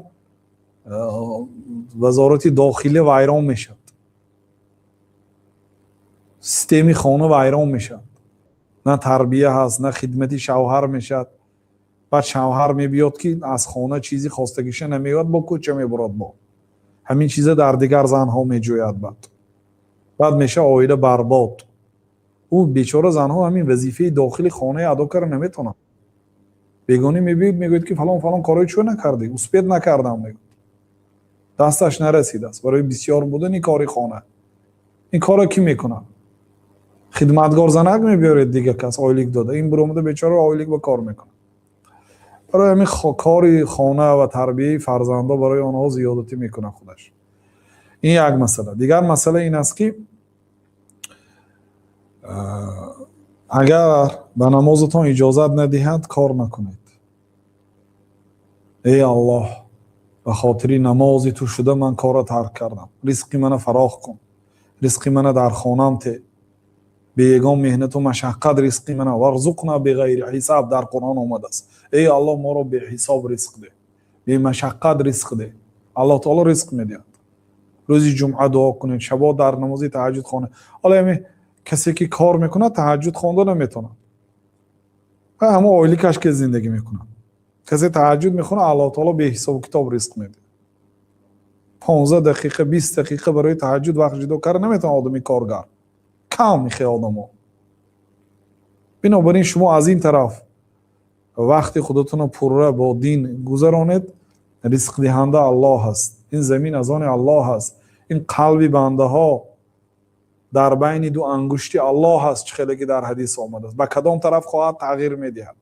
وزارت داخلی ویران میشد، سیستمی خانه ویران میشد، نه تربیه هست، نه خدمتی شوهر میشد. بعد شوهر میبیاد که از خانه چیزی خواستگیشه نمیاد، با کوچه میبرد، با همین چیزه در دیگر زنها میجوید. بعد میشه آیده برباد. او بیچاره زنها همین وظیفه داخلی خانه ادا کرده نمیتونن. بیگانی میگوید که فلان فلان کارای چو نکردی، اسپید نکردم، میگه دستش نرسیده است برای بسیار بودن این کاری خانه. این کارا کی میکنه؟ خدمتگار زنک میبیارید دیگه، کس آیلیک داده، این برآمده بیچاره آیلیک به کار میکنه. برای همین کاری خانه و تربیه فرزندا برای آنها زیادتی میکنه خودش. این یک مسئله. دیگر مسئله این است که اگر به نمازتان اجازت ندهند کار نکنید. ای الله، به خاطر نمازی تو شده من کار ترک کردم، رزق من فراخ کن، رزق من در خانم ته، بیگان مهنت و مشقت رزق من ورزقنا بغیر حساب در قرآن آمده است. ای الله ما رو به حساب رزق ده، به مشقت رزق ده. الله تعالی رزق میدهد. روزی جمعه دعا کنید، شبا در نماز تهجد خانه. حالا کسی که کار میکنه تهجد خوانده نمیتونه، و همه اویلی کش که زندگی میکنن. کسی تهجد میخونه الله تعالی به حساب و کتاب رزق میده. 15 دقیقه 20 دقیقه برای تهجد وقت جدا کردن نمیتونه آدمی کارگر. کم میخواد آدمو. بنابراین شما از این طرف وقتی خودتون رو پره با دین گذرانید، رزق دهنده الله هست. این زمین از آن الله هست. این قلب بنده ها در بین دو انگشتی الله هست، چه خیلی که در حدیث آمده است. به کدام طرف خواهد تغییر میدهد.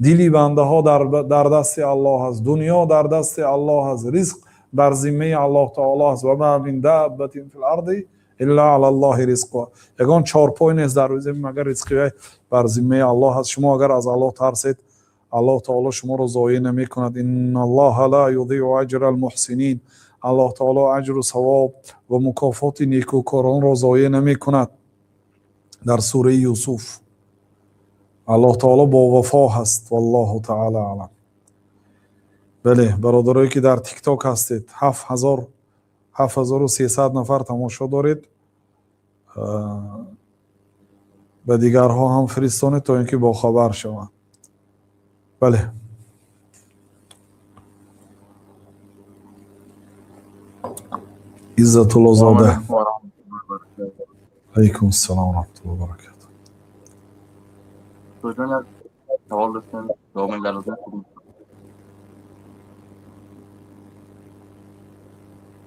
دلی بنده ها در دست الله هست، دنیا در دست الله هست، رزق بر ذمه الله تعالی هست. و ما من دابة فی الارض الا علی الله رزقها. یگان چارپای نیست در زمین مگر رزقی بر ذمه الله هست. شما اگر از الله ترسید، الله تعالی شما رو ضایع نمی کند. ان الله لا یضیع اجر المحسنین. الله تعالی اجر و ثواب و مکافات نیکوکاران را ضایع نمی کند. در سوره یوسف الله تعالی با وفا هست. والله تعالی اعلم. بله برادرایی که در تیک تاک هستید 7300 نفر تماشا دارید. به دیگرها هم فرستانید تا اینکه با خبر شوند. بله عزت الله زاده. علیکم السلام و رحمت الله و برکاته. سوال داشتم جواب دادم.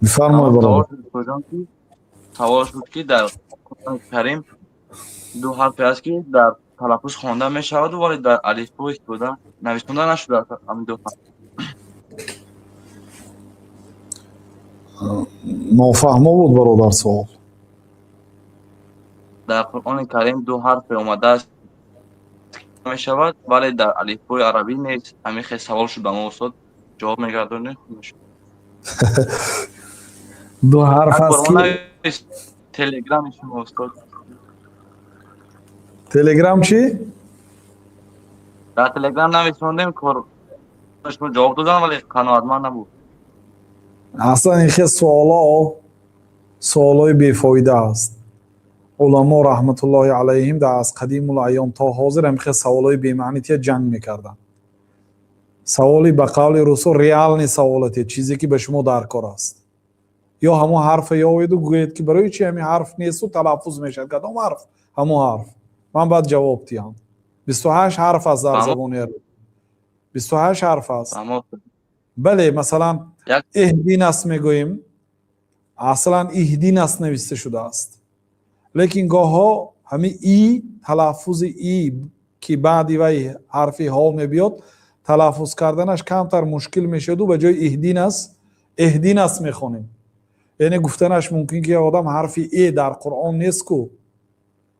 بفرمایید برادر. سوال شد که در قرآن کریم دو حرفی است که در تلفظ خوانده می شود ولی در الفبا استفاده نوشته نشده است. همین دو حرف نافهمه بود برادر سوال. در قرآن کریم دو حرف اومده است می شود ولی در الفبای عربی نیست. همین خیلی سوال شد به ما استاد جواب میگردونه. دو حرف است که تلگرام شما استاد. تلگرام چی؟ در تلگرام نوشتم کار شما جواب دادن ولی قناعتمند نبود. اصلا این خیلی سوالای بیفایده است. علما رحمت الله علیهم در از قدیم الایام تا حاضر هم خیلی سوالای بی‌معنی جنگ میکردن. سوالی به قول رسول ریال نیست سوالات، چیزی که به شما در کار است. یا همون حرف یاوید و گوید که برای چی همین حرف نیست و تلفظ میشد. کدام حرف؟ همون حرف. من بعد جواب دیم. 28 حرف از در زبان عربی. 28 حرف است. بله مثلا اهدین است میگوییم. اصلا اهدین است نوشته شده است. لیکن گاها همین ای تلفظ ای که بعدی وی حرفی ها میبیاد تلفظ کردنش کمتر مشکل میشد و به جای اهدین است میخونیم. یعنی گفتنش ممکن که آدم حرفی ای در قرآن نیست کو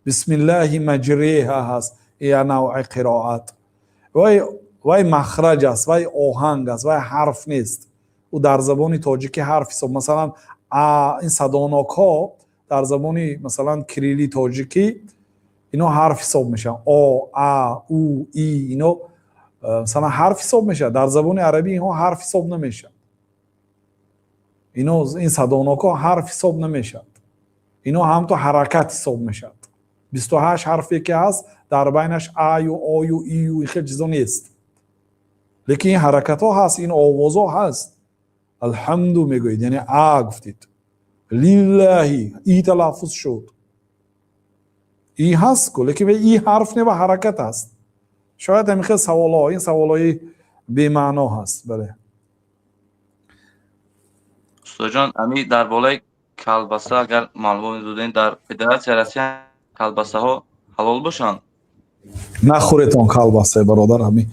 بسم الله مجریها هست یا نوع قرائت وای مخرج است وای آهنگ است وای حرف نیست. و در زبان تاجیکی حرف حساب مثلا این صداناک ها در زبان مثلا کریلی تاجیکی اینا حرف حساب میشن. او ای اینا مثلا حرف حساب میشه. در زبان عربی اینها حرف حساب نمیشه. این صداناک ها حرف حساب نمیشه. اینا هم تو حرکت حساب میشه. 28 حرفی که هست در بینش ای و آی و ای و خیلی چیزا نیست. لیکن این حرکت ها هست، این آواز ها هست. الحمد میگوید یعنی گفتید. لله ای تلفظ شد. ای هست که لیکن ای حرف نه و حرکت هست. شاید همین خیلی سوال ها این سوال های بی معنا هست. بله استاد جان امی در بالای کلبسه اگر معلومات دادین در فدراسیون روسیه کلبسه ها حلال باشن؟ نخورید کلبسه برادر. همین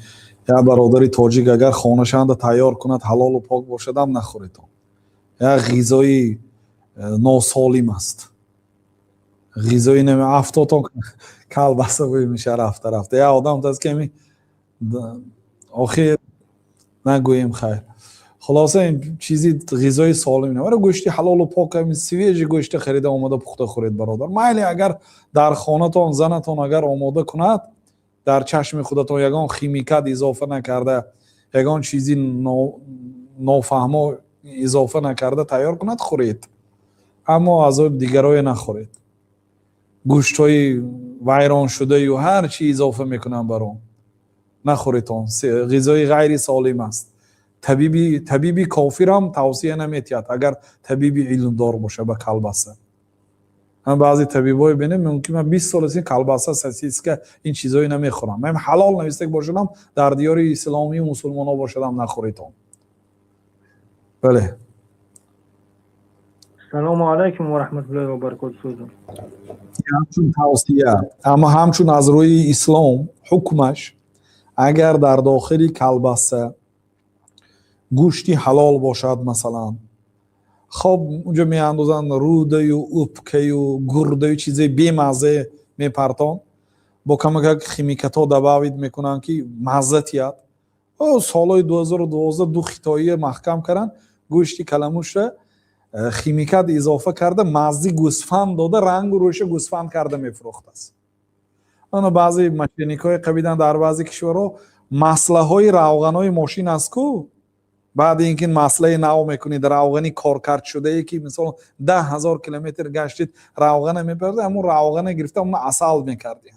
یا برادری تاجیک اگر خانه‌شان تیار کند حلال و پاک باشد هم نخورید. یا غذای ناسالم است. غذای نمی 70 تا کلبسه میشه رفته. یا آدم دست که آخر نگوییم خیر. خلاصه این چیزی غذای سالم نه. ولی گوشت حلال و پاک همین سویج گوشت خریده آماده پخته خورید برادر. مایلی اگر در خانه‌تان زنتان اگر آماده کند در چشم خودتان یگان خیمیکات اضافه نکرده یگان چیزی نافهمه اضافه نکرده تیار کند خورید. اما از دیگرای نخورید. گوشت‌های ویران شده و هر چی اضافه میکنن برام نخوریتون. غذای غیر سالم است. طبیبی کافر هم توصیه نمیتید اگر طبیبی علم دار باشه به کلباسه. هم بعضی طبیبای بینیم ممکنه 20 سال از این کلباسه سسیست که این چیزایی نمیخورم. من حلال نوشته باشم در دیار اسلامی و مسلمان ها باشم نخوریتون. بله. سلام علیکم و رحمت الله و برکاته. همچون توصیه اما همچون از روی اسلام حکمش اگر در داخل کلباسه گوشتی حلال باشد مثلا خب اونجا می اندازن روده و اوپکه و گرده و چیزی بیمزه می پرتان با کمک خیمیکت ها دباوید میکنن که مزه تیاد. سالهای 2012 دو خطایی محکم کردن گوشتی کلموش خیمیکت اضافه کرده مزه گوسفند داده رنگ و روش گوسفند کرده میفروخت است. انا بعضی مکانیک های قبیدن در بعضی کشورها مسئله های روغن های ماشین است کو بعد اینکه مسئله نو میکنید روغنی کارکرد شده ای که مثلا 10,000 کیلومتر گشتید روغن میپرده اما روغن گرفته اون اصل میکردی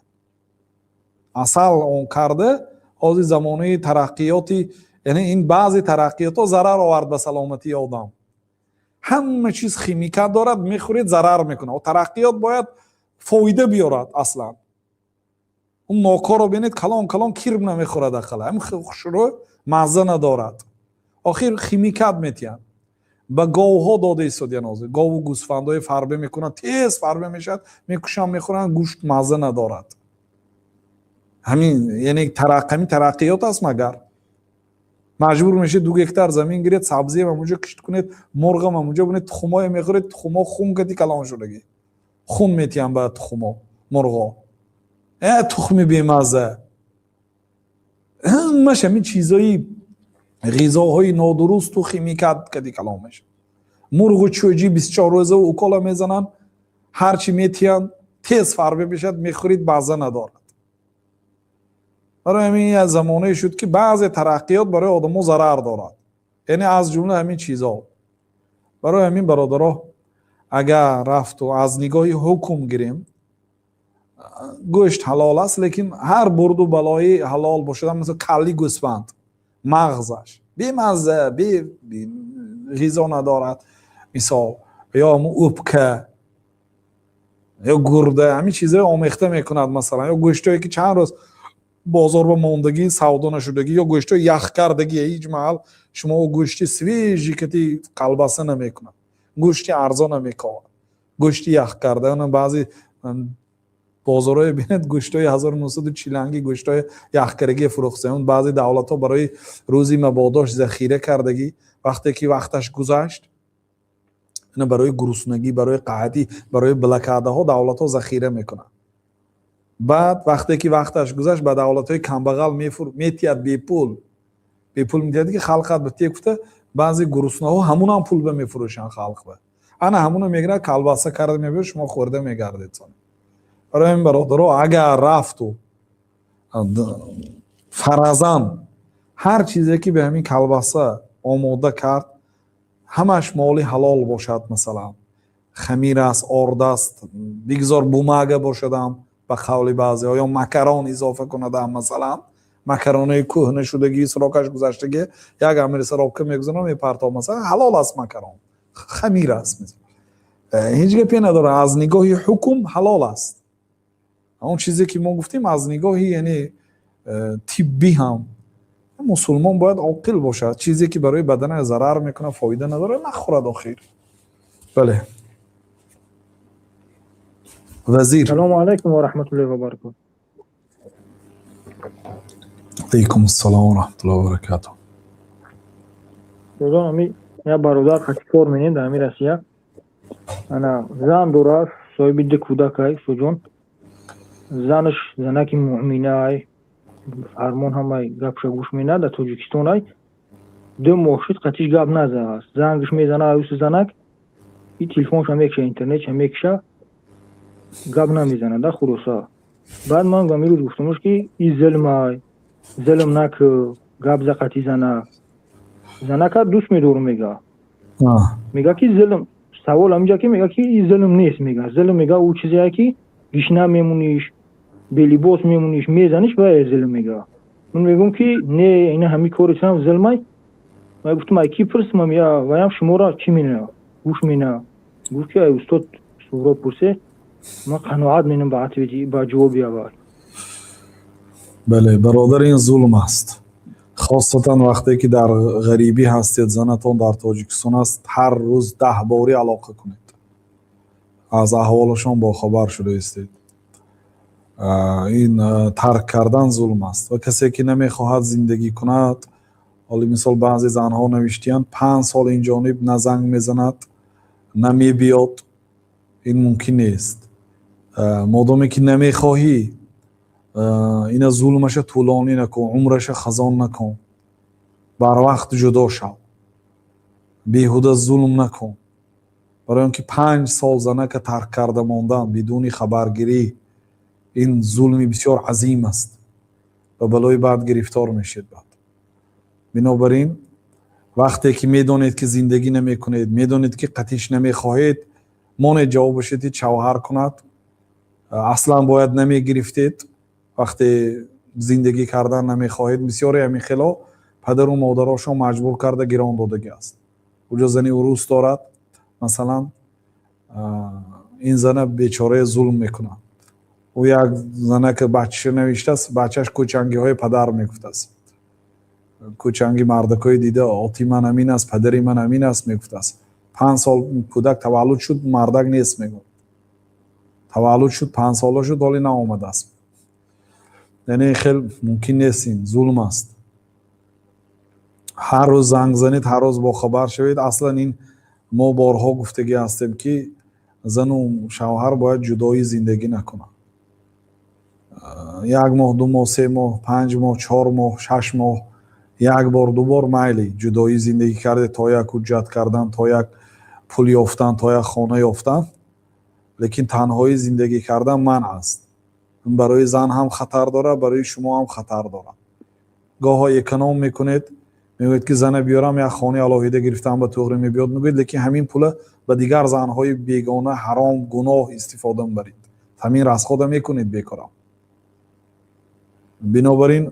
اصل اون کرده از زمانه ترقیاتی یعنی این بعضی ترقیات ها ضرر آورد به سلامتی آدم. همه چیز خیمیکات دارد میخورید ضرر میکنه و ترقیات باید فایده بیارد اصلا. اون ناکار رو بینید کلان کیرم نمیخورد داخل هم خوشرو مزه ندارد آخر خیمیکات میتیان به گاوها داده ایستاد نازه گاو و گوسفندای فربه میکنن تیز فربه میشد میکشن میخورن گوشت مزه ندارد. همین یعنی ترقیات است مگر مجبور میشه 2 هکتار زمین گیرید سبزی هم اونجا کشت کنید مرغ هم اونجا بونید تخمای میخورید تخما خون کدی کلان شدگی خون میتیان به تخما مرغا تخمی بیمزه همش همین چیزایی غذاهای نادرست و خیمیکات کدی کلام میشه. مرغ و چوجی 24 روزه و اوکالا میزنن هرچی میتیان تیز فربه بشد میخورید بازه ندارد. برای همین از زمانه شد که بعض ترقیات برای آدمو ضرر دارد یعنی از جمله همین چیزا. برای همین برادرها اگر رفت و از نگاه حکم گیریم گوشت حلال است لیکن هر برد و بلایی حلال باشه مثل کلی گوسفند مغزش بیمزه بی غذا ندارد مثال یا اوپکه یا گرده همین چیزای آمیخته میکند مثلا یا گوشتایی که چند روز بازار با ماندگی سودا نشدگی یا گوشتای یخ کردگی هیچ محل شما گوشتی سویجی که کلباسه نمیکنه گوشتی ارزان نمیکنه گوشتی یخ کرده اون بعضی بازارهای بینید گوشتای 1940 گوشتای یخ کردگی فروخته اون بعضی دولت ها برای روزی مباداش ذخیره کردگی وقتی که وقتش گذشت اینا برای گرسنگی برای قحطی برای بلاکاده ها دولت ها ذخیره میکنن بعد وقتی که وقتش گذشت به دولت های کمبغل میتید بی پول میتید که خلقت به تیک گفته بعضی گرسنه ها همون هم پول به میفروشن خلق به انا همون میگیره کلباسه کرده میبره شما خورده میگردید. برای این برادرها اگر رفت و فرزن هر چیزی که به همین کلباسه آماده کرد همش مالی حلال باشد مثلا خمیر است آرد است بگذار بومگه باشدم به قول بعضی ها یا مکران اضافه کندم مثلا مکرانه کهنه شدگی سراکش گذشتگی یک امیر سراکه میگذارم میپرتام مثلا حلال است مکران خمیر است مثلا هیچ گپی نداره از نگاه حکم حلال است. اون چیزی که ما گفتیم از نگاهی یعنی طبی هم مسلمان باید عاقل باشه چیزی که برای بدن ضرر میکنه فایده نداره نخورد آخر. بله وزیر. سلام علیکم و رحمت الله و برکاته. علیکم السلام و رحمت الله و برکاته. سلام امی یا برادر خشکار منین در امی رسیه انا زن دورا صاحبی ده کودکای سوجون زنش زنکی مؤمنه ای فرمون همه گپش گوش مینه در تاجیکستان ای 2 ماه شد قطیش گپ نزده است زنگش میزنه اوست زنک این تلفونش هم یکشه اینترنت هم یکشه گپ نمیزنه در خروسا بعد من گمی رو گفتمش که این ظلم نکه گپ زقتی زنک دوست میدور میگه که ظلم سوال همینجا که میگه که این ظلم نیست میگه ظلم میگه او چیزی که پیشنا میمونیش به لباس میمونیش میزنیش به ظلم میگه. من میگم که نه اینا همین کارش هم ظلمه. من گفتم کی پرسم یا ویم شما را چی مینه گوش مینه گفت که استاد سورا پرسه ما قناعت مینم با جواب یا. بله برادر، این ظلم است، خاصتا وقتی که در غریبی هستید، زنتون در تاجیکستان است، هر روز 10 باری علاقه کنید، از احوالشان باخبر شده استید. این ترک کردن ظلم است و کسی که نمیخواهد زندگی کند، حالی مثال بعضی زنها نوشتیان 5 سال این جانب نه زنگ میزند نه میبیاد، این ممکن نیست. مادامی که نمیخواهی این ظلمش طولانی نکن، عمرش خزان نکن، بر وقت جدا شو، بیهوده ظلم نکن. برای اینکه 5 سال زنه که ترک کرده ماندن بدون خبرگیری، این ظلمی بسیار عظیم است و بلای بعد گرفتار میشید. بعد بنابراین وقتی که میدونید که زندگی نمی کنید، میدونید که قطعش نمی خواهید، مانع جواب بشید شوهر کند، اصلا باید نمی گرفتید. وقتی زندگی کردن نمی خواهید، بسیاری همین خلا پدر و مادراشون مجبور کرده گران دادگی است. اونجا زنی عروس دارد، مثلا این زنه بیچاره ظلم میکنه، و یک زنه که بچهش نوشته است، بچهش کوچنگی های پدر میگفته است، کوچنگی مردکای دیده آتی من امین است، پدری من امین است میگفته است. 5 سال کودک تولد شد، مردک نیست میگفت، تولد شد 5 ساله شد ولی نآمده است. یعنی خیلی ممکن نیست، این ظلم است. هر روز زنگ زنید، هر روز با خبر شوید. اصلا این ما بارها گفتگی هستیم که زن و شوهر باید جدایی زندگی نکنن. 1 ماه 2 ماه 3 ماه 5 ماه 4 ماه 6 ماه 1 بار 2 بار میلی جدایی زندگی کرده تا یک حجت کردن، تا یک پول یافتن، تا یک خانه یافتن، لیکن تنهایی زندگی کردن منع است. برای زن هم خطر داره، برای شما هم خطر داره. گاه اکنام میکنید، میگوید که زن بیارم یک خانه الهیده گرفتم به توغری میبیاد، میگوید لیکن همین پول به دیگر زنهای بیگانه حرام گناه استفاده برید، همین رسخوده میکنید بیکارم. بنابراین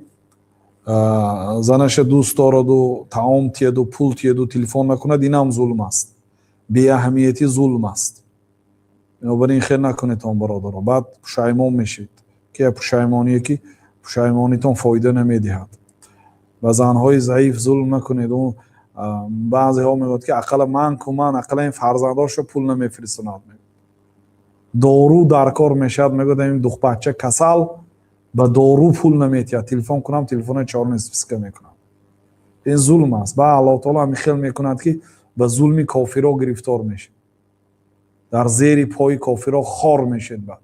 زنش دوست دارد و طعام تید و پول تید و تلفن نکند، این هم ظلم است، بی اهمیتی ظلم است. بنابراین خیر نکنید تان برادر، بعد پشیمان میشید که پشیمانیه که پشیمانیتون فایده نمیدهد. و زنهای ضعیف ظلم نکنید. اون بعضی ها میگوید که اقل من کمن، اقل این فرزنداشو پول نمیفرستند، دارو در کار میشد، میگوید این دو بچه کسل به دارو پول نمیتید، تلفن کنم تلفن 4 نصف میکنم. این ظلم است. با الله تعالی هم خیلی میکند که به ظلم کافرها گرفتار میشید، در زیر پای کافرها خار میشید. بعد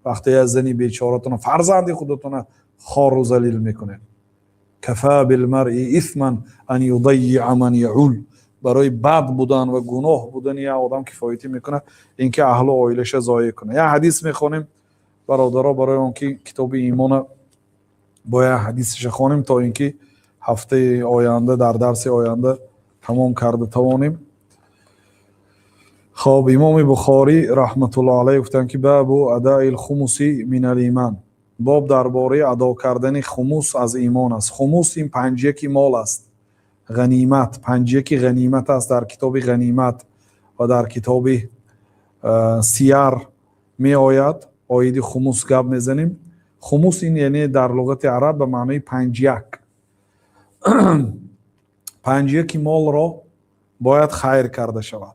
وقتی از زنی بیچاره‌تون فرزند خودتون خار و ذلیل میکنید. کفا بالمرء اثما ان یضیع من یعول، برای بد بودن و گناه بودن یه آدم کفایتی میکنه اینکه اهل و عائلش ضایع کنه. یه حدیث میخونیم برادرها، برای اون که کتاب ایمان باید حدیثش خوانیم تا اینکه هفته آینده در درس آینده تمام کرده توانیم. خب امام بخاری رحمت الله علیه گفتن که باب اداء الخمس من الایمان، باب درباره ادا کردن خمس از ایمان است. خمس این 5/1 مال است، غنیمت 5/1 غنیمت است. در کتاب غنیمت و در کتاب سیر می آید آیه خمس گپ میزنیم. خمس این یعنی در لغت عرب به معنی 5/1. 5/1 مال را باید خیر کرده شود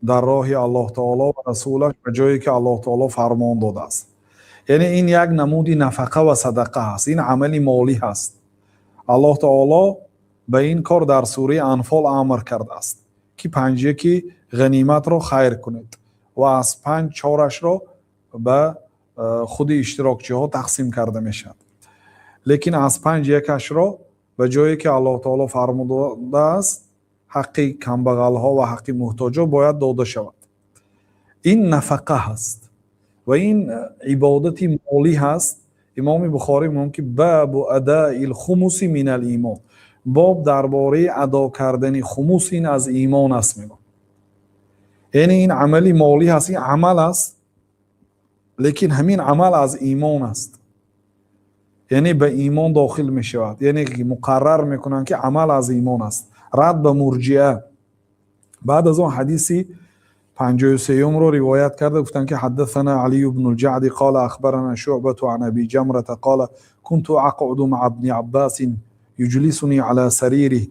در راه الله تعالی و رسولش به جایی که الله تعالی فرمان داده است. یعنی این یک نمودی نفقه و صدقه است، این عملی مالی هست. الله تعالی به این کار در سوره انفال امر کرده است که 5/1 غنیمت را خیر کنید و از 5/4 را به خود اشتراکچی ها تقسیم کرده می شود. لیکن از 5/1 را به جایی که الله تعالی فرمان داده است حق کمبغل ها و حق محتاج ها باید داده شود. این نفقه هست و این عبادت مالی هست. امام بخاری میگه که باب اداء الخمس من الایمان، باب درباره ادا کردن خمس این از ایمان است. میگه یعنی این عملی مالی هست، این عمل است لیکن همین عمل از ایمان است، یعنی به ایمان داخل می شود، یعنی مقرر میکنن که عمل از ایمان است. رد به مرجئه. بعد از اون حدیثی 53 رو روایت کرده، گفتن که حدثنا علی بن الجعد قال اخبرنا شعبة عن ابي جمرة قال كنت اقعد مع ابن عباس يجلسني على سريره.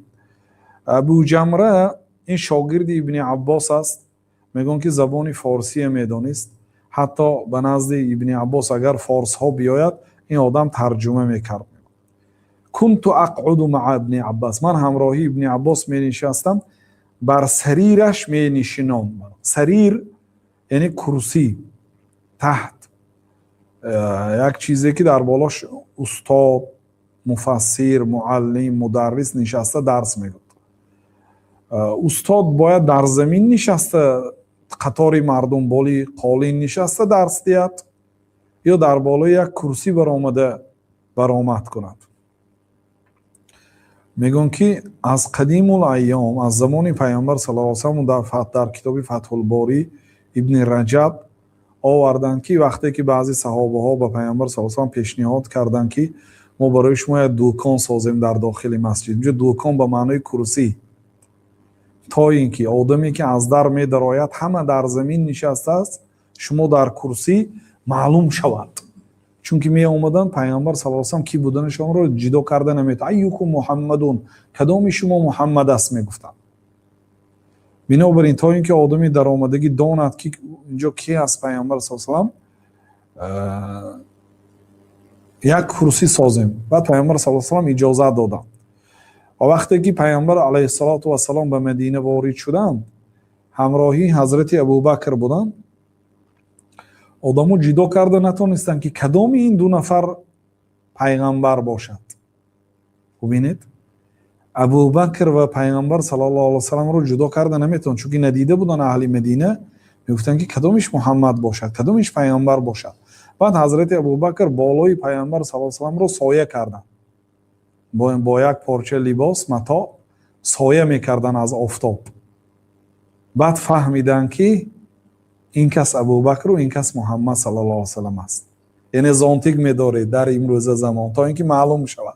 ابو جمره این شاگرد ابن عباس است، میگن که زبان فارسی میدونست، حتی به نزد ابن عباس اگر فارس ها بیاید این آدم ترجمه میکرد. كنت اقعد مع ابن عباس، من همراهی ابن عباس می نشستم، بر سریرش می نشینم. سریر یعنی کرسی، تحت یک چیزی که در بالاش استاد، مفسر، معلم، مدرس نشسته درس میگه. استاد باید در زمین نشسته، قطار مردم بالی قالین نشسته درس دهد، یا در بالای یک کرسی برآمد کند. میگن که از قدیم الایام، از زمان پیامبر صلی الله علیه و آله در کتاب فتح الباری ابن رجب آوردن که وقتی که بعضی صحابه ها به پیامبر صلی الله علیه و آله پیشنهاد کردند که ما برای شما یک دکان سازیم در داخل مسجد. اینجا دکان به معنای کرسی، تا اینکه آدمی که از در می درآید همه در زمین نشسته است، شما در کرسی معلوم شود. چون که می آمدن پیامبر صلی الله علیه و آله کی بودنشان رو جدا کرده نمی‌تونید. ایکم محمدون، کدام شما محمد است میگفتن. بنابراین تا اینکه آدمی در آمدگی داند که اینجا کی است پیامبر صلی الله علیه و آله، یک کرسی سازیم. بعد پیامبر صلی الله علیه و آله اجازه دادن. و وقتی که پیامبر علیه السلام به مدینه وارد شدند، همراهی حضرت ابوبکر بودند. آدمو جدا کرده نتونستن که کدام این دو نفر پیغمبر باشد. ببینید ابوبکر و پیغمبر صلی الله علیه و سلم رو جدا کرده نمیتون، چون که ندیده بودن اهل مدینه، میگفتن که کدامش محمد باشد، کدامش پیغمبر باشد. بعد حضرت ابوبکر بالای پیغمبر صلی الله علیه و سلم رو سایه کردن، با یک پارچه لباس متاع سایه میکردن از آفتاب. بعد فهمیدن که این کس ابوبکر و این کس محمد صلی الله علیه و سلم است. یعنی زانتیگ می‌داره در امروز زمان تا اینکه معلوم شود.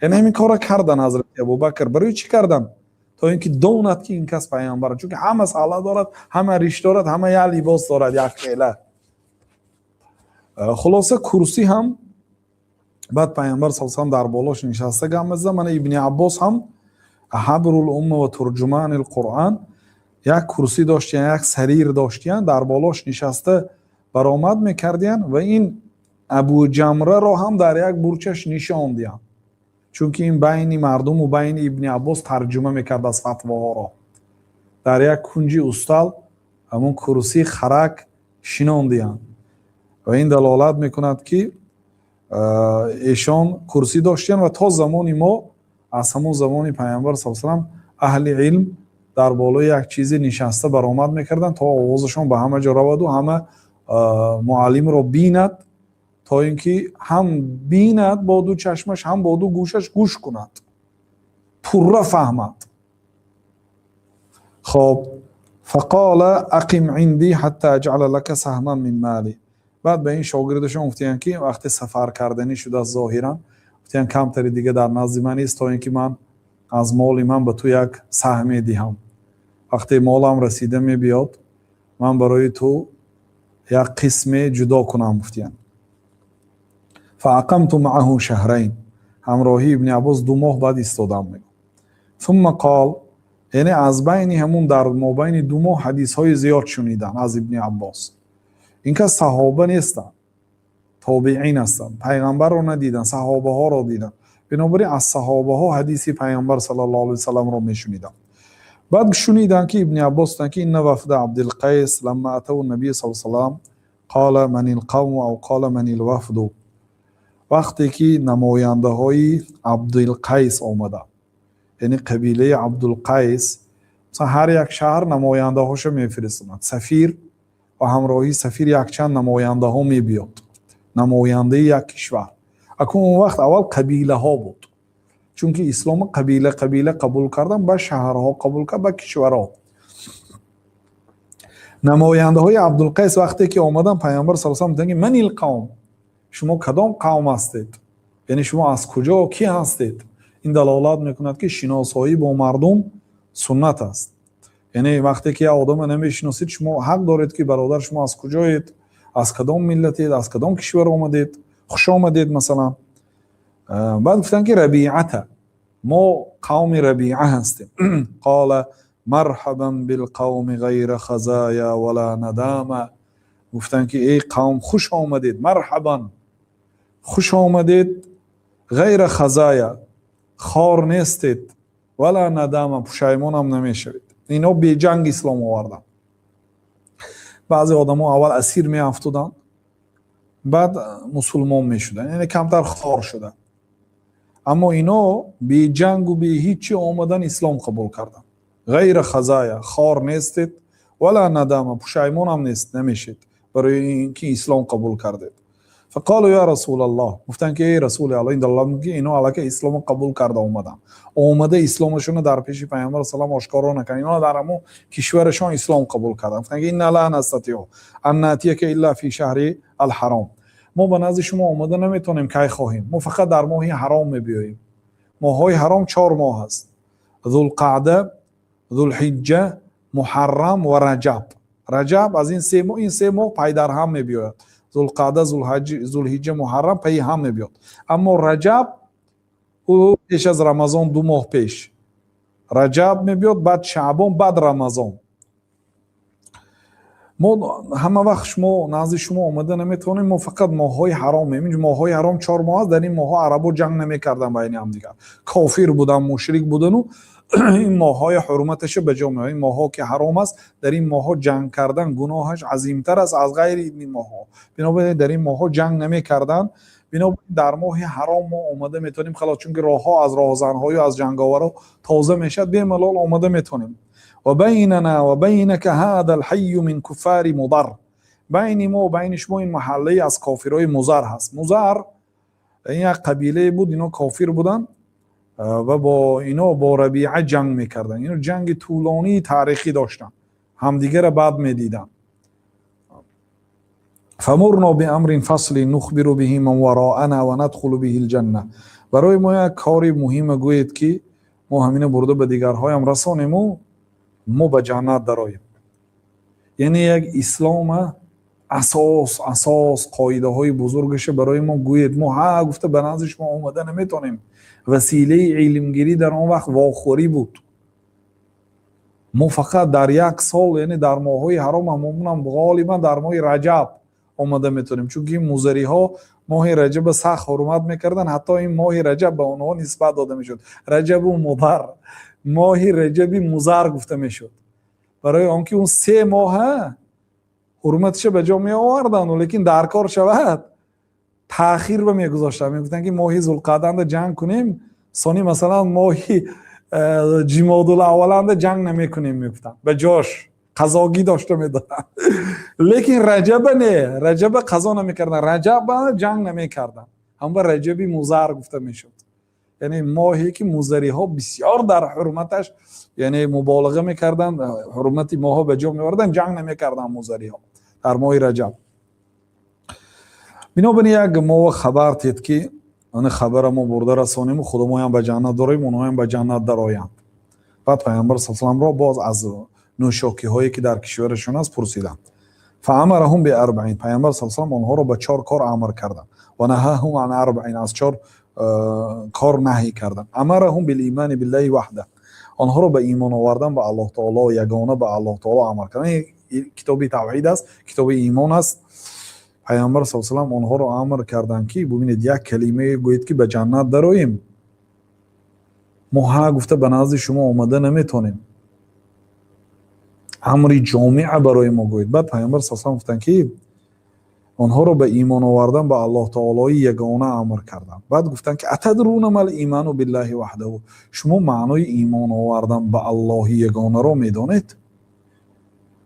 یعنی همین کارا کردن حضرت ابوبکر. برای چی کردن؟ تا اینکه داند که این کس پیامبره، چون که همه ساله دارد، همه ریش دارد، همه یک لباس دارد، یک خیله. خلاصه کرسی هم بعد پیامبر صلی الله علیه و سلم در بالاش نشسته. گم زمان ابن عباس هم حبر الامه و ترجمان القرآن یک کرسی داشتین، یک سریر داشتین، در بالاش نشسته برآمد میکردین و این ابو جمره را هم در یک برچش نشاندین، چون که این بین مردم و بین ابن عباس ترجمه میکرد از فتواها را. در یک کنجی استال همون کرسی خرک شناندین و این دلالت میکند که ایشان کرسی داشتین. و تا زمان ما، از همون زمان پیامبر صلی الله علیه و سلم، اهل علم در بالای یک چیزی نشسته برآمد میکردن تا آوازشان به همه جا رود و همه معلم را بیند، تا اینکه هم بیند با دو چشمش، هم با دو گوشش گوش کند، پره فهمد. خب فقال اقم عندي حتى اجعل لك سهما من مالی. بعد به این شاگردشان گفتن که وقتی سفر کردنی شده از ظاهرا، گفتن کمتری دیگه در نزد من است تا اینکه من از مال من به تو یک سهم دهم. وقتی مالم رسیده می بیاد من برای تو یک قسم جدا کنم. گفتن فاقمت معه شهرین، همراهی ابن عباس 2 ماه بعد ایستادم. ثم قال، یعنی از بین همون در مابین 2 ماه حدیث های زیاد شنیدن از ابن عباس. این که صحابه نیستن، تابعین هستن، پیغمبر رو ندیدن، صحابه ها رو دیدن. بنابراین از صحابه ها حدیثی پیامبر صلی الله علیه و سلم رو میشنیدن. بعد شنیدن که ابن عباس گفتن که ان وفد عبدالقیس لما اتوا النبی صلی الله علیه و سلم قال من القوم او قال من الوفد. وقتی که نماینده های عبدالقیس آمدن، یعنی قبیله عبدالقیس، مثلا هر یک شهر نماینده هاشو میفرستند، سفیر و همراهی سفیر یک چند نماینده ها میبیاد، نماینده یک کشور. اکنون اون وقت اول قبیله ها بود، چون که اسلام قبیله قبیله قبول کردن، به شهرها قبول کرد، به کشورها. نماینده های عبدالقیس وقتی که آمدن پیامبر صلی الله علیه و آله من القوم، شما کدام قوم هستید؟ یعنی شما از کجا کی هستید؟ این دلالت میکند که شناسایی با مردم سنت است. یعنی وقتی که آدم نمیشناسید شما حق دارید که برادر شما از کجایید، از کدام ملتید، از کدام کشور آمدید، خوش آمدید مثلا. بعد گفتن که ربیعه، ما قوم ربیعه هستیم. قال مرحبا بالقوم غیر خزایا ولا ندامه. گفتن که ای قوم خوش آمدید، مرحبا، خوش آمدید، غیر خزایا، خار نیستید، ولا ندامه، پشیمان هم نمیشوید. اینا به جنگ اسلام آوردن. بعضی آدم ها اول اسیر می افتادن، بعد مسلمان می شدن، یعنی کمتر خار شدن. اما اینا به جنگ و به هیچی آمدن اسلام قبول کردن. غیر خزایا، خار نیستید، ولا ندامه، پشیمان هم نیست، نمیشید برای اینکه اسلام قبول کردید. فقالوا یا رسول الله، گفتن که ای رسول الله، این دلالت میگه اینا علاکه اسلام قبول کرده اومده اسلامشون در پیش پیامبر صلی الله علیه و آشکارا نکنن. اینا در همون کشورشون اسلام قبول کردن. گفتن که این لا نستطيع ان ناتیک الا فی شهر الحرام، ما به نزد شما اومده نمیتونیم کی خواهیم، ما فقط در ماه حرام میبیاییم. ماهای حرام 4 ماه هست: ذوالقعده، ذوالحجه، محرم و رجب. رجب از این سه ماه پای در هم میبیاید. ذوالقعده، ذوالحجه، محرم پای هم میبیاد. اما رجب او پیش از رمضان 2 ماه پیش رجب میبیاد، بعد شعبان، بعد رمضان. ما همه وقت شما نزد شما آمده نمیتونیم، ما فقط ماهای حرام میبینیم. ماهای حرام 4 ماه است. در این ماها عربو جنگ نمیکردن بین هم دیگر، کافر بودن، مشرک بودن و این ماهای حرمتش به جا میاد. این ماها که حرام است، در این ماها جنگ کردن گناهش عظیمتر است از غیر این ماها. بنابراین در این ماها جنگ نمیکردن. بنابراین در ماه حرام ما اومده میتونیم خلاص، چون که راه ها از راهزن‌های و از جنگاورا تازه میشد، به ملال اومده میتونیم. و بیننا و بینک هذا الحی من کفار مضر، بین ما و بین شما این محله از کافرای مضر هست. مضر این یک قبیله بود، اینا کافر بودن و با اینا با ربیعه جنگ میکردن. اینا جنگ طولانی تاریخی داشتن، همدیگه را بعد میدیدن. فمرنا بامر فصل نخبر به من وراءنا و ندخل به الجنه. برای ما یک کاری مهم گوید که ما همینه برده به دیگرهای هم رسانیم و ما به جنت درآییم. یعنی یک اسلام اساس قاعده های بزرگش برای ما گوید. ما گفته به نزد شما اومده نمیتونیم. وسیله علمگیری در آن وقت واخوری بود. ما فقط در 1 سال، یعنی در ماهای حرام هم غالبا در ماه رجب اومده میتونیم، چون که مزری ها ماه رجب سخت حرمت میکردن. حتی این ماه رجب به اونها نسبت داده میشد، رجب و مضر، ماه رجبی مضر گفته میشد، برای آنکه اون 3 ماه حرمتش به جا می آوردن، ولیکن در کار شود تأخیر به میگذاشتن. میگفتن که ماه ذوالقعده جنگ کنیم، ثانی مثلا ماه جمادی الاول جنگ نمیکنیم، میگفتن به جاش قضاگی داشته میدادن. لیکن رجب نه، رجب قضا نمیکردن، رجب جنگ نمیکردن، هم به رجبی مضر گفته میشد. یعنی ماهی که مضری ها بسیار در حرمتش یعنی مبالغه میکردن، حرمت ماها به جا میوردن، جنگ نمیکردن مضری ها در ماه رجب. بنابراین یک ما خبر تید که آن خبر ما برده رسانیم و خود ما هم به جنت داریم، اونها هم به جنت درآیند. بعد پیامبر صلی الله علیه و آله را باز از نوشاکی هایی که در کشورشون است پرسیدند. فامرهم باربعین، پیامبر صلی الله علیه و آله آنها را به 4 کار امر کردند و نهاهم عن اربعین، از 4 کار نهی کردند. امرهم بالایمان بالله وحده، آنها را به ایمان آوردن به الله تعالی و یگانه به الله تعالی امر کردند. کتاب توحید است، کتاب ایمان است. پیامبر صلی الله علیه و آله آنها را امر کردند که ببینید یک کلمه گویید که به جنت درآییم. ما گفته به نزد شما اومده نمیتونیم، امری جامع برای ما گوید. بعد پیامبر صلی الله علیه و آله گفتن که آنها را به ایمان آوردن به الله تعالی یگانه امر کردند. بعد گفتن که اتدرون ما الایمان بالله وحده، شما معنای ایمان آوردن به الله یگانه را میدانید؟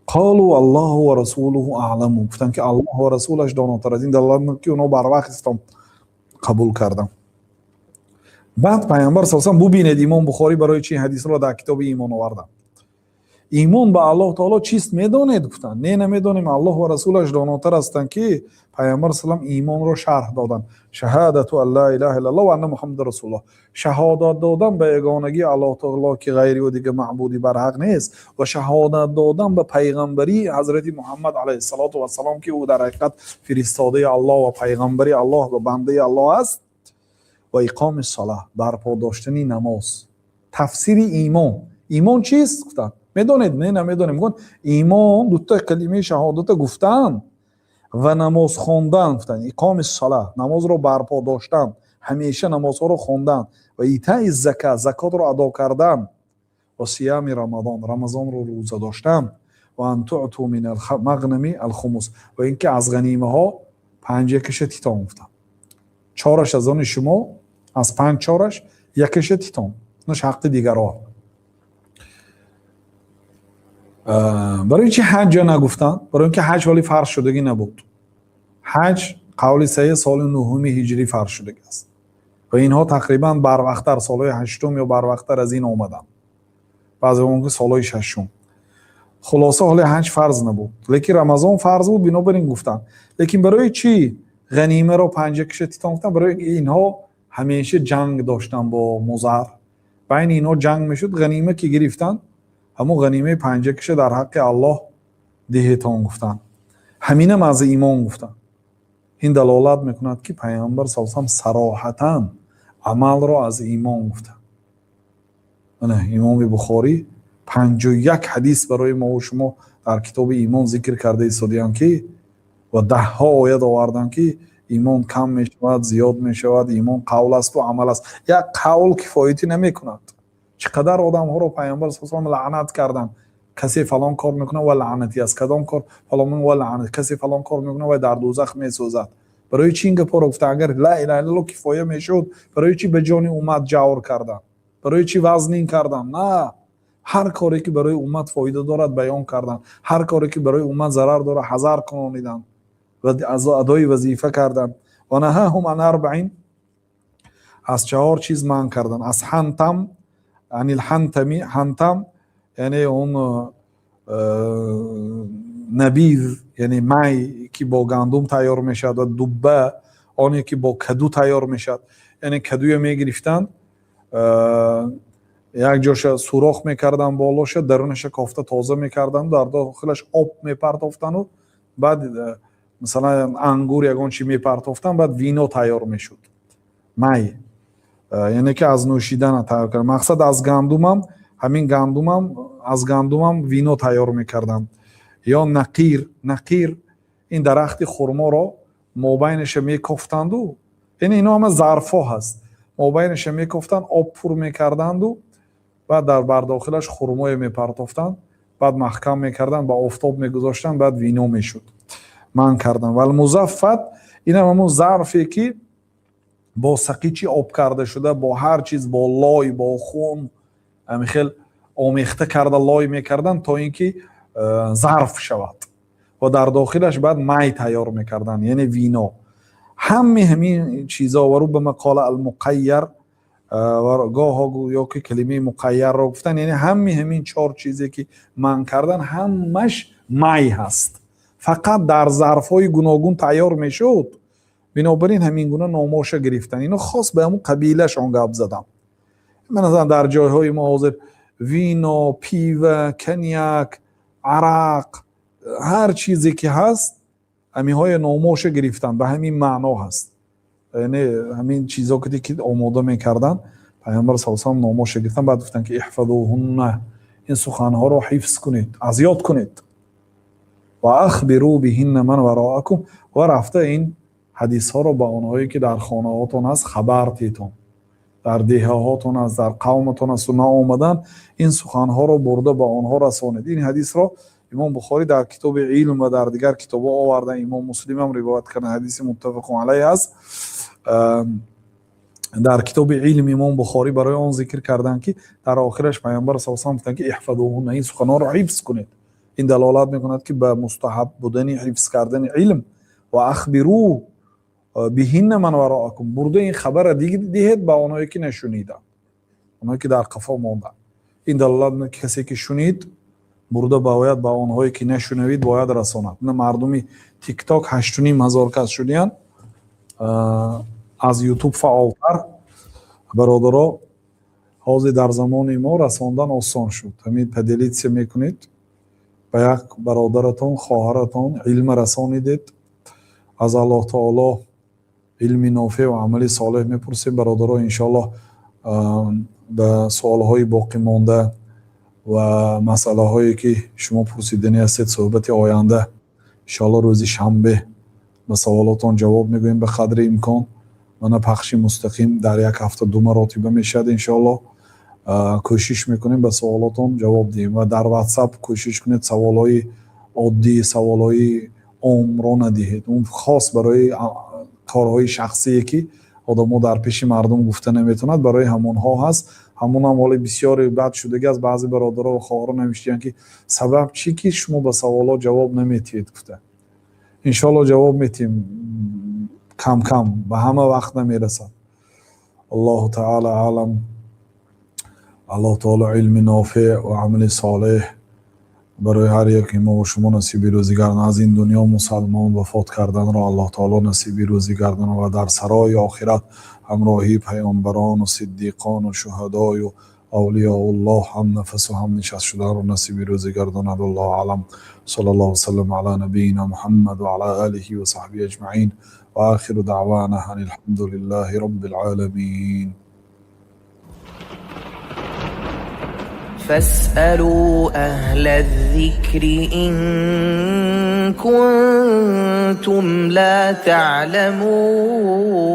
قالوا الله و رسوله اعلم، گفتن که الله و رسولش داناتر از این. دلالت که اونا بر وقت اسلام قبول کردن. بعد پیامبر صلی الله علیه و آله ببینید امام بخاری برای چی حدیث را در کتاب ایمان آوردن. ایمان به الله تعالی چیست میدونید؟ گفتن نه نمیدونیم. الله و رسولش داناتر هستند که پیامبر سلام ایمان رو شرح دادن. شهادت ان لا اله الا الله و ان محمد رسول الله، شهادت دادن به یگانگی الله تعالی که غیری و دیگه معبودی بر حق نیست و شهادت دادن به پیغمبری حضرت محمد علیه السلام که او در حقیقت فرستاده الله و پیغمبری الله و بنده الله است. و اقام الصلاه، برپا داشتن نماز. تفسیر ایمان چیست؟ گفتن میدونید؟ نه نمیدونیم. گفتن ایمان دو تا کلمه شهادت گفتن و نماز خواندن. گفتن اقام الصلاه، نماز رو برپا داشتن، همیشه نماز رو خواندن، و ایتاء زکات رو ادا کردن، و صیام رمضان رو روزه داشتن، و ان تعطوا من المغنم الخمس، و اینکه از غنیمه ها 5/1 تیتان. گفتن 4 از آن شما، از 5 4 1 تیتان، نش حق دیگرها. برای اینکه حج نگفتن؟ برای اینکه حج ولی فرض شدگی نبود. حج قول صحیح سال 9 هجری فرض شدگی است و اینها تقریبا بر وقت‌تر سالهای 8 یا بر وقت‌تر از این آمدن، بعضی اون سالهای 6. خلاصه حال حج فرض نبود، لیکن رمضان فرض بود. بنابراین گفتن. لیکن برای چی غنیمه رو 5/1 تیتان گفتن؟ برای اینها همیشه جنگ داشتن با مضر، بین اینها جنگ میشد، غنیمه که گرفتن همون غنیمه 5/1 در حق الله دهتان گفتن. همینم از ایمان گفتن. این دلالت میکند که پیامبر صلی الله علیه و صراحتاً عمل رو از ایمان گفتن. نه امام بخاری 51 حدیث برای ما و شما در کتاب ایمان ذکر کرده ایستادیان که و 10 آیه آوردن که ایمان کم میشود، زیاد میشود، ایمان قول است و عمل است. یک قول کفایتی نمیکند. چقدر آدم ها رو پیامبر صلی الله علیه و لعنت کردن، کسی فلان کار میکنه و لعنتی است، کدام کار فلان و لعنت، کسی فلان کار میکنه و در دوزخ میسوزد. برای چی اینگه پر گفت؟ اگر لا اله الا الله کفایه میشد، برای چی به جان امت جور کردن؟ برای چی وزنین کردن؟ نه، هر کاری که برای امت فایده دارد بیان کردن، هر کاری که برای امت ضرر داره حذر کنونیدن و از ادای وظیفه کردن. و نهاهم عن 4، از 4 چیز منع کردن. از حنتم، یعنی الحنتمی، حنتم یعنی اون نبیذ، یعنی مای که با گندم تیار میشد، و دوبه آنی که با کدو تیار میشد. یعنی کدوی میگرفتن، یک جاش سوراخ میکردن بالاش، درونش کافته تازه میکردن، در داخلش آب میپرتافتن و بعد مثلا انگور یگان چی میپرتافتن، بعد وینو تیار میشد. مای یعنی که از نوشیدن تیار کردن. مقصد از گندم همین گندم از گندم وینو تیار میکردن. یا نقیر این درخت خرما رو مابینش میکفتند و یعنی اینا همه ظرفا هست، مابینش میکفتن، آب پر میکردند و بعد در برداخلش خرمای میپرتافتن، بعد محکم میکردن، با آفتاب میگذاشتن، بعد وینو میشد. من کردن. و المزفت این همون ظرفی که با سقیچی آب کرده شده، با هر چیز، با لای، با خون خیلی آمیخته کرده لای میکردن تا اینکه ظرف شود و در داخلش بعد مای تیار میکردن، یعنی وینو. همین چیزا و رو به مقاله المقیر و گاه یا که کلمه مقیر را گفتن، یعنی همین 4 چیزی که من کردن همش مای هست، فقط در ظرفای گوناگون تیار میشد. بنابراین همین گونه ناموشه گرفتن. اینو خاص به همون قبیلش آن گپ زدم. من از در جایهای ما حاضر وینو، پیوه، کنیاک، عرق، هر چیزی که هست همیهای ناموشه گرفتن، به همین معنا هست. یعنی همین چیزا که آماده میکردن پیامبر صلی الله علیه و آله ناموشه گرفتن، بعد گفتن که احفظوهن، این سخنها رو حفظ کنید، از یاد کنید. و اخبروا بهن من وراءکم، و رفته این حدیث ها رو با اونهایی که در خانه هاتون هست خبر تیتون، در دهه هاتون هست، در قومتون هست و نا آمدن، این سخن ها رو برده با آنها رسانید. این حدیث رو امام بخاری در کتاب علم و در دیگر کتاب آورده، امام مسلم هم روایت کردن، حدیث متفق علیه است. در کتاب علم امام بخاری برای آن ذکر کردن که در آخرش پیامبر صلی الله علیه و آله گفتن که احفظوهن، این سخن ها رو حفظ کنید. این دلالت میکند که به مستحب بودن حفظ کردن علم. و اخبروا بهن من وراءکم، برده این خبر دیگه دهید به اونایی که نشنیدن، اونایی که در قفا موندن. این دلالت میکنه که کسی که شنید бурда бояд ба онҳое ки нашунавид бояд расонад. На мардуми тикток 8,5 кас шудиянд, аз ютуб фаъолтар. бародаро, ҳозир дар замони мо расондан осон шуд. Ҳамин поделитсия мекунед, ба як бародаратон, хоҳаратон илм расонидед, аз Аллоҳ таоло илми нофеъ ва амали солеҳ мепурсем. бародаро, иншоаллоҳ ба суолҳои боқӣ монда ва масъалаҳое ки шумо пурсидани ҳастед суҳбати оянда иншоаллоҳ рӯзи шанбе ба саволотон ҷавоб мегӯем ба қадри имкон. мана пахши мустақим дар як ҳафта 2 маротиба мешавад. иншоаллоҳ кӯшиш мекунем ба суолотон ҷавоб диҳем ва дар WhatsApp кӯшиш кунед саволҳои оддӣ, саволҳои омро надиҳед. Он хос барои корҳои шахсие ки одамо дар пеши мардум гуфта наметавонад, барои ҳамонҳо ҳаст. ҳамонам ҳоли бисёре бад шудагӣ аст. баъзе бародаро ва хоҳаро навиштиянд ки сабаб чӣ ки шумо ба саволот ҷавоб намедиҳед гуфта. иншоаллоҳ ҷавоб медиҳем кам кам, ба ҳама вақт намерасад. аллоҳу таъала аълам. аллоҳ таоло илми нофеъ ва амали солеҳ барои ҳар яки мо ва шумо насиби рӯзӣ гардон. аз ин дунё мусалмон вафот карданро аллоҳ таоло насиби рӯзӣ гардон ва дар сарои охират ҳамроҳии пайғамбарону сиддиқону шуҳадою авлиёуллоҳ ҳам нафасу ҳам нишаст шуданро насиби рӯзӣ гардонад. аллоҳу аълам. صلی الله وسلم على نبينا محمد وعلى آله وصحبه أجمعين وآخر دعوانا أن الحمد لله رب العالمين. فاسألوا أهل الذكر إن كنتم لا تعلمون.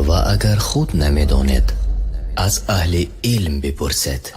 و اگر خود نمیدانید از اهل علم بپرسید.